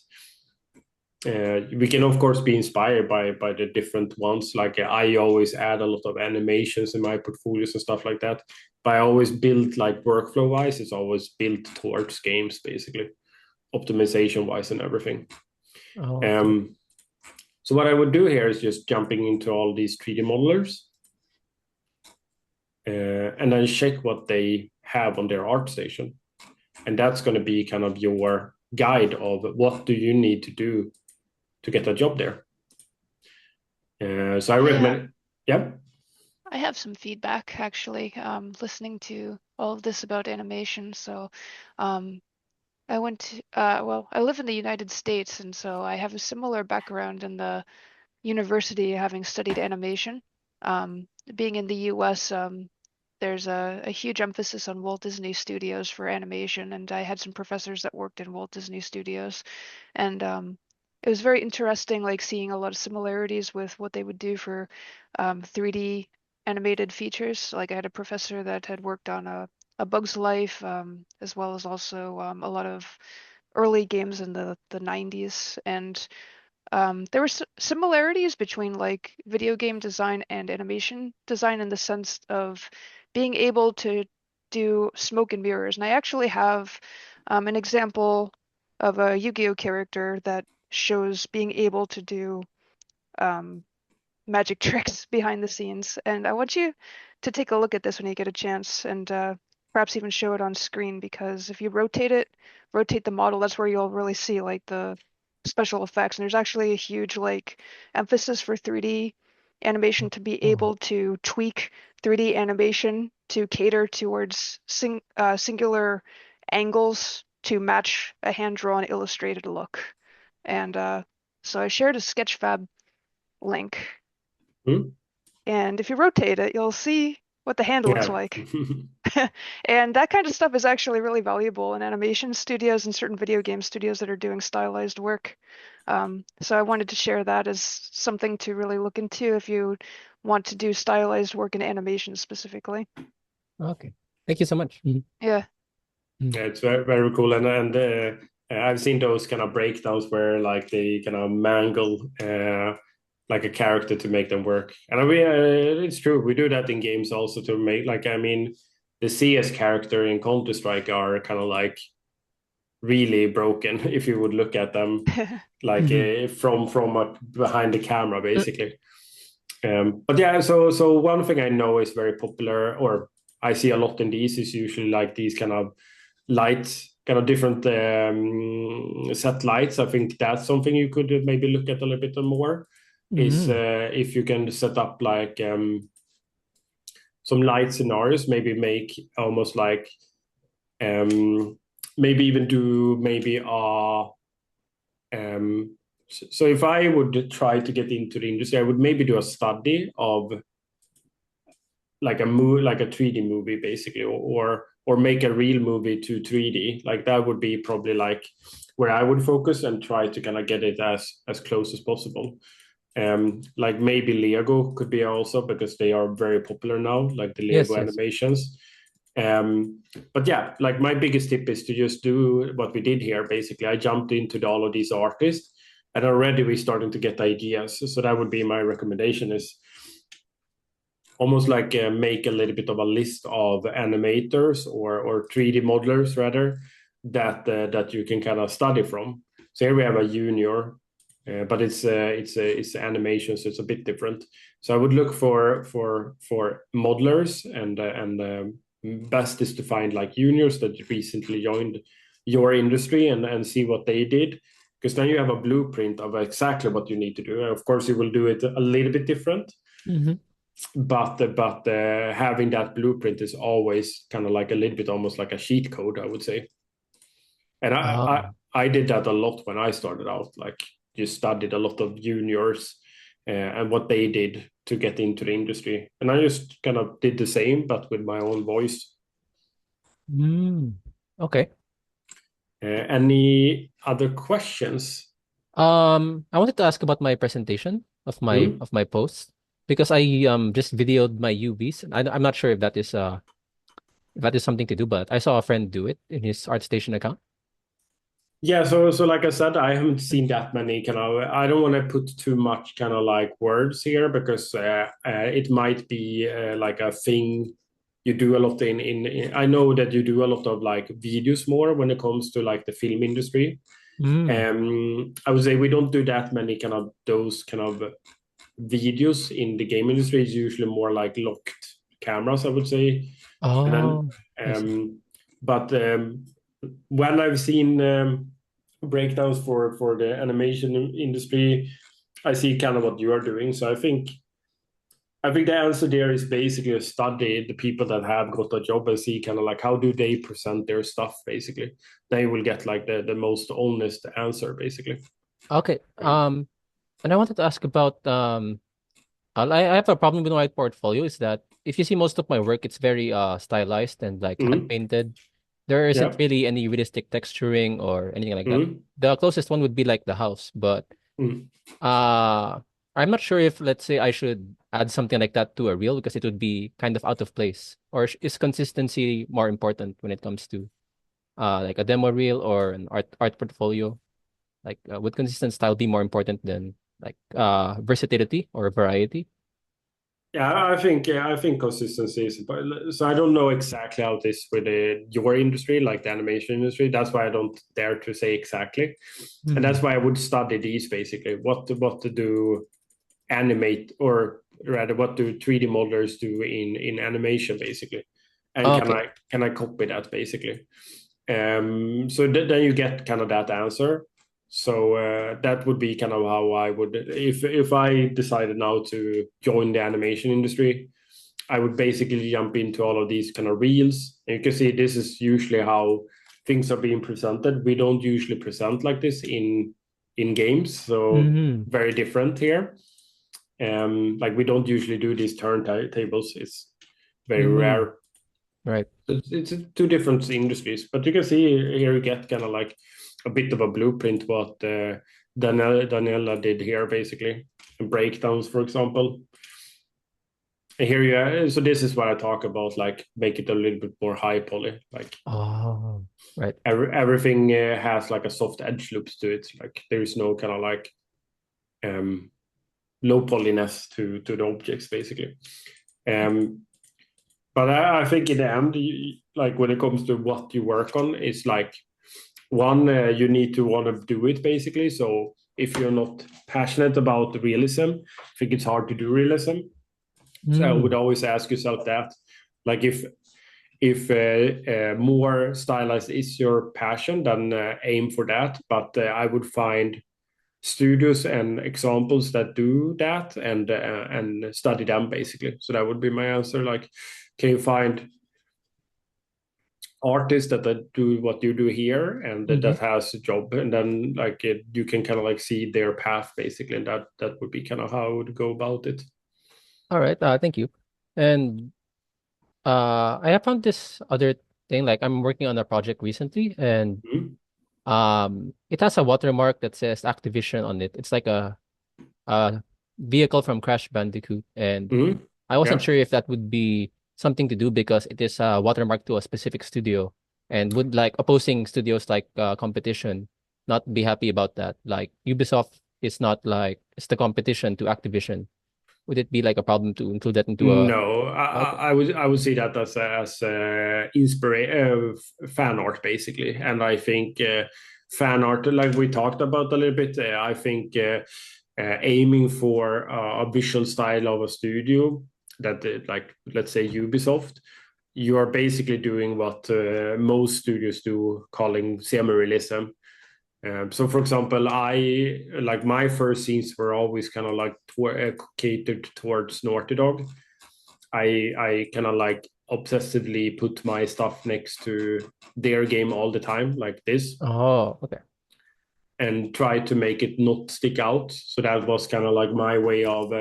Speaker 1: We can of course be inspired by the different ones. Like I always add a lot of animations in my portfolios and stuff like that. But I always build like workflow wise, it's always built towards games basically, optimization wise and everything.
Speaker 8: Oh, okay.
Speaker 1: So what I would do here is just jumping into all these 3D modelers and then check what they have on their ArtStation. And that's going to be kind of your guide of what do you need to do to get a job there. So I recommend, yeah.
Speaker 3: I have some feedback actually, listening to all of this about animation. So I went to, well, I live in the United States, and so I have a similar background in the university, having studied animation. Being in the US, there's a huge emphasis on Walt Disney Studios for animation, and I had some professors that worked in Walt Disney Studios, and it was very interesting, like seeing a lot of similarities with what they would do for 3D animated features. Like I had a professor that had worked on a Bug's Life, as well as also a lot of early games in the 90s, and there were similarities between like video game design and animation design in the sense of being able to do smoke and mirrors. And I actually have an example of a Yu-Gi-Oh character that shows being able to do um, magic tricks behind the scenes. And I want you to take a look at this when you get a chance, and perhaps even show it on screen, because if you rotate the model, that's where you'll really see like the special effects. And there's actually a huge like emphasis for 3D animation to be able to tweak 3D animation to cater towards singular angles to match a hand-drawn illustrated look. And so I shared a Sketchfab link. And if you rotate it, you'll see what the hand looks like. And that kind of stuff is actually really valuable in animation studios and certain video game studios that are doing stylized work. So I wanted to share that as something to really look into if you want to do stylized work in animation specifically.
Speaker 8: Okay. Thank you so much.
Speaker 3: Yeah.
Speaker 1: Yeah, it's very, very cool. And I've seen those kind of breakdowns where like they kind of mangle like a character to make them work. And I mean, it's true. We do that in games also to make, like, I mean, the CS character in Counter-Strike are kind of like really broken if you would look at them like from behind the camera, basically. But yeah, so one thing I know is very popular, or I see a lot in these, is usually like these kind of lights, kind of different set lights. I think that's something you could maybe look at a little bit more. Is if you can set up like some light scenarios, maybe make almost like maybe even do maybe so if I would try to get into the industry, I would maybe do a study of like a 3D movie basically, or make a real movie to 3D. Like that would be probably like where I would focus and try to kind of get it as close as possible. Like maybe Lego could be also, because they are very popular now, like the Lego animations. But yeah, like my biggest tip is to just do what we did here. Basically, I jumped into all of these artists, and already we're starting to get ideas. So that would be my recommendation, is almost like make a little bit of a list of animators or 3D modelers rather, that you can kind of study from. So here we have a junior, but it's animation, so it's a bit different. So I would look for modelers and best is to find like juniors that recently joined your industry and see what they did, because then you have a blueprint of exactly what you need to do. And of course, you will do it a little bit different. But having that blueprint is always kind of like a little bit almost like a cheat code, I would say. And I did that a lot when I started out. Like, you studied a lot of juniors and what they did to get into the industry, and I just kind of did the same, but with my own voice.
Speaker 8: Okay.
Speaker 1: Any other questions?
Speaker 8: I wanted to ask about my presentation of my posts, because I just videoed my UVs. I'm not sure if that is something to do, but I saw a friend do it in his ArtStation account.
Speaker 1: Yeah, so like I said, I haven't seen that many kind of. I don't want to put too much kind of like words here, because it might be like a thing you do a lot in. I know that you do a lot of like videos more when it comes to like the film industry. I would say we don't do that many kind of those kind of videos in the game industry. It's usually more like locked cameras, I would say. And then, but when I've seen breakdowns for the animation industry, I see kind of what you are doing. So I think the answer there is basically study the people that have got a job and see kind of like how do they present their stuff. Basically, they will get like the most honest answer. Basically.
Speaker 8: Okay. And I wanted to ask about I have a problem with my portfolio, is that if you see most of my work, it's very stylized and like hand painted. There isn't really any realistic texturing or anything like that. The closest one would be like the house, but I'm not sure if, let's say, I should add something like that to a reel, because it would be kind of out of place. Or is consistency more important when it comes to like a demo reel or an art portfolio? Like, would consistent style be more important than like versatility or variety?
Speaker 1: Yeah, I think consistency is important. So I don't know exactly how this with your industry, like the animation industry. That's why I don't dare to say exactly, and that's why I would study these basically. What to do, animate, or rather, what do 3D modelers do in animation basically, and can I copy that basically? So then you get kind of that answer. So that would be kind of how I would, if I decided now to join the animation industry, I would basically jump into all of these kind of reels. And you can see this is usually how things are being presented. We don't usually present like this in games, so very different here. Like, we don't usually do these turntables. It's very rare.
Speaker 8: Right.
Speaker 1: It's two different industries, but you can see here you get kind of like a bit of a blueprint what Daniela did here, basically, in breakdowns, for example. And here you so this is what I talk about, like make it a little bit more high poly, like
Speaker 8: right.
Speaker 1: Everything has like a soft edge loops to it, like there is no kind of like low polyness to the objects, basically. But I think in the end, like when it comes to what you work on, it's like one, you need to want to do it basically. So if you're not passionate about realism, I think it's hard to do realism. So I would always ask yourself that, like if more stylized is your passion, then aim for that. But I would find studios and examples that do that and study them basically. So that would be my answer. Like, can you find artists that do what you do here and that has a job, and then like you can kind of like see their path basically, and that would be kind of how I would go about it.
Speaker 8: All right. Thank you. And I have found this other thing. Like, I'm working on a project recently, and it has a watermark that says Activision on it. It's like a vehicle from Crash Bandicoot, and I wasn't sure if that would be something to do, because it is a watermark to a specific studio, and would like opposing studios like competition not be happy about that? Like, Ubisoft is not like, it's the competition to Activision. Would it be like a problem to include that into a?
Speaker 1: No, I would see that as fan art basically, and I think fan art, like we talked about a little bit, I think aiming for a visual style of a studio that like, let's say Ubisoft, you are basically doing what most studios do, calling semi-realism. So, for example, my first scenes were always kind of like catered towards Naughty Dog. I kind of like obsessively put my stuff next to their game all the time, like this.
Speaker 8: Oh, okay.
Speaker 1: And try to make it not stick out. So that was kind of like my way of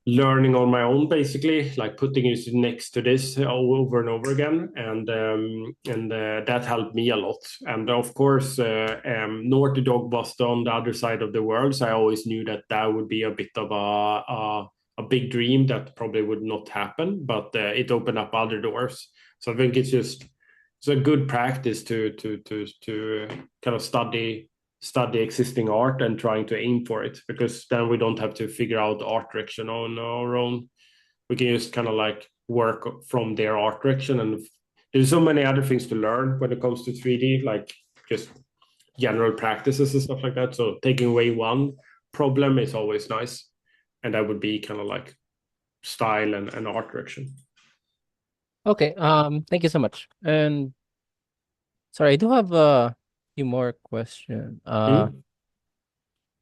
Speaker 1: learning on my own, basically, like putting it next to this over and over again, and that helped me a lot. And of course, Naughty Dog was on the other side of the world, so I always knew that would be a bit of a big dream that probably would not happen, but it opened up other doors. So I think it's a good practice to kind of study existing art and trying to aim for it, because then we don't have to figure out art direction on our own. We can just kind of like work from their art direction, and there's so many other things to learn when it comes to 3D, like just general practices and stuff like that. So taking away one problem is always nice, and that would be kind of like style and art direction.
Speaker 8: Okay. Thank you so much. And sorry, I do have a few more questions.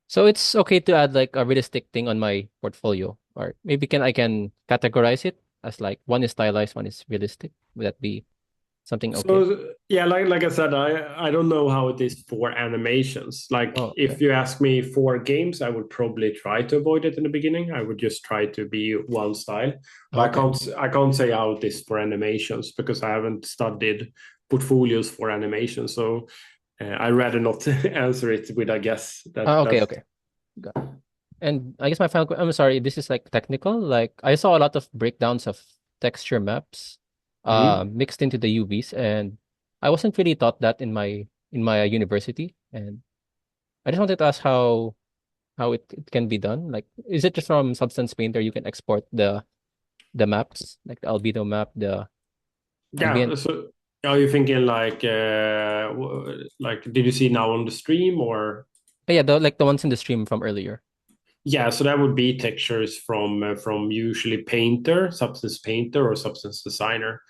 Speaker 8: So it's okay to add like a realistic thing on my portfolio, or maybe I can categorize it as like one is stylized, one is realistic. Would that be something okay?
Speaker 1: So yeah, like I said, I don't know how it is for animations. Like if you ask me for games, I would probably try to avoid it in the beginning. I would just try to be one style. But I can't say how it is for animations, because I haven't studied portfolios for animation. So I'd rather not answer it with a guess.
Speaker 8: Okay. Got it. And I guess I'm sorry, this is like technical. Like I saw a lot of breakdowns of texture maps mixed into the UVs, and I wasn't really taught that in my university. And I just wanted to ask how it can be done. Like, is it just from Substance Painter you can export the maps, like the albedo map, the ambient?
Speaker 1: So are you thinking like did you see now on the stream, or?
Speaker 8: Yeah, the ones in the stream from earlier.
Speaker 1: Yeah, so that would be textures from usually Painter, Substance Painter, or Substance Designer.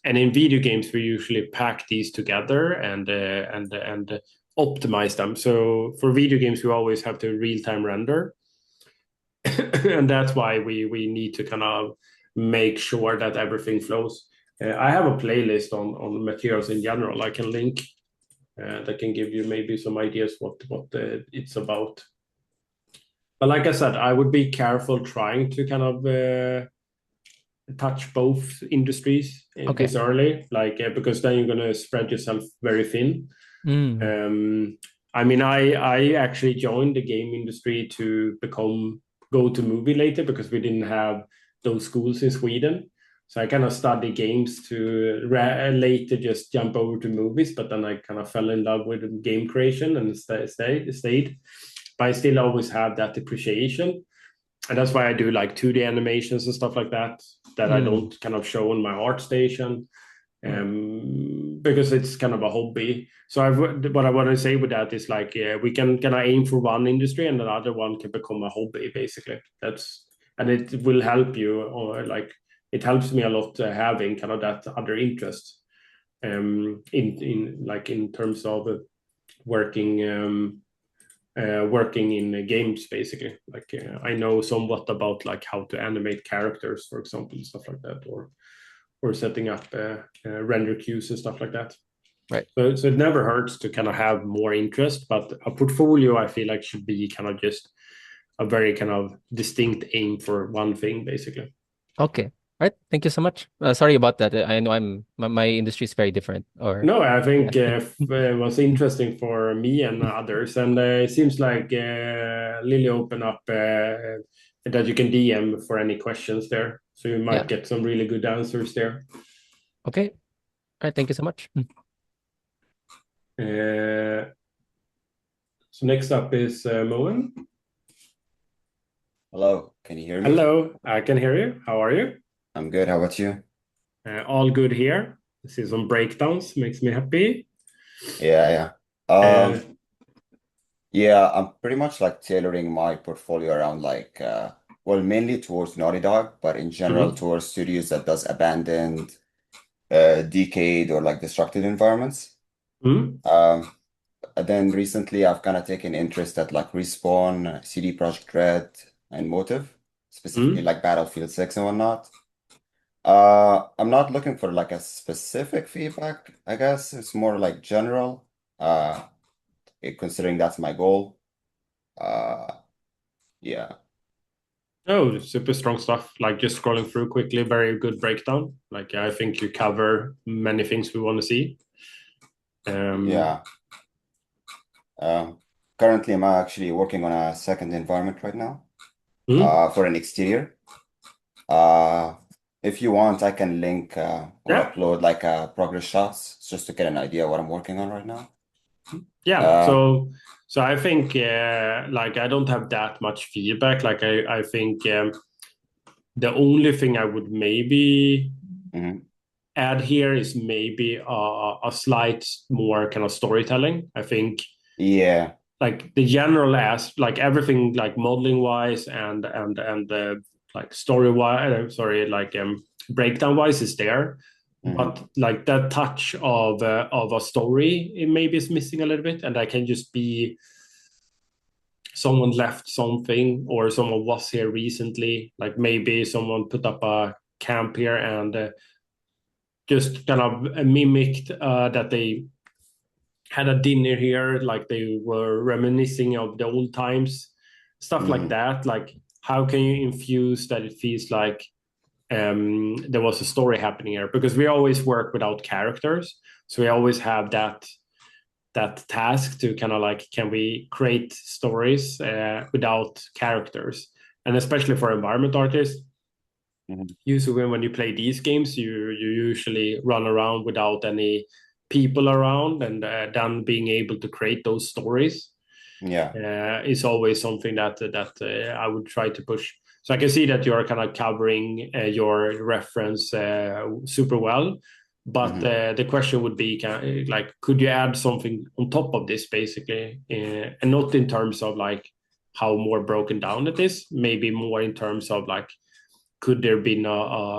Speaker 1: And in video games, we usually pack these together and optimize them. So for video games, we always have to real-time render, and that's why we need to kind of make sure that everything flows. I have a playlist on materials in general. I can link that can give you maybe some ideas what it's about. But like I said, I would be careful trying to kind of touch both industries this early, because then you're going to spread yourself very thin. I mean, I actually joined the game industry to go to movie later, because we didn't have those schools in Sweden. So I kind of studied games to later just jump over to movies, but then I kind of fell in love with game creation and stayed. But I still always have that appreciation. And that's why I do like 2D animations and stuff like that I don't kind of show on my art station, because it's kind of a hobby. So what I want to say with that is like, we can aim for one industry, and another one can become a hobby, basically. And it will help you, or like it helps me a lot having kind of that other interest in terms of working in games, basically. Like I know somewhat about like how to animate characters, for example, stuff like that, or setting up render queues and stuff like that.
Speaker 8: Right.
Speaker 1: So it never hurts to kind of have more interest, but a portfolio, I feel like, should be kind of just a very kind of distinct aim for one thing, basically.
Speaker 8: Okay. All right. Thank you so much. Sorry about that. I know my industry is very different.
Speaker 1: No, I think it was interesting for me and others, and it seems like Lily opened up that you can DM for any questions there, so you might get some really good answers there.
Speaker 8: Okay. All right. Thank you so much.
Speaker 1: So next up is Moen.
Speaker 9: Hello, can you hear me?
Speaker 1: Hello, I can hear you. How are you?
Speaker 9: I'm good. How about you?
Speaker 1: All good here. I see some breakdowns, makes me happy.
Speaker 9: Yeah. Yeah, I'm pretty much like tailoring my portfolio around like well, mainly towards Naughty Dog, but in general towards studios that does abandoned, decayed, or like destructed environments. Then recently I've kind of taken interest at like Respawn, CD Projekt Red, and Motive, specifically like Battlefield 6 and whatnot. I'm not looking for like a specific feedback, I guess. It's more like general, considering that's my goal. Yeah.
Speaker 1: Oh, super strong stuff. Like just scrolling through quickly, very good breakdown. Like I think you cover many things we want to see.
Speaker 9: Yeah. Currently, I'm actually working on a second environment right now, for an exterior. If you want, I can link or upload like progress shots just to get an idea of what I'm working on right now.
Speaker 1: Yeah. So I think like I don't have that much feedback. Like I think the only thing I would maybe add here is maybe a slight more kind of storytelling. I think.
Speaker 9: Yeah.
Speaker 1: Like the general like everything like modeling wise and like story wise, like breakdown wise is there, but like that touch of a story it maybe is missing a little bit, and I can just be someone left something or someone was here recently, like maybe someone put up a camp here and just kind of mimicked that they had a dinner here, like they were reminiscing of the old times, stuff like that. Like, how can you infuse that it feels like there was a story happening here? Because we always work without characters, so we always have that task to kind of like, can we create stories without characters? And especially for environment artists, usually when you play these games, you usually run around without any people around, and then being able to create those stories is always something that I would try to push. So I can see that you're kind of covering your reference super well, but the question would be like, could you add something on top of this, basically, and not in terms of like how more broken down it is, maybe more in terms of like, could there be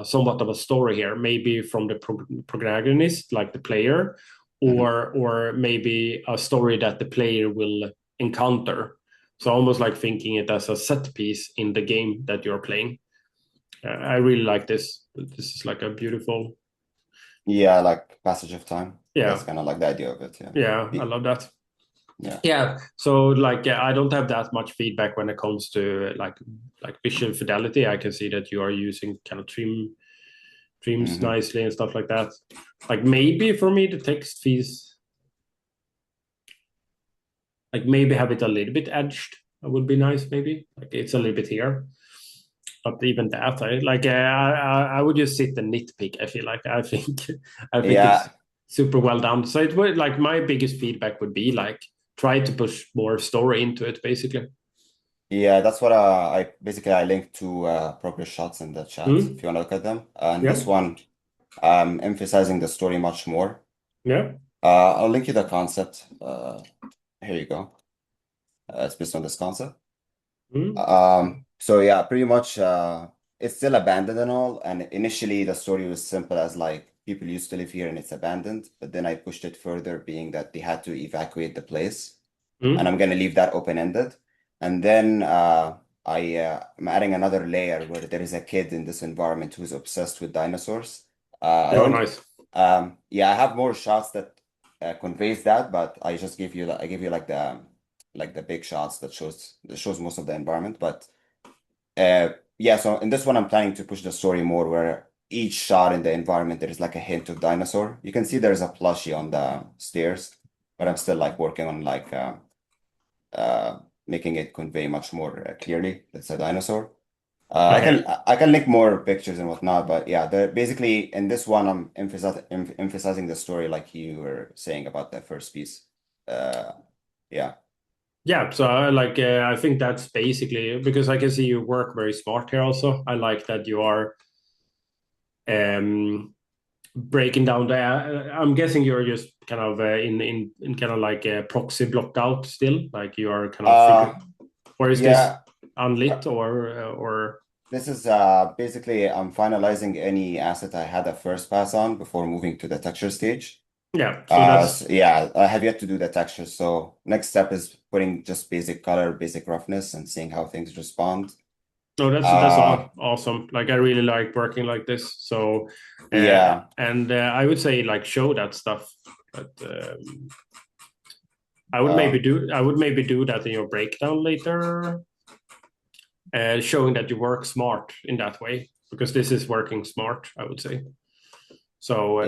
Speaker 1: somewhat of a story here, maybe from the protagonist, like the player, or maybe a story that the player will encounter. So almost like thinking it as a set piece in the game that you're playing. I really like this. This is like a beautiful.
Speaker 9: Yeah, like passage of time.
Speaker 1: Yeah,
Speaker 9: that's kind of like the idea of it.
Speaker 1: Yeah, I love that.
Speaker 9: Yeah.
Speaker 1: So like I don't have that much feedback when it comes to like visual fidelity. I can see that you are using kind of trims nicely and stuff like that. Like maybe for me the text feels like maybe have it a little bit edged. That would be nice. Maybe like it's a little bit here, but even that I would just sit and nitpick. I think it's super well done. So it would, like, my biggest feedback would be like, try to push more story into it, basically.
Speaker 9: Yeah, that's what I linked to progress shots in the chat if you want to look at them. And this one, emphasizing the story much more.
Speaker 1: Yeah.
Speaker 9: I'll link you the concept. Here you go. It's based on this concept. So yeah, pretty much it's still abandoned and all. And initially the story was simple as like people used to live here and it's abandoned. But then I pushed it further, being that they had to evacuate the place. And I'm gonna leave that open-ended. And then I'm adding another layer where there is a kid in this environment who's obsessed with dinosaurs.
Speaker 1: Nice.
Speaker 9: Yeah, I have more shots that conveys that, but I give you like the big shots that shows most of the environment. But yeah, so in this one I'm planning to push the story more, where each shot in the environment there is like a hint of dinosaur. You can see there's a plushie on the stairs, but I'm still like working on like making it convey much more clearly that's a dinosaur. I can link more pictures and whatnot, but yeah, basically in this one I'm emphasizing the story like you were saying about the first piece. Yeah.
Speaker 1: Yeah, so I think that's basically, because I can see you work very smart here also. I like that you are breaking down the I'm guessing you're just kind of in kind of like a proxy block out still, like you are kind of or is
Speaker 9: yeah.
Speaker 1: unlit or?
Speaker 9: This is basically I'm finalizing any asset I had a first pass on before moving to the texture stage.
Speaker 1: Yeah, so that's
Speaker 9: yeah, I have yet to do the texture. So next step is putting just basic color, basic roughness, and seeing how things respond.
Speaker 1: no, that's awesome. Like I really like working like this. So
Speaker 9: yeah,
Speaker 1: and I would say like show that stuff, but I would maybe do that in your breakdown later, showing that you work smart in that way, because this is working smart, I would say. So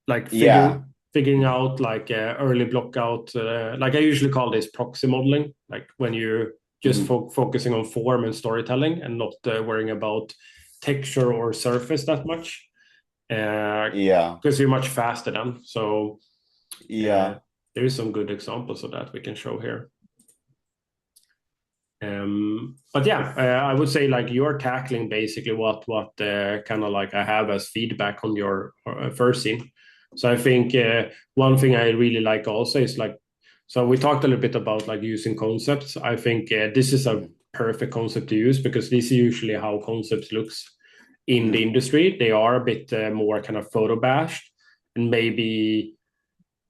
Speaker 1: like figuring out like early block out, like I usually call this proxy modeling, like when you just focusing on form and storytelling and not worrying about texture or surface that much. Because you're much faster then. So there is some good examples of that we can show here. But yeah, I would say like you're tackling basically what kind of like I have as feedback on your first scene. So I think one thing I really like also is like, so we talked a little bit about like using concepts. I think this is a perfect concept to use, because this is usually how concepts looks in the industry. They are a bit more kind of photo bashed, and maybe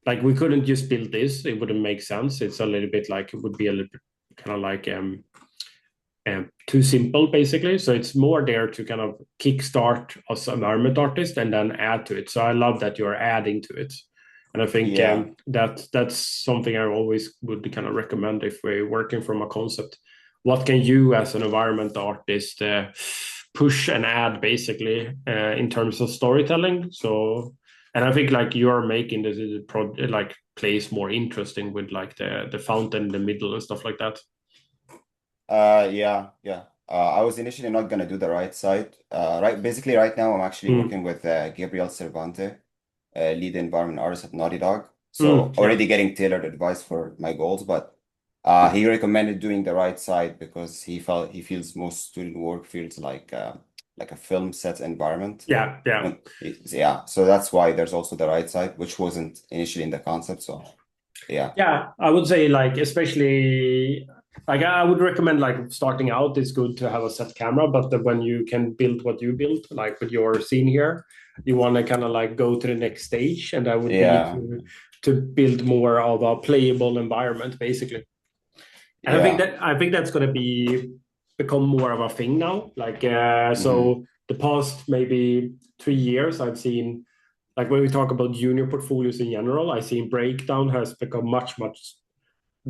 Speaker 1: like we couldn't just build this, it wouldn't make sense. It's a little bit like, it would be a little bit kind of like too simple basically. So it's more there to kind of kickstart us environment artist and then add to it. So I love that you're adding to it, and I think that's something I always would kind of recommend if we're working from a concept. What can you as an environment artist push and add basically in terms of storytelling? So, and I think like you're making this like place more interesting with like the fountain in the middle and stuff like that.
Speaker 9: Yeah. I was initially not gonna do the right side. Basically right now I'm actually working with Gabriel Cervante, lead environment artist at Naughty Dog. So already getting tailored advice for my goals, but he recommended doing the right side because he feels most student work feels like a film set environment.
Speaker 1: Yeah.
Speaker 9: So that's why there's also the right side, which wasn't initially in the concept. So
Speaker 1: yeah, I would say like, especially like I would recommend like starting out, it's good to have a set camera, but when you can build what you built, like with your scene here, you want to kind of like go to the next stage, and that would be to build more of a playable environment basically. And I think that's going to become more of a thing now. Like so the past maybe 3 years I've seen, like when we talk about junior portfolios in general, I see breakdown has become much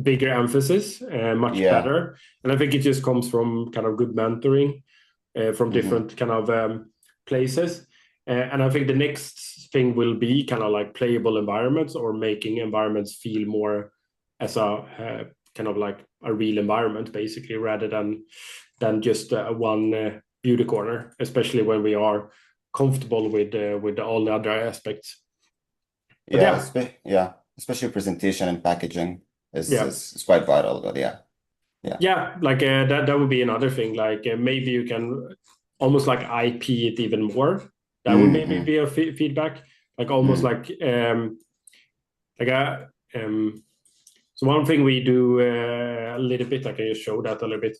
Speaker 1: bigger emphasis and much better. And I think it just comes from kind of good mentoring from different kind of places. And I think the next thing will be kind of like playable environments, or making environments feel more as a kind of like a real environment basically, rather than just one beauty corner, especially when we are comfortable with all the other aspects.
Speaker 9: Especially presentation and packaging is quite vital. But
Speaker 1: like that would be another thing. Like maybe you can almost like IP it even more. That would maybe be a feedback. Like almost like so one thing we do a little bit, I can just show that a little bit.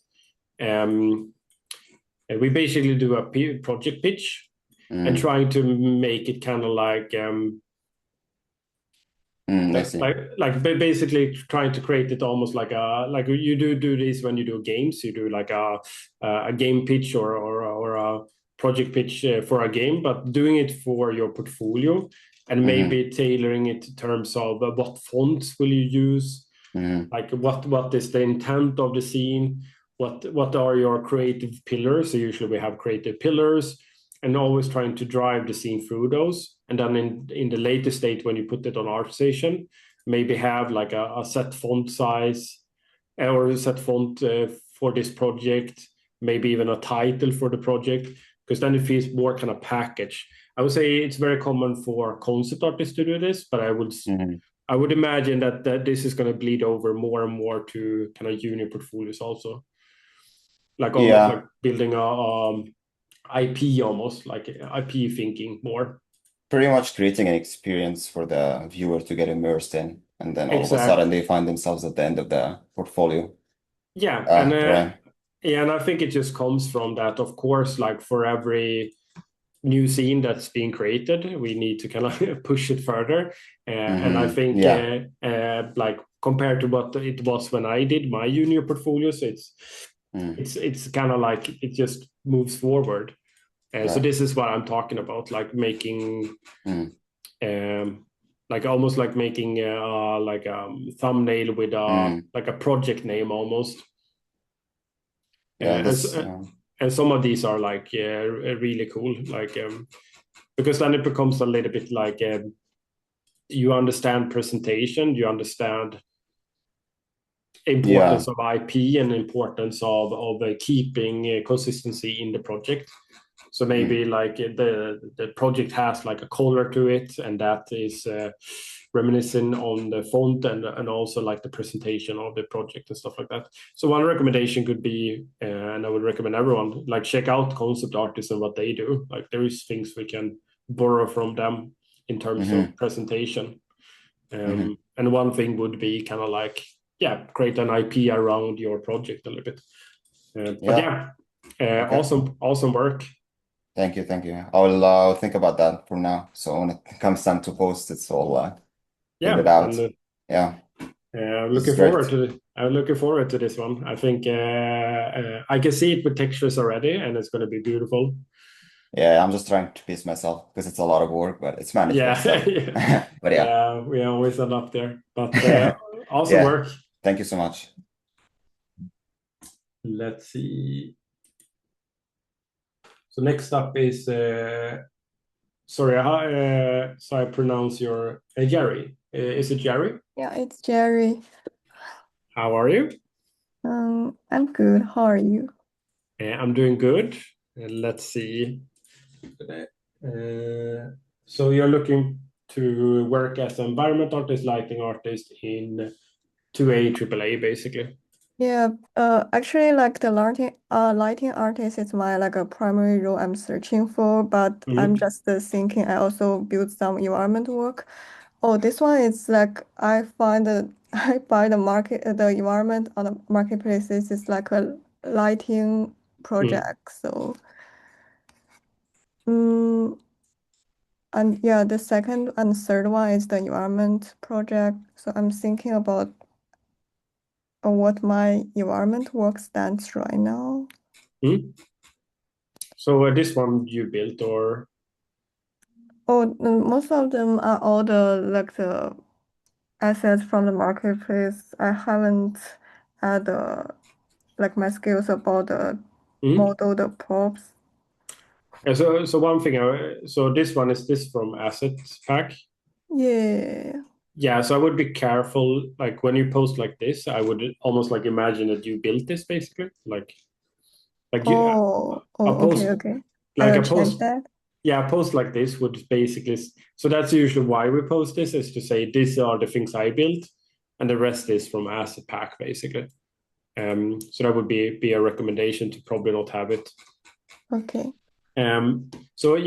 Speaker 1: We basically do a project pitch and trying to make it kind of like basically trying to create it almost like you do this when you do games. You do like a game pitch or a project pitch for a game, but doing it for your portfolio, and maybe tailoring it in terms of what fonts will you use, like what is the intent of the scene, what are your creative pillars. So usually we have creative pillars, and always trying to drive the scene through those. And then in the later state, when you put it on ArtStation, maybe have like a set font size or a set font for this project, maybe even a title for the project, because then it feels more kind of packaged. I would say it's very common for concept artists to do this, but I would imagine that this is going to bleed over more and more to kind of junior portfolios also. Like almost like building a IP, almost like IP thinking more.
Speaker 9: Pretty much creating an experience for the viewer to get immersed in, and then all of a sudden they find themselves at the end of the portfolio.
Speaker 1: Yeah, Yeah, and I think it just comes from that, of course, like for every new scene that's being created, we need to kind of push it further. And I think like compared to what it was when I did my junior portfolios, it's kind of like it just moves forward. So this is what I'm talking about, like making like almost like making like a thumbnail with like a project name almost. And some of these are like really cool, like because then it becomes a little bit like you understand presentation, you understand importance of IP and importance of keeping consistency in the project. So maybe like the project has like a color to it, and that is reminiscent on the font and also like the presentation of the project and stuff like that. So one recommendation could be, and I would recommend everyone, like check out concept artists and what they do. Like there is things we can borrow from them in terms of presentation. And one thing would be kind of like, create an IP around your project a little bit. But awesome work.
Speaker 9: Thank you. I'll think about that from now. So when it comes time to post, it's all figured out.
Speaker 1: I'm looking forward to this one. I think I can see it with textures already, and it's going to be beautiful.
Speaker 9: Yeah, I'm just trying to piece myself because it's a lot of work, but it's manageable. But
Speaker 1: we always end up there. But awesome work.
Speaker 9: Thank you so much.
Speaker 1: Let's see. So next up is sorry, so I pronounce your Jerry. Is it Jerry?
Speaker 10: Yeah, it's Jerry.
Speaker 1: How are you?
Speaker 10: I'm good. How are you?
Speaker 1: I'm doing good. Let's see. So you're looking to work as an environment artist, lighting artist in 2A, AAA, basically.
Speaker 10: Yeah, actually, like the lighting artist is my like a primary role I'm searching for, but I'm just thinking I also build some environment work. Oh, this one is like I buy the environment on the marketplaces is like a lighting project. So, and yeah, the second and third one is the environment project. So I'm thinking about what my environment work stands right now.
Speaker 1: So this one you built, or?
Speaker 10: Oh, most of them are all the assets from the marketplace. I haven't had like my skills about the model, the props.
Speaker 1: So one thing, so this one is this from Assets Pack?
Speaker 10: Yeah.
Speaker 1: Yeah, so I would be careful, like when you post like this, I would almost like imagine that you built this basically, like you.
Speaker 10: Okay.
Speaker 1: Like
Speaker 10: I will
Speaker 1: a post,
Speaker 10: change that.
Speaker 1: yeah, a post like this would basically. So that's usually why we post this, is to say these are the things I built, and the rest is from Asset Pack basically. So that would be a recommendation to probably not have it.
Speaker 10: Okay.
Speaker 1: So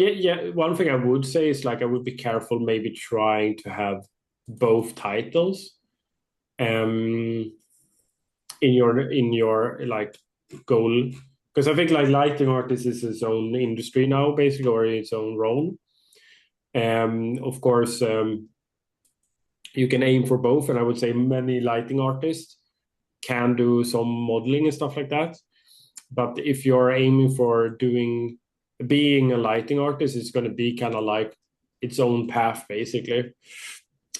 Speaker 1: one thing I would say is like I would be careful maybe trying to have both titles in your like goal, because I think like lighting artist is its own industry now basically, or its own role. Of course, you can aim for both, and I would say many lighting artists can do some modeling and stuff like that. But if you're aiming for being a lighting artist, it's going to be kind of like its own path basically.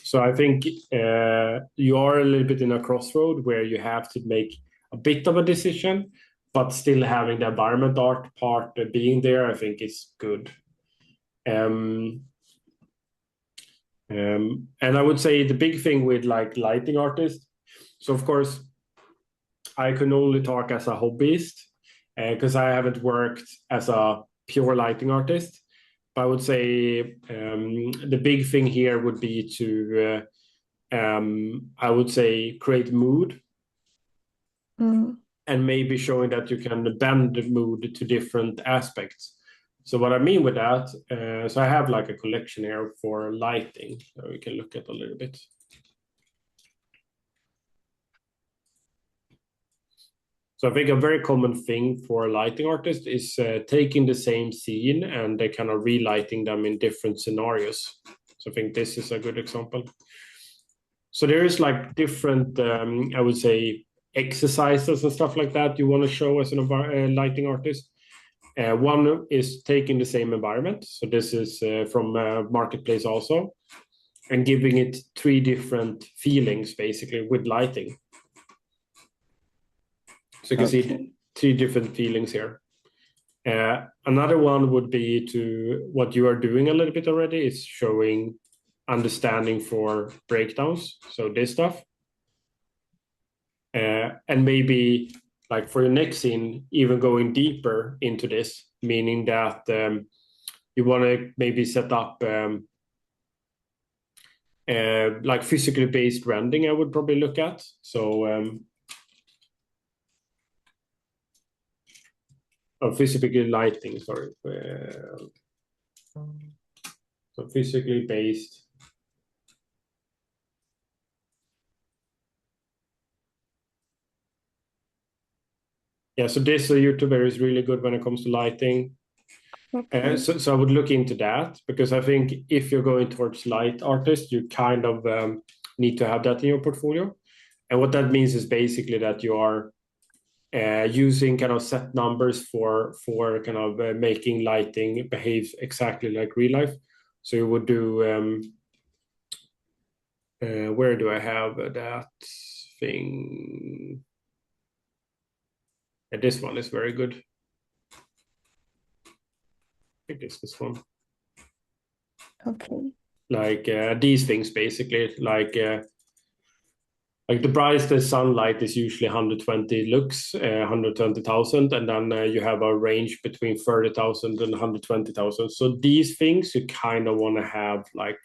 Speaker 1: So I think you are a little bit in a crossroad where you have to make a bit of a decision, but still having the environment art part being there, I think is good. And I would say the big thing with like lighting artists, so of course I can only talk as a hobbyist because I haven't worked as a pure lighting artist. But I would say the big thing here would be to I would say create mood, and maybe showing that you can bend the mood to different aspects. So what I mean with that, so I have like a collection here for lighting, so we can look at a little bit. So I think a very common thing for lighting artists is taking the same scene and they kind of relighting them in different scenarios. So I think this is a good example. So there is like different, I would say, exercises and stuff like that you want to show as a lighting artist. One is taking the same environment. So this is from Marketplace also, and giving it 3 different feelings basically with lighting. So you can see 3 different feelings here. Another one would be to what you are doing a little bit already is showing understanding for breakdowns. So this stuff. And maybe like for your next scene, even going deeper into this, meaning that you want to maybe set up like physically based rendering, I would probably look at. So physically lighting, sorry. So physically based. Yeah, so this YouTuber is really good when it comes to lighting.
Speaker 10: Okay.
Speaker 1: So I would look into that, because I think if you're going towards light artists, you kind of need to have that in your portfolio. And what that means is basically that you are using kind of set numbers for kind of making lighting behave exactly like real life. So you would do, where do I have that thing? This one is very good. I think it's this one.
Speaker 10: Okay.
Speaker 1: Like these things basically, like the brightest sunlight is usually 120 lux, 120,000, and then you have a range between 30,000 and 120,000. So these things you kind of want to have like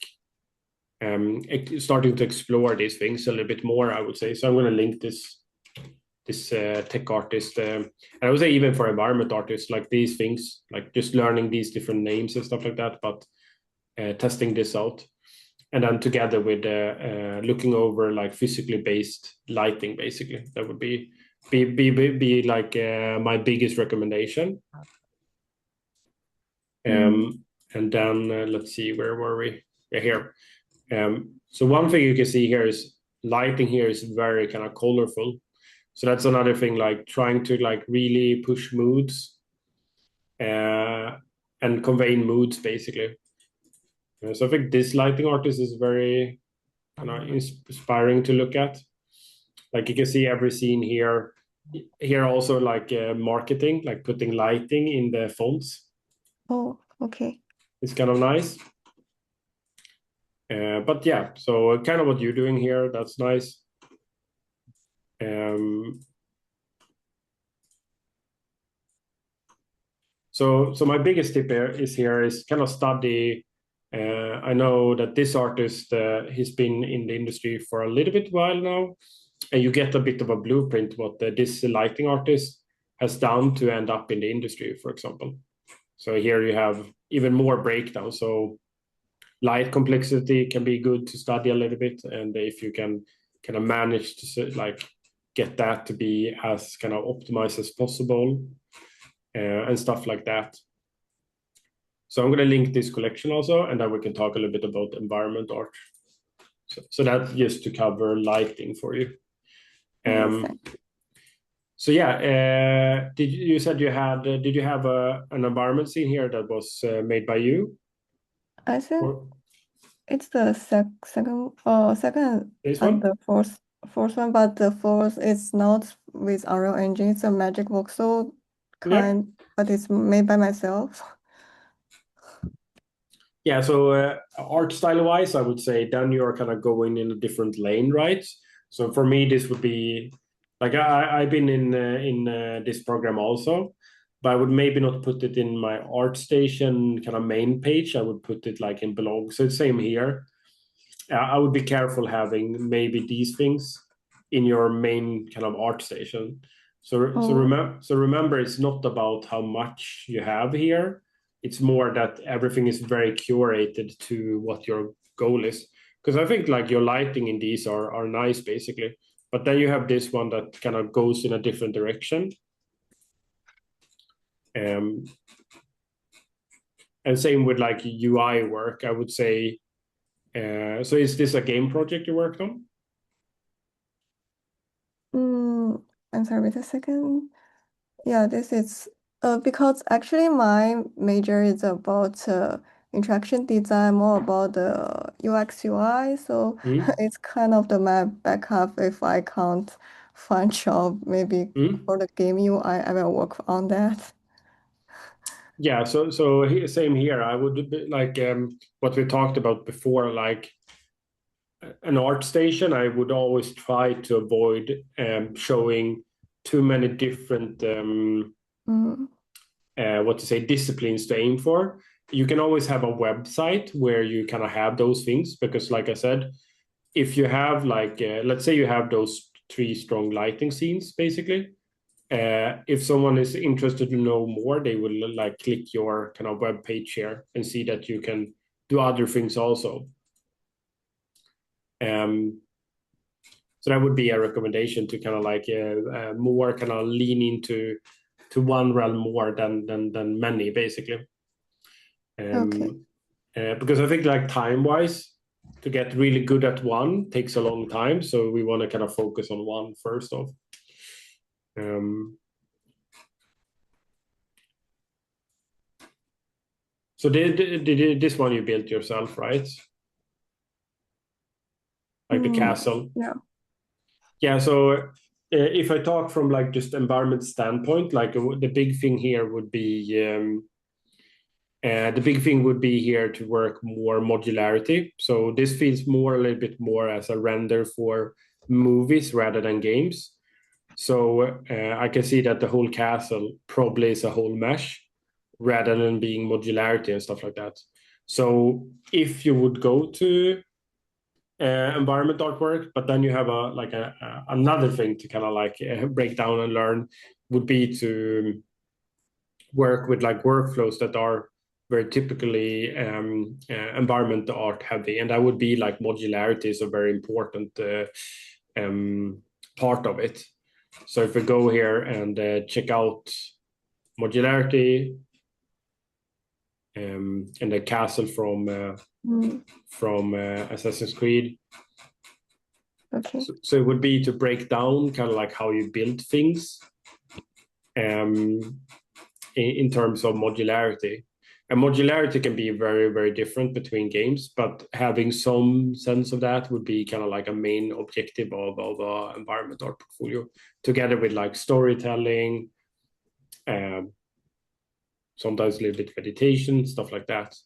Speaker 1: starting to explore these things a little bit more, I would say. So I'm going to link this tech artist, and I would say even for environment artists, like these things, like just learning these different names and stuff like that, but testing this out. And then together with looking over like physically based lighting, basically, that would be like my biggest recommendation. And then let's see, where were we? Yeah, here. So one thing you can see here is lighting here is very kind of colorful. So that's another thing, like trying to like really push moods and convey moods basically. So I think this lighting artist is very kind of inspiring to look at. Like you can see every scene here. Here also like marketing, like putting lighting in the fonts.
Speaker 10: Oh, okay.
Speaker 1: It's kind of nice. But yeah, so kind of what you're doing here, that's nice. So my biggest tip here is kind of study. I know that this artist, he's been in the industry for a little bit while now, and you get a bit of a blueprint what this lighting artist has done to end up in the industry, for example. So here you have even more breakdown. So light complexity can be good to study a little bit, and if you can kind of manage to like get that to be as kind of optimized as possible, and stuff like that. So I'm going to link this collection also, and then we can talk a little bit about environment art. So that's just to cover lighting for you. So yeah, you said you had? Did you have an environment scene here that was made by you?
Speaker 10: I think it's the second
Speaker 1: this
Speaker 10: and
Speaker 1: one?
Speaker 10: the fourth one, but the fourth is not with Unreal Engine. It's a Magic Voxel kind, but it's made by myself.
Speaker 1: Yeah, so art style wise, I would say then you're kind of going in a different lane, right? So for me, this would be like I've been in this program also, but I would maybe not put it in my ArtStation kind of main page. I would put it like in blog. So it's same here. I would be careful having maybe these things in your main kind of ArtStation. So remember, it's not about how much you have here. It's more that everything is very curated to what your goal is. Because I think like your lighting in these are nice, basically. But then you have this one that kind of goes in a different direction. And same with like UI work, I would say. So is this a game project you worked on?
Speaker 10: I'm sorry, wait a second. Yeah, this is because actually my major is about interaction design, more about the UX UI. So it's kind of my backup if I can't find job. Maybe for the game UI, I will work on that.
Speaker 1: Yeah, so same here. I would be like what we talked about before, like an art station. I would always try to avoid showing too many different disciplines to aim for. You can always have a website where you kind of have those things, because like I said, if you have like let's say you have those 3 strong lighting scenes basically, if someone is interested to know more, they will like click your kind of web page here and see that you can do other things also. So that would be a recommendation to kind of like more kind of lean into one realm more than many basically. Because I think like time-wise, to get really good at one takes a long time, so we want to kind of focus on one first off. So this one you built yourself, right? Like the castle. Yeah. So if I talk from like just environment standpoint, like the big thing here would be here to work more modularity. So this feels more a little bit more as a render for movies rather than games. So I can see that the whole castle probably is a whole mesh rather than being modularity and stuff like that. So if you would go to environment artwork, but then you have another thing to kind of like break down and learn, would be to work with like workflows that are very typically environment art heavy, and that would be like modularity is a very important part of it. So if we go here and check out modularity and the castle from Assassin's Creed.
Speaker 10: Okay.
Speaker 1: So it would be to break down kind of like how you build things in terms of modularity. And modularity can be very, very different between games, but having some sense of that would be kind of like a main objective of environment art portfolio, together with like storytelling, sometimes a little bit meditation, stuff like that.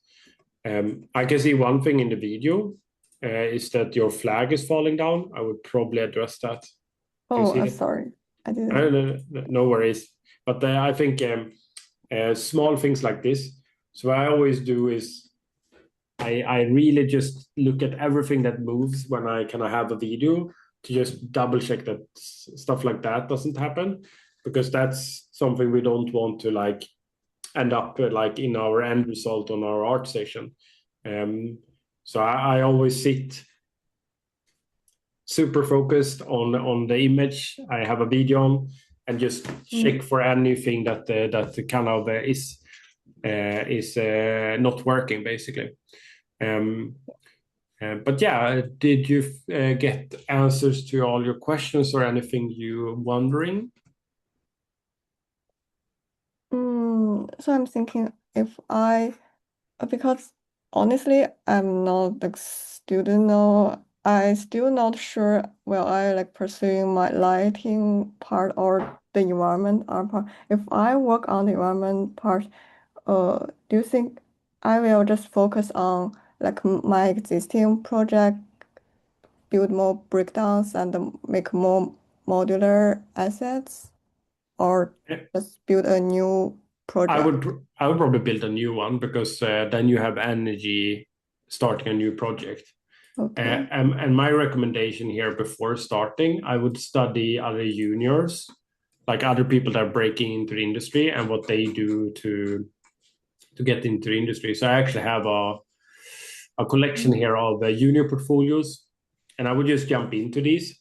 Speaker 1: I can see one thing in the video is that your flag is falling down. I would probably address that.
Speaker 10: Oh, I'm sorry. I didn't.
Speaker 1: No worries. But I think small things like this. So what I always do is I really just look at everything that moves when I kind of have a video, to just double check that stuff like that doesn't happen, because that's something we don't want to like end up like in our end result on our art session. So I always sit super focused on the image I have a video on, and just check for anything that kind of is not working basically. But yeah, did you get answers to all your questions or anything you wondering?
Speaker 10: So I'm thinking because honestly, I'm not the student now. I still not sure will I like pursuing my lighting part or the environment art part. If I work on the environment part, do you think I will just focus on like my existing project, build more breakdowns and make more modular assets, or just build a new project?
Speaker 1: I would probably build a new one, because then you have energy starting a new project.
Speaker 10: Okay.
Speaker 1: And my recommendation here before starting, I would study other juniors, like other people that are breaking into the industry and what they do to get into the industry. So I actually have a collection here of junior portfolios, and I would just jump into these.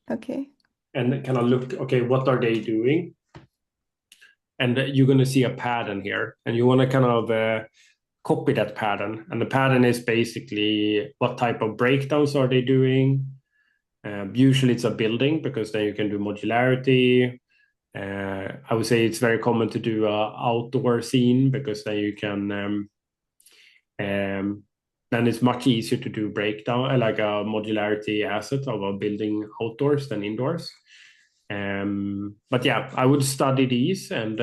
Speaker 10: Okay.
Speaker 1: and kind of look, okay, what are they doing? And you're going to see a pattern here, and you want to kind of copy that pattern. And the pattern is basically what type of breakdowns are they doing. Usually it's a building, because then you can do modularity. I would say it's very common to do a outdoor scene, because then you can then it's much easier to do breakdown, like a modularity asset of a building outdoors than indoors. But yeah, I would study these and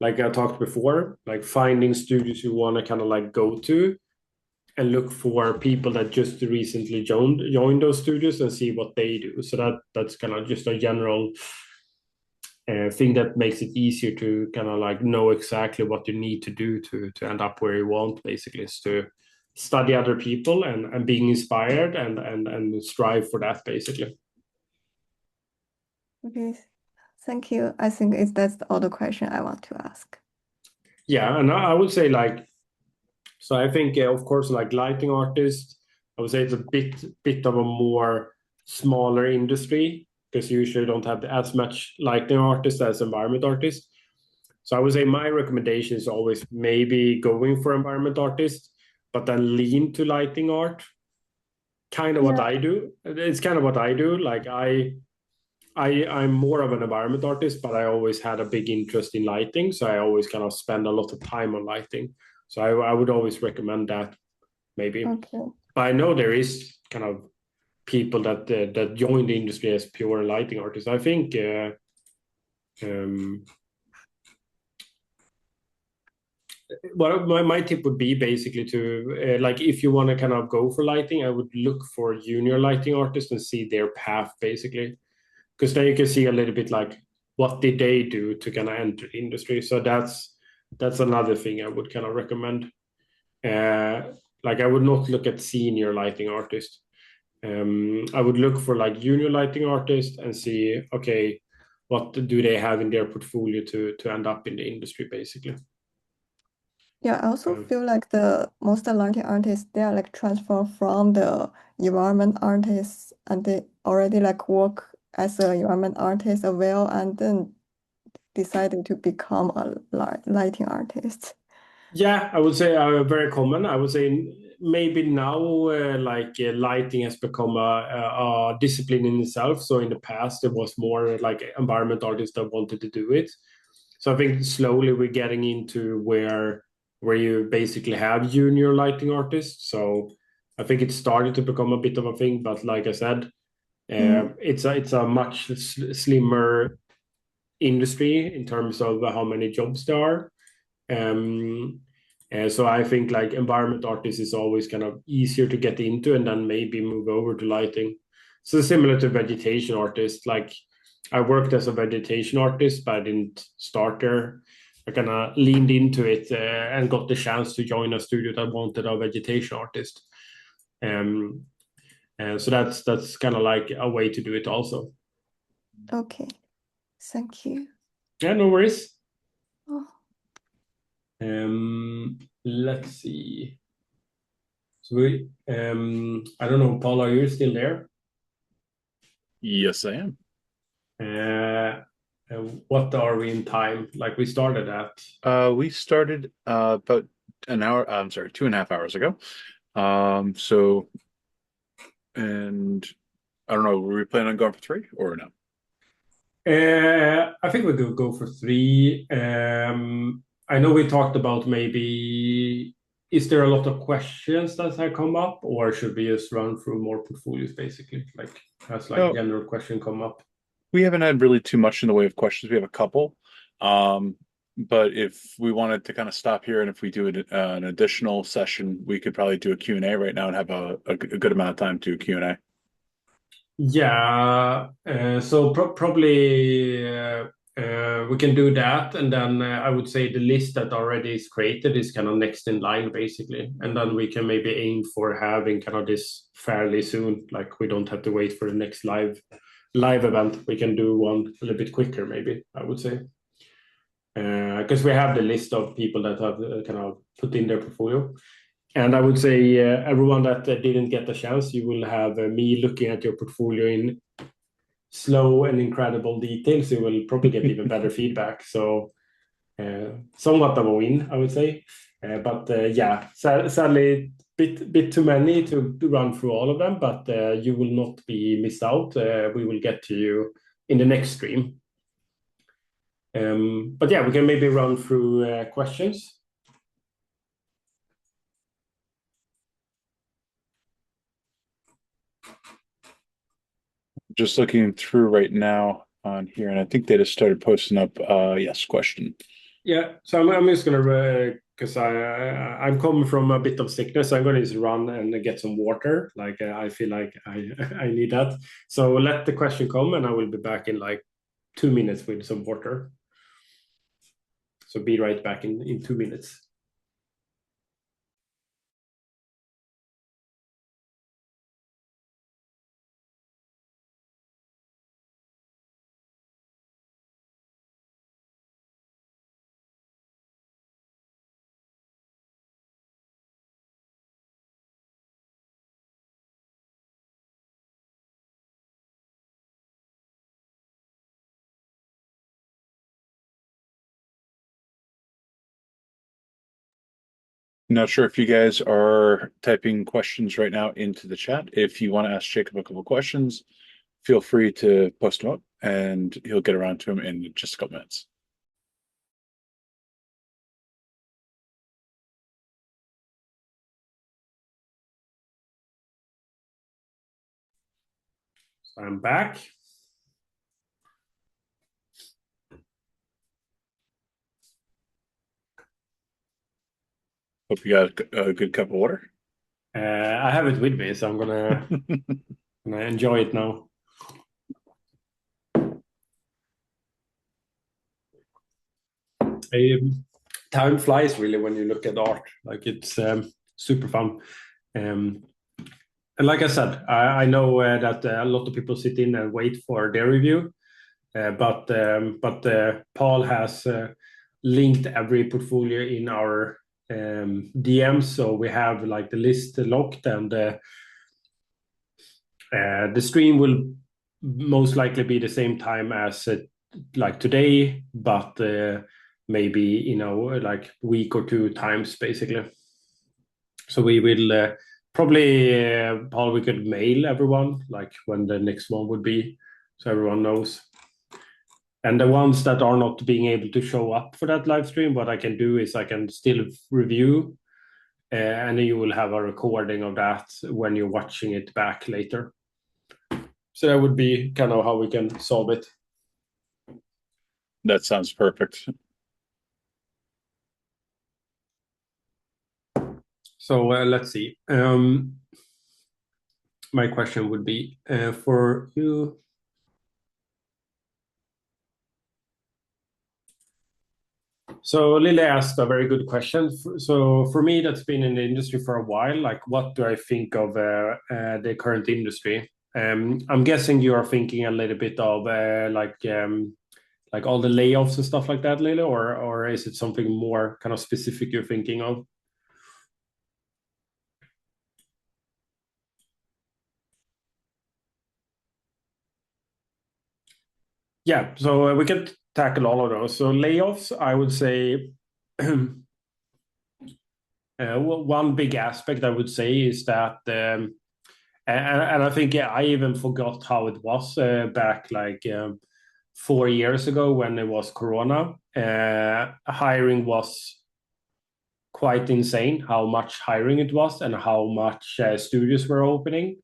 Speaker 1: like I talked before, like finding studios you want to kind of like go to, and look for people that just recently joined those studios and see what they do. So that's kind of just a general thing that makes it easier to kind of like know exactly what you need to do to end up where you want. Basically, is to study other people and being inspired and strive for that, basically.
Speaker 10: Okay, thank you. I think that's all the question I want to ask.
Speaker 1: Yeah, and I would say like, so I think of course like lighting artists, I would say it's a bit of a more smaller industry, because you usually don't have as much lighting artists as environment artists. So I would say my recommendation is always maybe going for environment artists, but then lean to lighting art. Kind of what I do. It's kind of what I do. Like I'm more of an environment artist, but I always had a big interest in lighting, so I always kind of spend a lot of time on lighting. So I would always recommend that, maybe.
Speaker 10: Okay.
Speaker 1: But I know there is kind of people that join the industry as pure lighting artists. I think well, my tip would be basically to like, if you want to kind of go for lighting, I would look for junior lighting artists and see their path, basically, because then you can see a little bit like what did they do to kind of enter the industry. So that's another thing I would kind of recommend. Like I would not look at senior lighting artists. I would look for like junior lighting artists and see, okay, what do they have in their portfolio to end up in the industry, basically.
Speaker 10: Yeah, I also feel like the most lighting artists, they are like transfer from the environment artists, and they already like work as an environment artist as well, and then decided to become a lighting artist.
Speaker 1: Yeah, I would say very common. I would say maybe now lighting has become a discipline in itself. So in the past, it was more like environment artists that wanted to do it. So I think slowly we're getting into where you basically have junior lighting artists. So I think it started to become a bit of a thing. But like I said, it's a much slimmer industry in terms of how many jobs there are. So I think like environment artists is always kind of easier to get into and then maybe move over to lighting. So similar to vegetation artists, like I worked as a vegetation artist, but I didn't start there. I kind of leaned into it and got the chance to join a studio that wanted a vegetation artist. So that's kind of like a way to do it also.
Speaker 10: Okay, thank you.
Speaker 1: Yeah, no worries.
Speaker 10: Oh.
Speaker 1: Let's see. So I don't know, Paul, are you still there?
Speaker 2: Yes, I am.
Speaker 1: What are we in time? Like we started at?
Speaker 2: We started about an hour. I'm sorry, 2.5 hours ago. And I don't know. Were we planning on going for 3 or no?
Speaker 1: I think we could go for 3. I know we talked about maybe, is there a lot of questions that have come up, or should we just run through more portfolios, basically? Like, has like general question come up?
Speaker 2: We haven't had really too much in the way of questions. We have a couple. But if we wanted to kind of stop here, and if we do an additional session, we could probably do a Q&A right now and have a good amount of time to Q&A.
Speaker 1: Yeah, so probably we can do that, and then I would say the list that already is created is kind of next in line, basically, and then we can maybe aim for having kind of this fairly soon. Like we don't have to wait for the next live event. We can do one a little bit quicker, maybe, I would say, because we have the list of people that have kind of put in their portfolio. And I would say everyone that didn't get the chance, you will have me looking at your portfolio in slow and incredible details. You will probably get even better feedback. So somewhat of a win, I would say. But yeah, sadly, bit too many to run through all of them. But you will not be missed out. We will get to you in the next stream. But yeah, we can maybe run through questions.
Speaker 2: Just looking through right now on here, and I think they just started posting up. Yes, question.
Speaker 1: Yeah, so I'm just gonna because I'm coming from a bit of sickness, so I'm gonna just run and get some water. Like I feel like I need that. So let the question come, and I will be back in like 2 minutes with some water. So be right back in 2 minutes.
Speaker 2: Not sure if you guys are typing questions right now into the chat. If you want to ask Jacob a couple questions, feel free to post them up and he'll get around to them in just a couple minutes.
Speaker 1: So I'm back.
Speaker 2: Hope you got a good cup of water.
Speaker 1: I have it with me, so I'm gonna enjoy it now. Time flies really when you look at art. Like it's super fun. And like I said, I know that a lot of people sit in and wait for their review, but Paul has linked every portfolio in our DMs, so we have like the list locked, and the stream will most likely be the same time as like today, but maybe like week or two times basically. So we will probably Paul, we could mail everyone like when the next one would be, so everyone knows. And the ones that are not being able to show up for that live stream, what I can do is I can still review, and then you will have a recording of that when you're watching it back later. So that would be kind of how we can solve it.
Speaker 2: That sounds perfect.
Speaker 1: So let's see. My question would be for you. So Lily asked a very good question. So for me, that's been in the industry for a while. Like, what do I think of the current industry? I'm guessing you are thinking a little bit of like all the layoffs and stuff like that, Lily, or is it something more kind of specific you're thinking of? Yeah, so we can tackle all of those. So layoffs, I would say one big aspect I would say is that, and I think I even forgot how it was back like 4 years ago when it was Corona. Hiring was quite insane, how much hiring it was and how much studios were opening.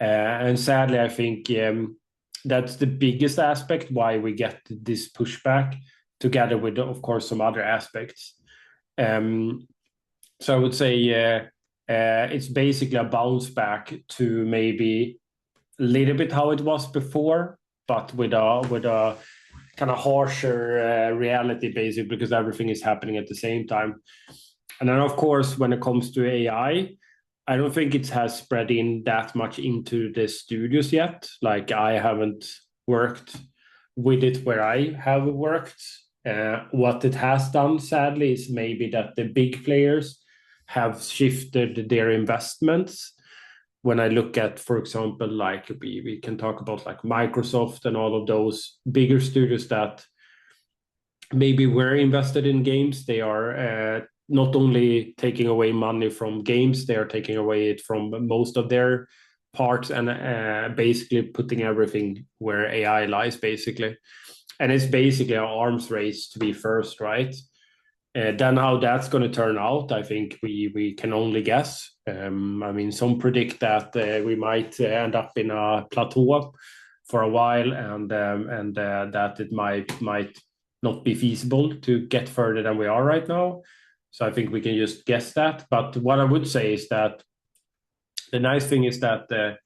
Speaker 1: And sadly, I think that's the biggest aspect why we get this pushback, together with, of course, some other aspects. So I would say it's basically a bounce back to maybe a little bit how it was before, but with a kind of harsher reality, basically, because everything is happening at the same time. And then, of course, when it comes to AI, I don't think it has spread in that much into the studios yet. Like I haven't worked with it where I have worked. What it has done, sadly, is maybe that the big players have shifted their investments. When I look at, for example, like we can talk about like Microsoft and all of those bigger studios that maybe were invested in games, they are not only taking away money from games, they are taking away it from most of their parts and basically putting everything where AI lies, basically. And it's basically an arms race to be first, right? Then how that's going to turn out, I think we can only guess. I mean, some predict that we might end up in a plateau for a while, and that it might not be feasible to get further than we are right now. So I think we can just guess that. But what I would say is that the nice thing is that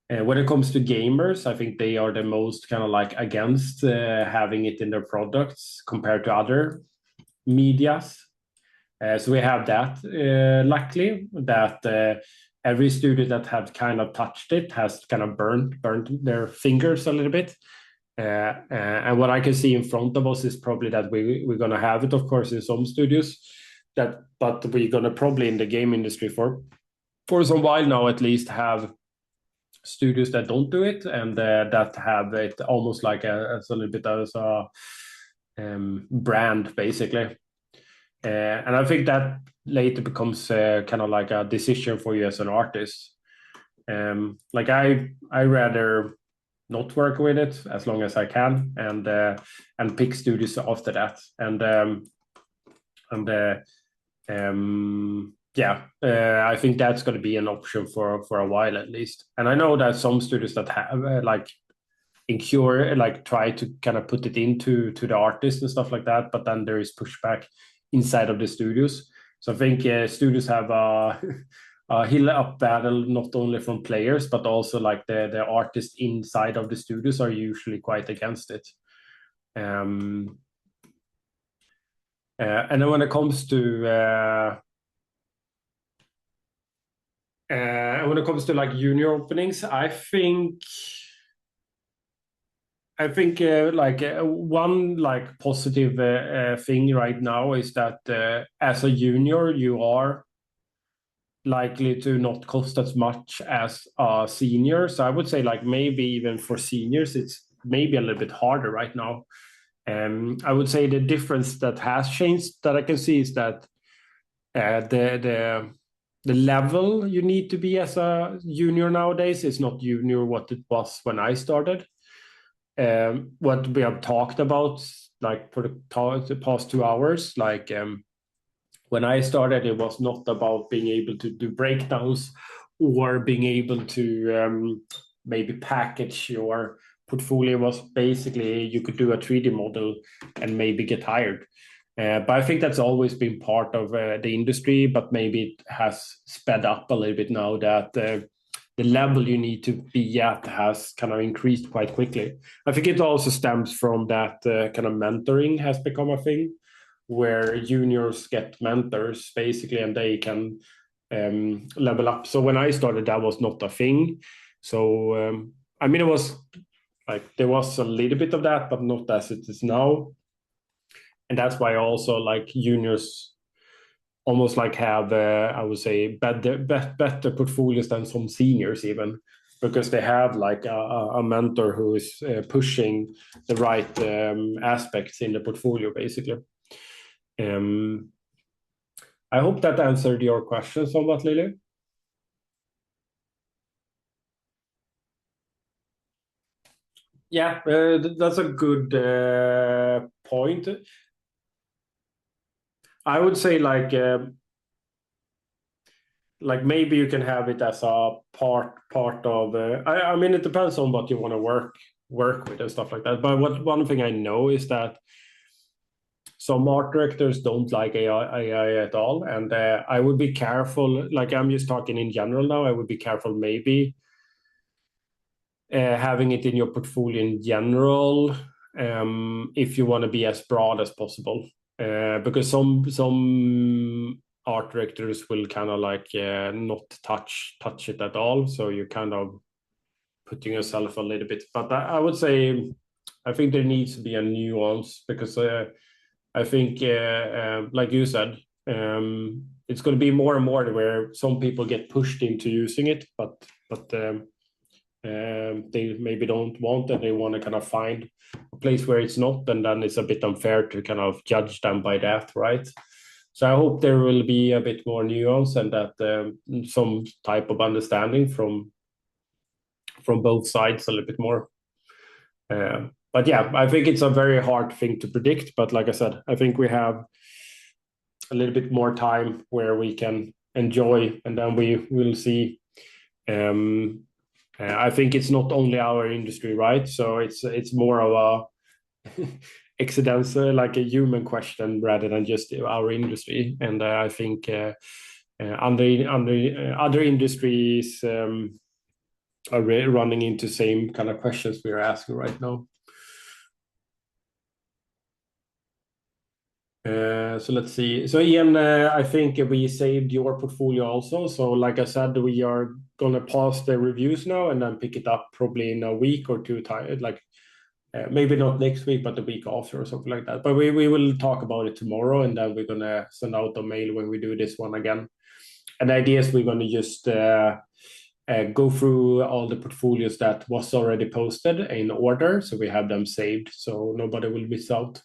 Speaker 1: when it comes to gamers, I think they are the most kind of like against having it in their products compared to other medias. So we have that, luckily, that every studio that have kind of touched it has kind of burnt their fingers a little bit. And what I can see in front of us is probably that we're going to have it, of course, in some studios, but we're going to probably in the game industry for some while now at least have studios that don't do it and that have it almost like as a little bit as a brand, basically. And I think that later becomes kind of like a decision for you as an artist. Like I rather not work with it as long as I can and pick studios after that. I think that's going to be an option for a while at least. And I know that some studios that have like incur like try to kind of put it into the artist and stuff like that, but then there is pushback inside of the studios. So I think studios have a hill up battle not only from players but also like the artists inside of the studios are usually quite against it. And then when it comes to like junior openings, I think one like positive thing right now is that as a junior you are likely to not cost as much as a senior. So I would say like maybe even for seniors it's maybe a little bit harder right now. I would say the difference that has changed that I can see is that the level you need to be as a junior nowadays is not junior what it was when I started. What we have talked about like for the past 2 hours, like when I started, it was not about being able to do breakdowns or being able to maybe package your portfolio. It was basically you could do a 3D model and maybe get hired. But I think that's always been part of the industry, but maybe it has sped up a little bit now that the level you need to be at has kind of increased quite quickly. I think it also stems from that kind of mentoring has become a thing where juniors get mentors basically and they can level up. So when I started, that was not a thing. So, I mean, it was like there was a little bit of that, but not as it is now. And that's why also like juniors almost like have, I would say, better portfolios than some seniors even, because they have like a mentor who is pushing the right aspects in the portfolio, basically. I hope that answered your question somewhat, Lily. Yeah, that's a good point. I would say like maybe you can have it as a part of. I mean, it depends on what you want to work with and stuff like that. But one thing I know is that some art directors don't like AI at all, and I would be careful. Like I'm just talking in general now. I would be careful maybe having it in your portfolio in general if you want to be as broad as possible, because some art directors will kind of like not touch it at all. So you're kind of putting yourself a little bit. But I would say I think there needs to be a nuance because. I think, like you said, it's going to be more and more where some people get pushed into using it, but they maybe don't want it. They want to kind of find a place where it's not, and then it's a bit unfair to kind of judge them by that, right? So I hope there will be a bit more nuance and that some type of understanding from both sides a little bit more. But yeah, I think it's a very hard thing to predict. But like I said, I think we have a little bit more time where we can enjoy, and then we will see. I think it's not only our industry, right? So it's more of a accidental, like a human question rather than just our industry. And I think other industries are running into same kind of questions we are asking right now. So let's see. So Ian, I think we saved your portfolio also. So like I said, we are gonna pause the reviews now and then pick it up probably in a week or two time, like maybe not next week, but the week after or something like that. But we will talk about it tomorrow, and then we're gonna send out a mail when we do this one again. And the idea is we're gonna just go through all the portfolios that was already posted in order, so we have them saved, so nobody will miss out.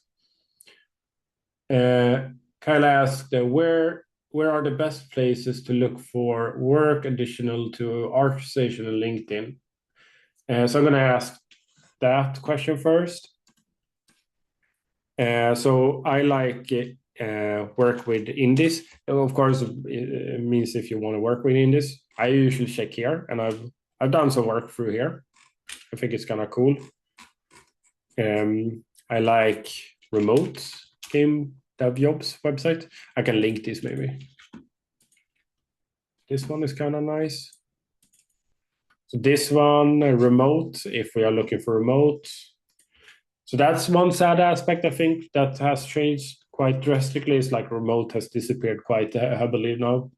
Speaker 1: Kyle asked, where are the best places to look for work additional to ArtStation and LinkedIn? So I'm going to ask that question first. So I like work with indies. Of course, it means if you want to work with indies, I usually check here, and I've done some work through here. I think it's kind of cool. I like remote game dev jobs website. I can link this maybe. This one is kind of nice. So this one, remote, if we are looking for remote. So that's one sad aspect I think that has changed quite drastically. It's like remote has disappeared quite heavily now.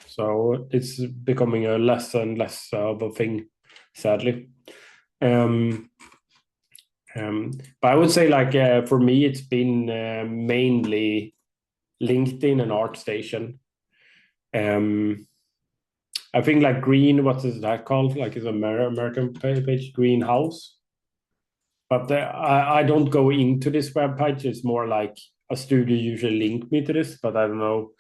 Speaker 1: So it's becoming a less and less of a thing, sadly. But I would say, like, for me, it's been mainly LinkedIn and ArtStation. I think like Green, what is that called? Like, it's an American page, Greenhouse. But I don't go into this web page. It's more like a studio usually link me to this, but I don't know.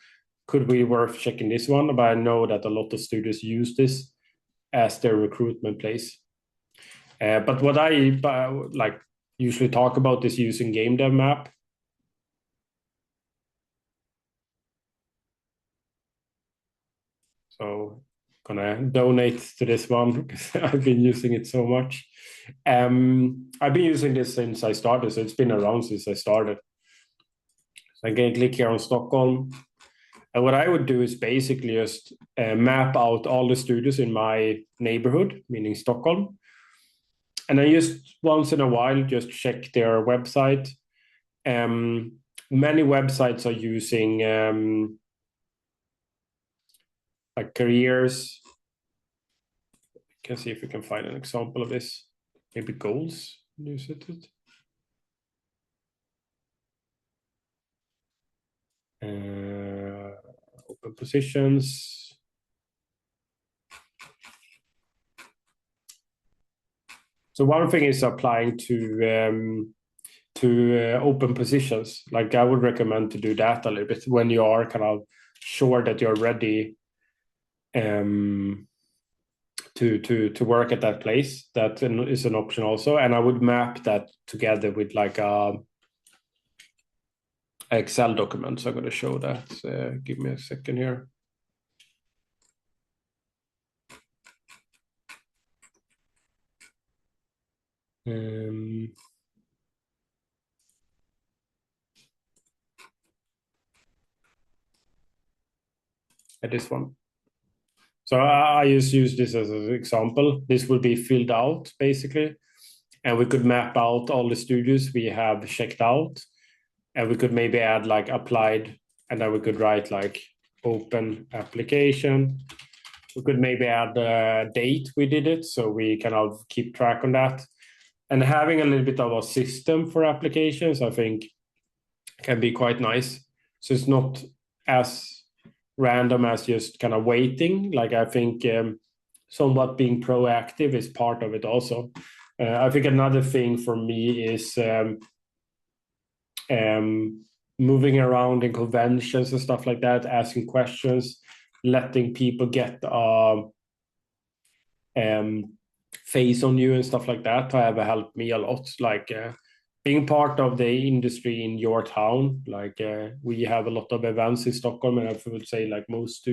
Speaker 1: Could be worth checking this one? But I know that a lot of studios use this as their recruitment place. But what I like usually talk about is using Game Dev Map. So gonna donate to this one because I've been using it so much. I've been using this since I started, so it's been around since I started. So I can click here on Stockholm. And what I would do is basically just map out all the studios in my neighborhood, meaning Stockholm. And I just once in a while just check their website. Many websites are using like careers. I can see if we can find an example of this. Maybe goals. Use it. Open positions. So one thing is applying to open positions. Like, I would recommend to do that a little bit when you are kind of sure that you're ready to work at that place. That is an option also, and I would map that together with like a Excel document. So I'm going to show that. Give me a second here. This one. So I just use this as an example. This will be filled out basically, and we could map out all the studios we have checked out, and we could maybe add like applied, and then we could write like open application. We could maybe add the date we did it, so we kind of keep track on that. And having a little bit of a system for applications, I think, can be quite nice. So it's not as random as just kind of waiting. Like I think somewhat being proactive is part of it also. I think another thing for me is moving around in conventions and stuff like that, asking questions, letting people get face on you and stuff like that have helped me a lot. Like being part of the industry in your town, like we have a lot of events in Stockholm, and I would say like most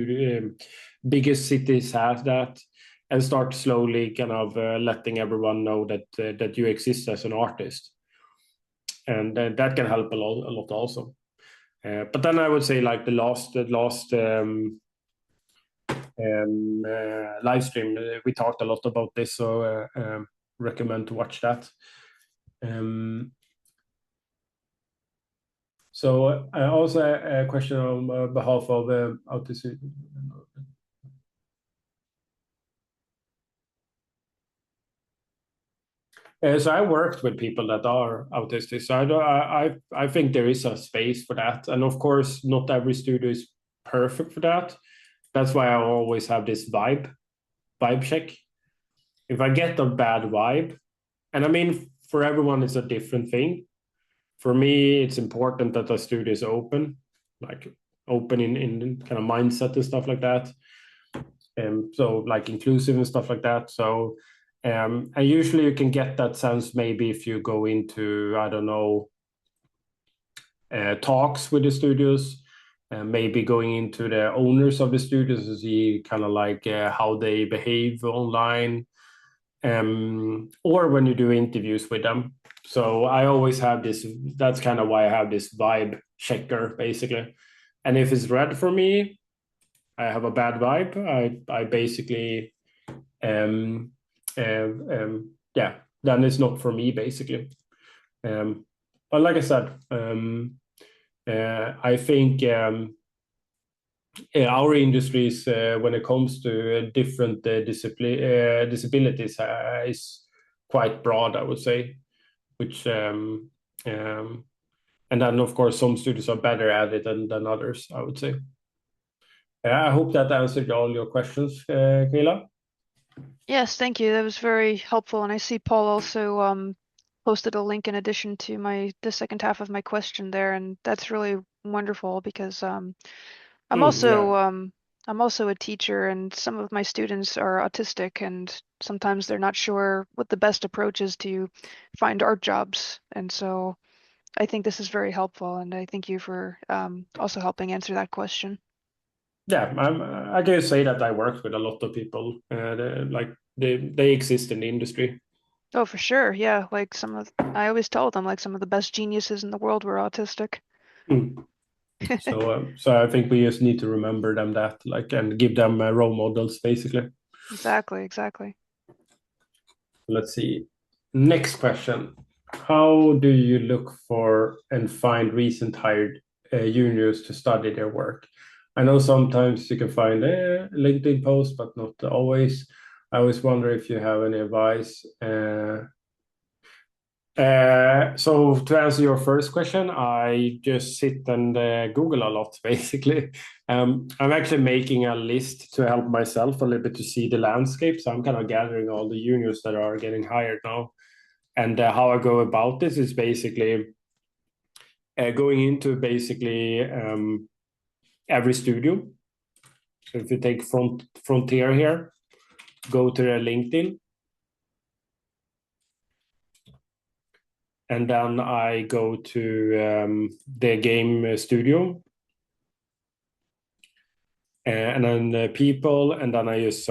Speaker 1: biggest cities have that, and start slowly kind of letting everyone know that that you exist as an artist, and that can help a lot also. But then I would say like the last live stream, we talked a lot about this, so recommend to watch that. So also a question on behalf of autism. So I worked with people that are autistic, so I think there is a space for that, and of course not every studio is perfect for that. That's why I always have this vibe check. If I get a bad vibe, and I mean for everyone it's a different thing. For me, it's important that the studio is open, like open in kind of mindset and stuff like that. So like inclusive and stuff like that. So and usually you can get that sense maybe if you go into, I don't know, talks with the studios, maybe going into the owners of the studios to see kind of like how they behave online, or when you do interviews with them. So I always have this, that's kind of why I have this vibe checker basically. And if it's red for me, I have a bad vibe, I basically, yeah, then it's not for me basically. But like I said, I think our industries, when it comes to different disabilities, is quite broad, I would say. Which and then of course some studios are better at it than others, I would say. I hope that answered all your questions, Kayla.
Speaker 3: Yes, thank you. That was very helpful. And I see Paul also posted a link in addition to the second half of my question there, and that's really wonderful because I'm also a teacher, and some of my students are autistic, and sometimes they're not sure what the best approach is to find art jobs. And so I think this is very helpful, and I thank you for also helping answer that question.
Speaker 1: Yeah, I can say that I worked with a lot of people, they exist in the industry.
Speaker 3: Oh, for sure. Yeah, like I always tell them like some of the best geniuses in the world were autistic.
Speaker 1: So I think we just need to remember them that, like, and give them role models, basically.
Speaker 3: Exactly.
Speaker 1: Let's see. Next question. How do you look for and find recent hired juniors to study their work? I know sometimes you can find a LinkedIn post, but not always. I always wonder if you have any advice. So to answer your first question, I just sit and Google a lot, basically. I'm actually making a list to help myself a little bit to see the landscape. So I'm kind of gathering all the juniors that are getting hired now. And how I go about this is basically going into basically every studio. So if you take Frontier here, go to their LinkedIn. And then I go to the game studio. And then people, and then I just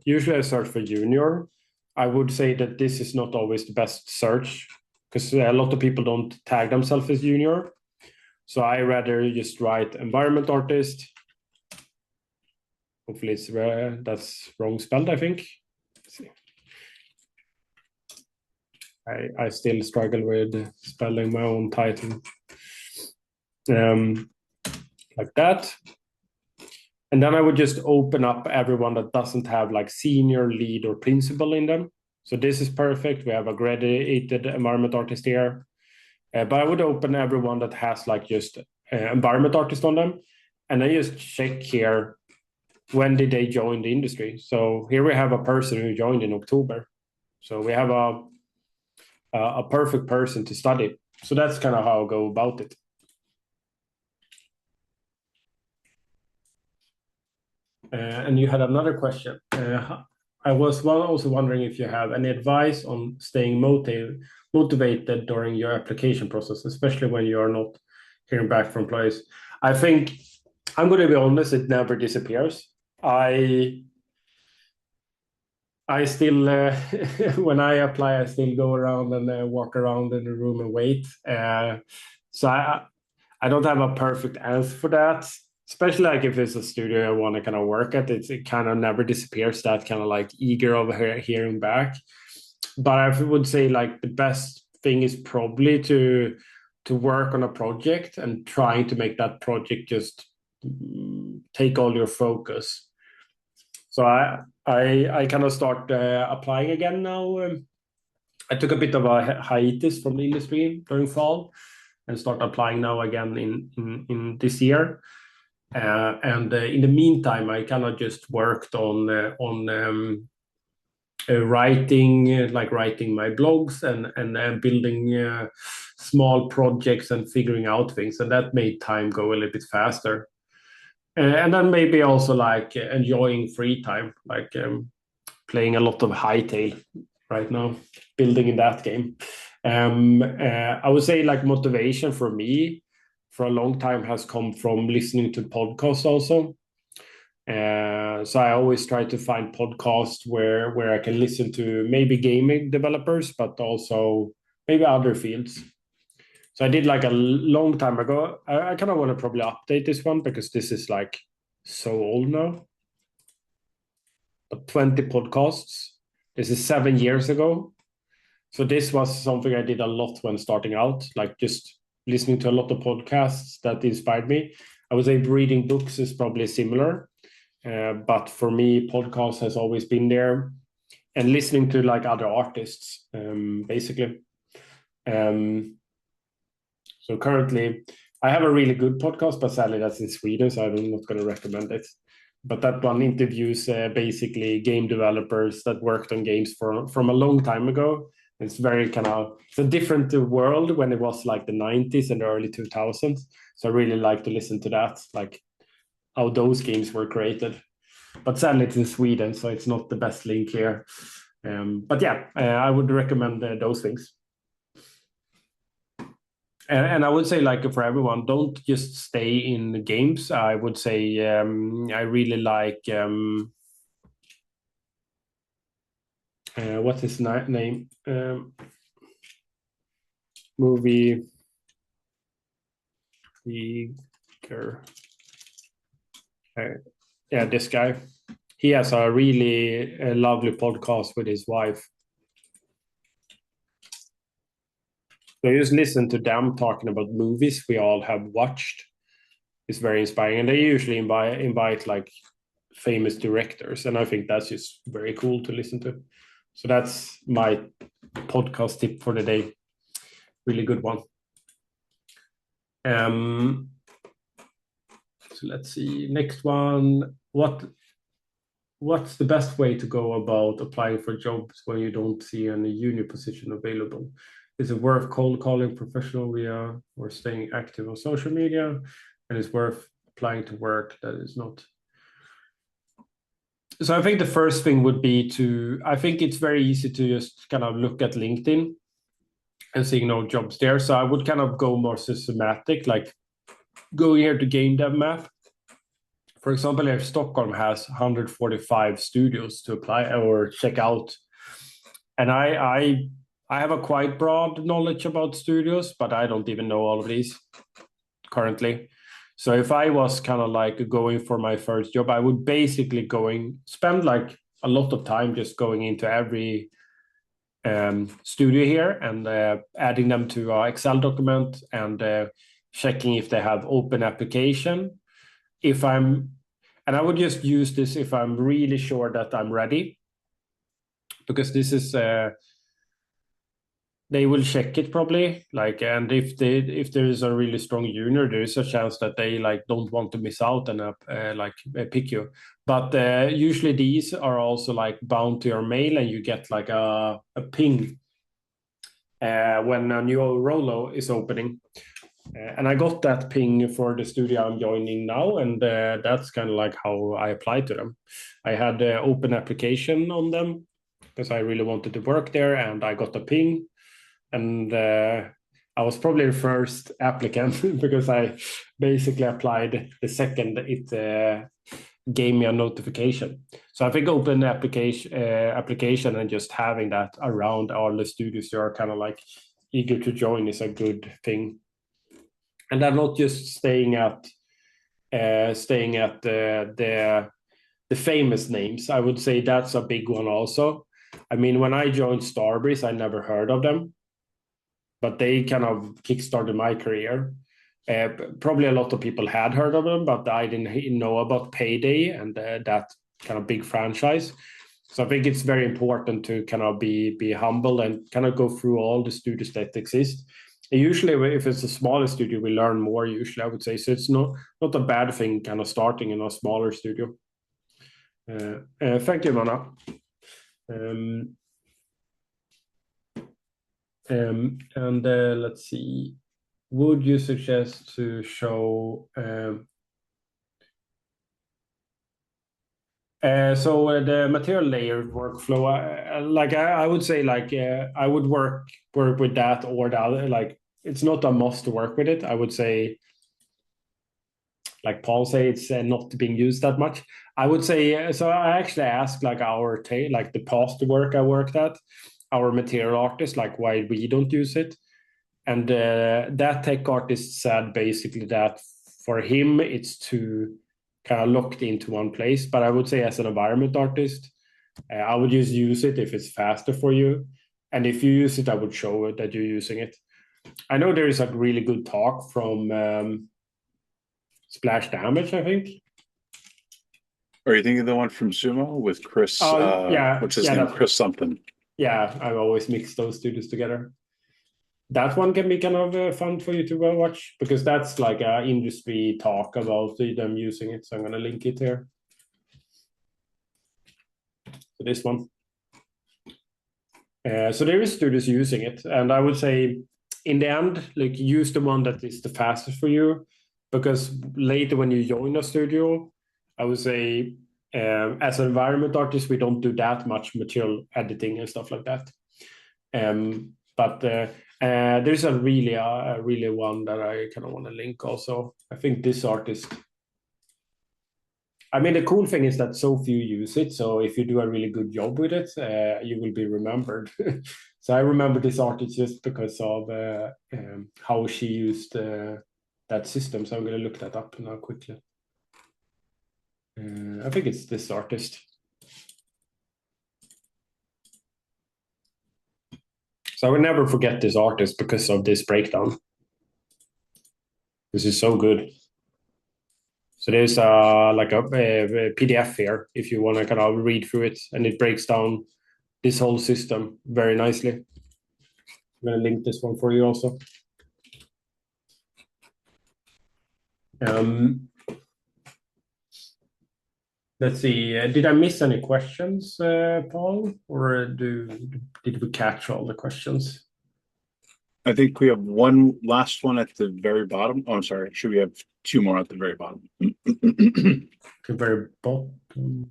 Speaker 1: usually I search for junior. I would say that this is not always the best search because a lot of people don't tag themselves as junior. So I rather just write environment artist. Hopefully that's wrong spelled, I think. Let's see. I still struggle with spelling my own title. Like that. And then I would just open up everyone that doesn't have like senior, lead, or principal in them. So this is perfect. We have a graduated environment artist here. But I would open everyone that has like just environment artist on them. and I just check here, when did they join the industry? So here we have a person who joined in October. So we have a perfect person to study. So that's kind of how I go about it. And you had another question. I was also wondering if you have any advice on staying motivated during your application process, especially when you are not hearing back from employees. I think, I'm going to be honest, it never disappears. I still, when I apply, I still go around and walk around in the room and wait. So I don't have a perfect answer for that, especially like if it's a studio I want to kind of work at. It kind of never disappears, that kind of like eager of hearing back. But I would say like the best thing is probably to work on a project and trying to make that project just take all your focus. So I kind of start applying again now. I took a bit of a hiatus from the industry during fall and start applying now again in this year. And in the meantime, I kind of just worked on writing, like writing my blogs and building small projects and figuring out things, and that made time go a little bit faster. And then maybe also like enjoying free time, like playing a lot of Hightail right now, building in that game. I would say like motivation for me for a long time has come from listening to podcasts also. So I always try to find podcasts where I can listen to maybe gaming developers, but also maybe other fields. So I did like a long time ago. I kind of want to probably update this one because this is like so old now. But 20 podcasts. This is 7 years ago. So this was something I did a lot when starting out, like just listening to a lot of podcasts that inspired me. I would say reading books is probably similar. But for me, podcast has always been there, and listening to like other artists, basically. So currently, I have a really good podcast, but sadly that's in Sweden, so I'm not going to recommend it. But that one interviews basically game developers that worked on games from a long time ago. It's very it's a different world when it was like the 90s and the early 2000s. So I really like to listen to that, like how those games were created. But sadly, it's in Sweden, so it's not the best link here. But yeah, I would recommend those things. And I would say, like, for everyone, don't just stay in the games. I would say I really like what's his name? Movie Speaker. Yeah, this guy. He has a really lovely podcast with his wife. So just listen to them talking about movies we all have watched. It's very inspiring, and they usually invite like famous directors, and I think that's just very cool to listen to. So that's my podcast tip for the day. Really good one. So let's see. Next one. What's the best way to go about applying for jobs when you don't see any uni position available? Is it worth cold calling professional via or staying active on social media? And it's worth applying to work that is not. So I think the first thing would be I think it's very easy to just kind of look at LinkedIn and seeing no jobs there. So I would kind of go more systematic, like going here to Game Dev Map. For example, if Stockholm has 145 studios to apply or check out, and I have a quite broad knowledge about studios, but I don't even know all of these currently. So if I was kind of like going for my first job, I would basically spend like a lot of time just going into every studio here and adding them to our Excel document and checking if they have open application. And I would just use this if I'm really sure that I'm ready, because this is they will check it probably. Like, and if there is a really strong junior, there is a chance that they like don't want to miss out and pick you. But usually these are also like bound to your mail, and you get like a ping when a new Rolo is opening. And I got that ping for the studio I'm joining now, and that's kind of like how I applied to them. I had open application on them because I really wanted to work there, and I got a ping, and I was probably the first applicant because I basically applied the second it gave me a notification. So I think open application and just having that around all the studios you are kind of like eager to join is a good thing. And I'm not just staying at the famous names. I would say that's a big one also. I mean, when I joined Starbreeze, I never heard of them, but they kind of kickstarted my career. Probably a lot of people had heard of them, but I didn't know about Payday and that kind of big franchise. So I think it's very important to kind of be humble and kind of go through all the studios that exist. And usually, if it's a smaller studio, we learn more. Usually, I would say so. It's not a bad thing, kind of starting in a smaller studio. Thank you, Mana. And let's see. Would you suggest to show? So the material layer workflow, I would say, I would work with that or the other. Like, it's not a must to work with it. I would say, like Paul say, it's not being used that much. I would say so. I actually asked like the past work I worked at, our material artist, like why we don't use it, and that tech artist said basically that for him it's too kind of locked into one place. But I would say as an environment artist, I would just use it if it's faster for you. And if you use it, I would show it that you're using it. I know there is a really good talk from Splash Damage, I think.
Speaker 2: Are you thinking of the one from Sumo with Chris?
Speaker 1: Yeah.
Speaker 2: What's his name? Chris something.
Speaker 1: Yeah, I always mix those studios together. That one can be kind of fun for you to watch because that's like an industry talk about them using it. So I'm going to link it here. So this one. So there is studios using it, and I would say in the end, like use the one that is the fastest for you, because later when you join a studio, I would say as an environment artist, we don't do that much material editing and stuff like that. But there's a really one that I kind of want to link also. I think this artist. I mean, the cool thing is that so few use it. So if you do a really good job with it, you will be remembered. So I remember this artist just because of how she used that system. So I'm going to look that up now quickly. I think it's this artist. So I will never forget this artist because of this breakdown. This is so good. So there's like a PDF here if you want to kind of read through it, and it breaks down this whole system very nicely. I'm going to link this one for you also. Let's see. Did I miss any questions, Paul, or did we catch all the questions?
Speaker 2: I think we have one last one at the very bottom. Oh, I'm sorry. Should we have two more at the very bottom?
Speaker 1: The very bottom.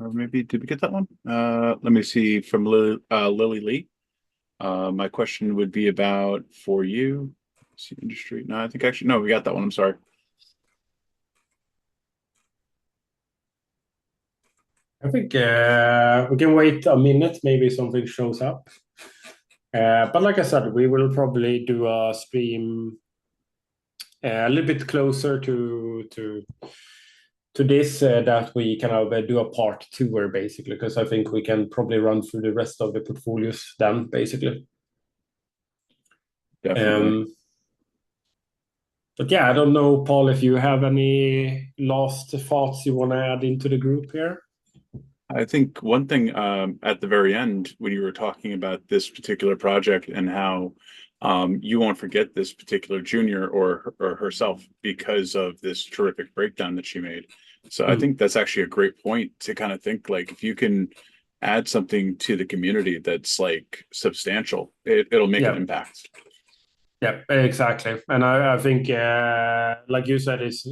Speaker 2: Or maybe did we get that one? Let me see from Lily Lee. My question would be about for you. Let's see industry. No, I think actually no, we got that one. I'm sorry.
Speaker 1: I think we can wait a minute. Maybe something shows up. But like I said, we will probably do a stream a little bit closer to this that we kind of do a part two basically, because I think we can probably run through the rest of the portfolios then basically.
Speaker 2: Definitely.
Speaker 1: But yeah, I don't know, Paul, if you have any last thoughts you want to add into the group here.
Speaker 2: I think one thing at the very end, when you were talking about this particular project and how you won't forget this particular junior or herself because of this terrific breakdown that she made. So I think that's actually a great point to kind of think like if you can add something to the community that's like substantial, it'll make an impact.
Speaker 1: Yeah, exactly. And I think, like you said, it's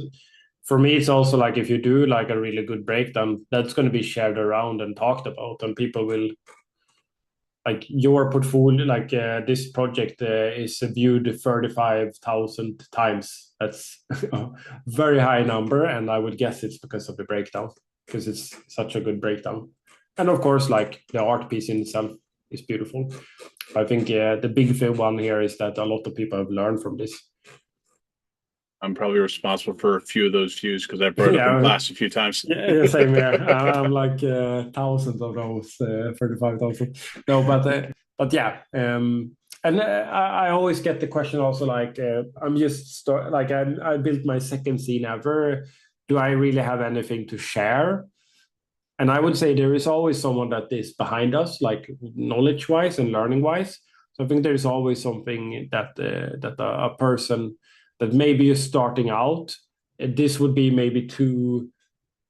Speaker 1: for me, it's also like if you do like a really good breakdown, that's going to be shared around and talked about, and people will like your portfolio, like this project is viewed 35,000 times. That's a very high number, and I would guess it's because of the breakdown, because it's such a good breakdown. And of course, like the art piece in itself is beautiful. I think the big one here is that a lot of people have learned from this.
Speaker 2: I'm probably responsible for a few of those views because I brought it up in class a few times.
Speaker 1: Yeah, same here. I'm like thousands of those, 35,000. No, but yeah. And I always get the question also like, I'm just I built my second scene ever. Do I really have anything to share? And I would say there is always someone that is behind us, like knowledge-wise and learning-wise. So I think there's always something that a person that maybe is starting out. This would be maybe too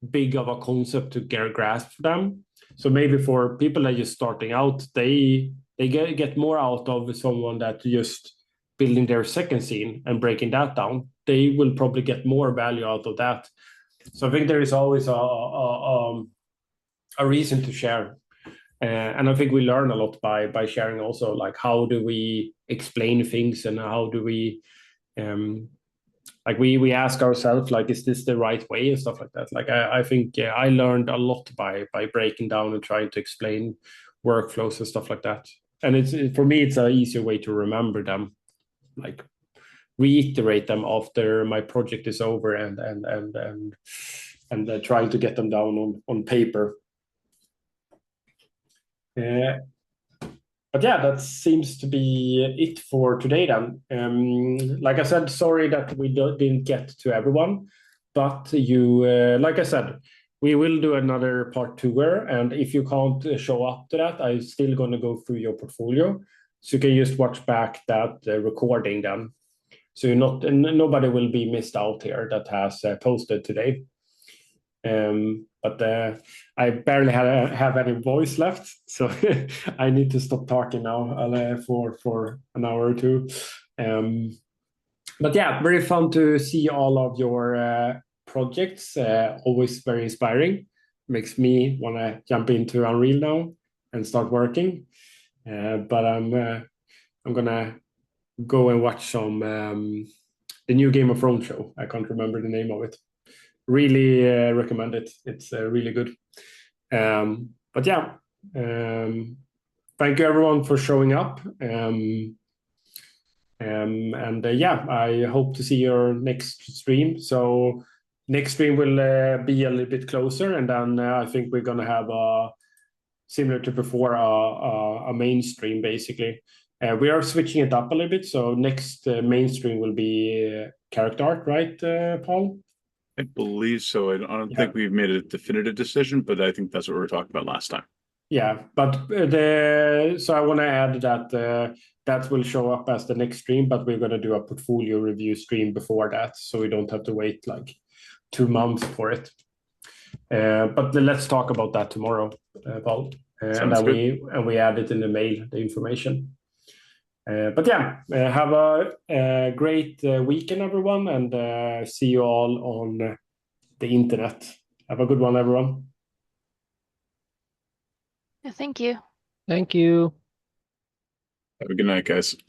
Speaker 1: big of a concept to grasp for them. So maybe for people that are just starting out, they get more out of someone that just building their second scene and breaking that down. They will probably get more value out of that. So I think there is always a reason to share. And I think we learn a lot by sharing also, like how do we explain things and how do we like we ask ourselves like, is this the right way and stuff like that. Like I think I learned a lot by breaking down and trying to explain workflows and stuff like that. And it's for me it's an easier way to remember them, like reiterate them after my project is over and trying to get them down on paper. But yeah, that seems to be it for today then. Like I said, sorry that we didn't get to everyone, but you, like I said, we will do another part tour. And if you can't show up to that, I'm still going to go through your portfolio. So you can just watch back that recording then. So you're not, nobody will be missed out here that has posted today. But I barely have any voice left, so I need to stop talking now for an hour or two. But yeah, very fun to see all of your projects. Always very inspiring. Makes me want to jump into Unreal now and start working. But I'm gonna go and watch some the new Game of Thrones show. I can't remember the name of it. Really recommend it. It's really good. But yeah, thank you everyone for showing up. And yeah, I hope to see your next stream. So next stream will be a little bit closer, and then I think we're gonna have a similar to before a main stream basically. We are switching it up a little bit. So next mainstream will be character art, right, Paul?
Speaker 2: I believe so. I don't think we've made a definitive decision, but I think that's what we were talking about last time.
Speaker 1: Yeah, but so I want to add that that will show up as the next stream, but we're going to do a portfolio review stream before that, so we don't have to wait like 2 months for it. But let's talk about that tomorrow, Paul. And then we add it in the mail, the information. But yeah, have a great weekend, everyone, and see you all on the internet. Have a good one, everyone.
Speaker 3: Yeah, thank you.
Speaker 8: Thank you.
Speaker 2: Have a good night, guys.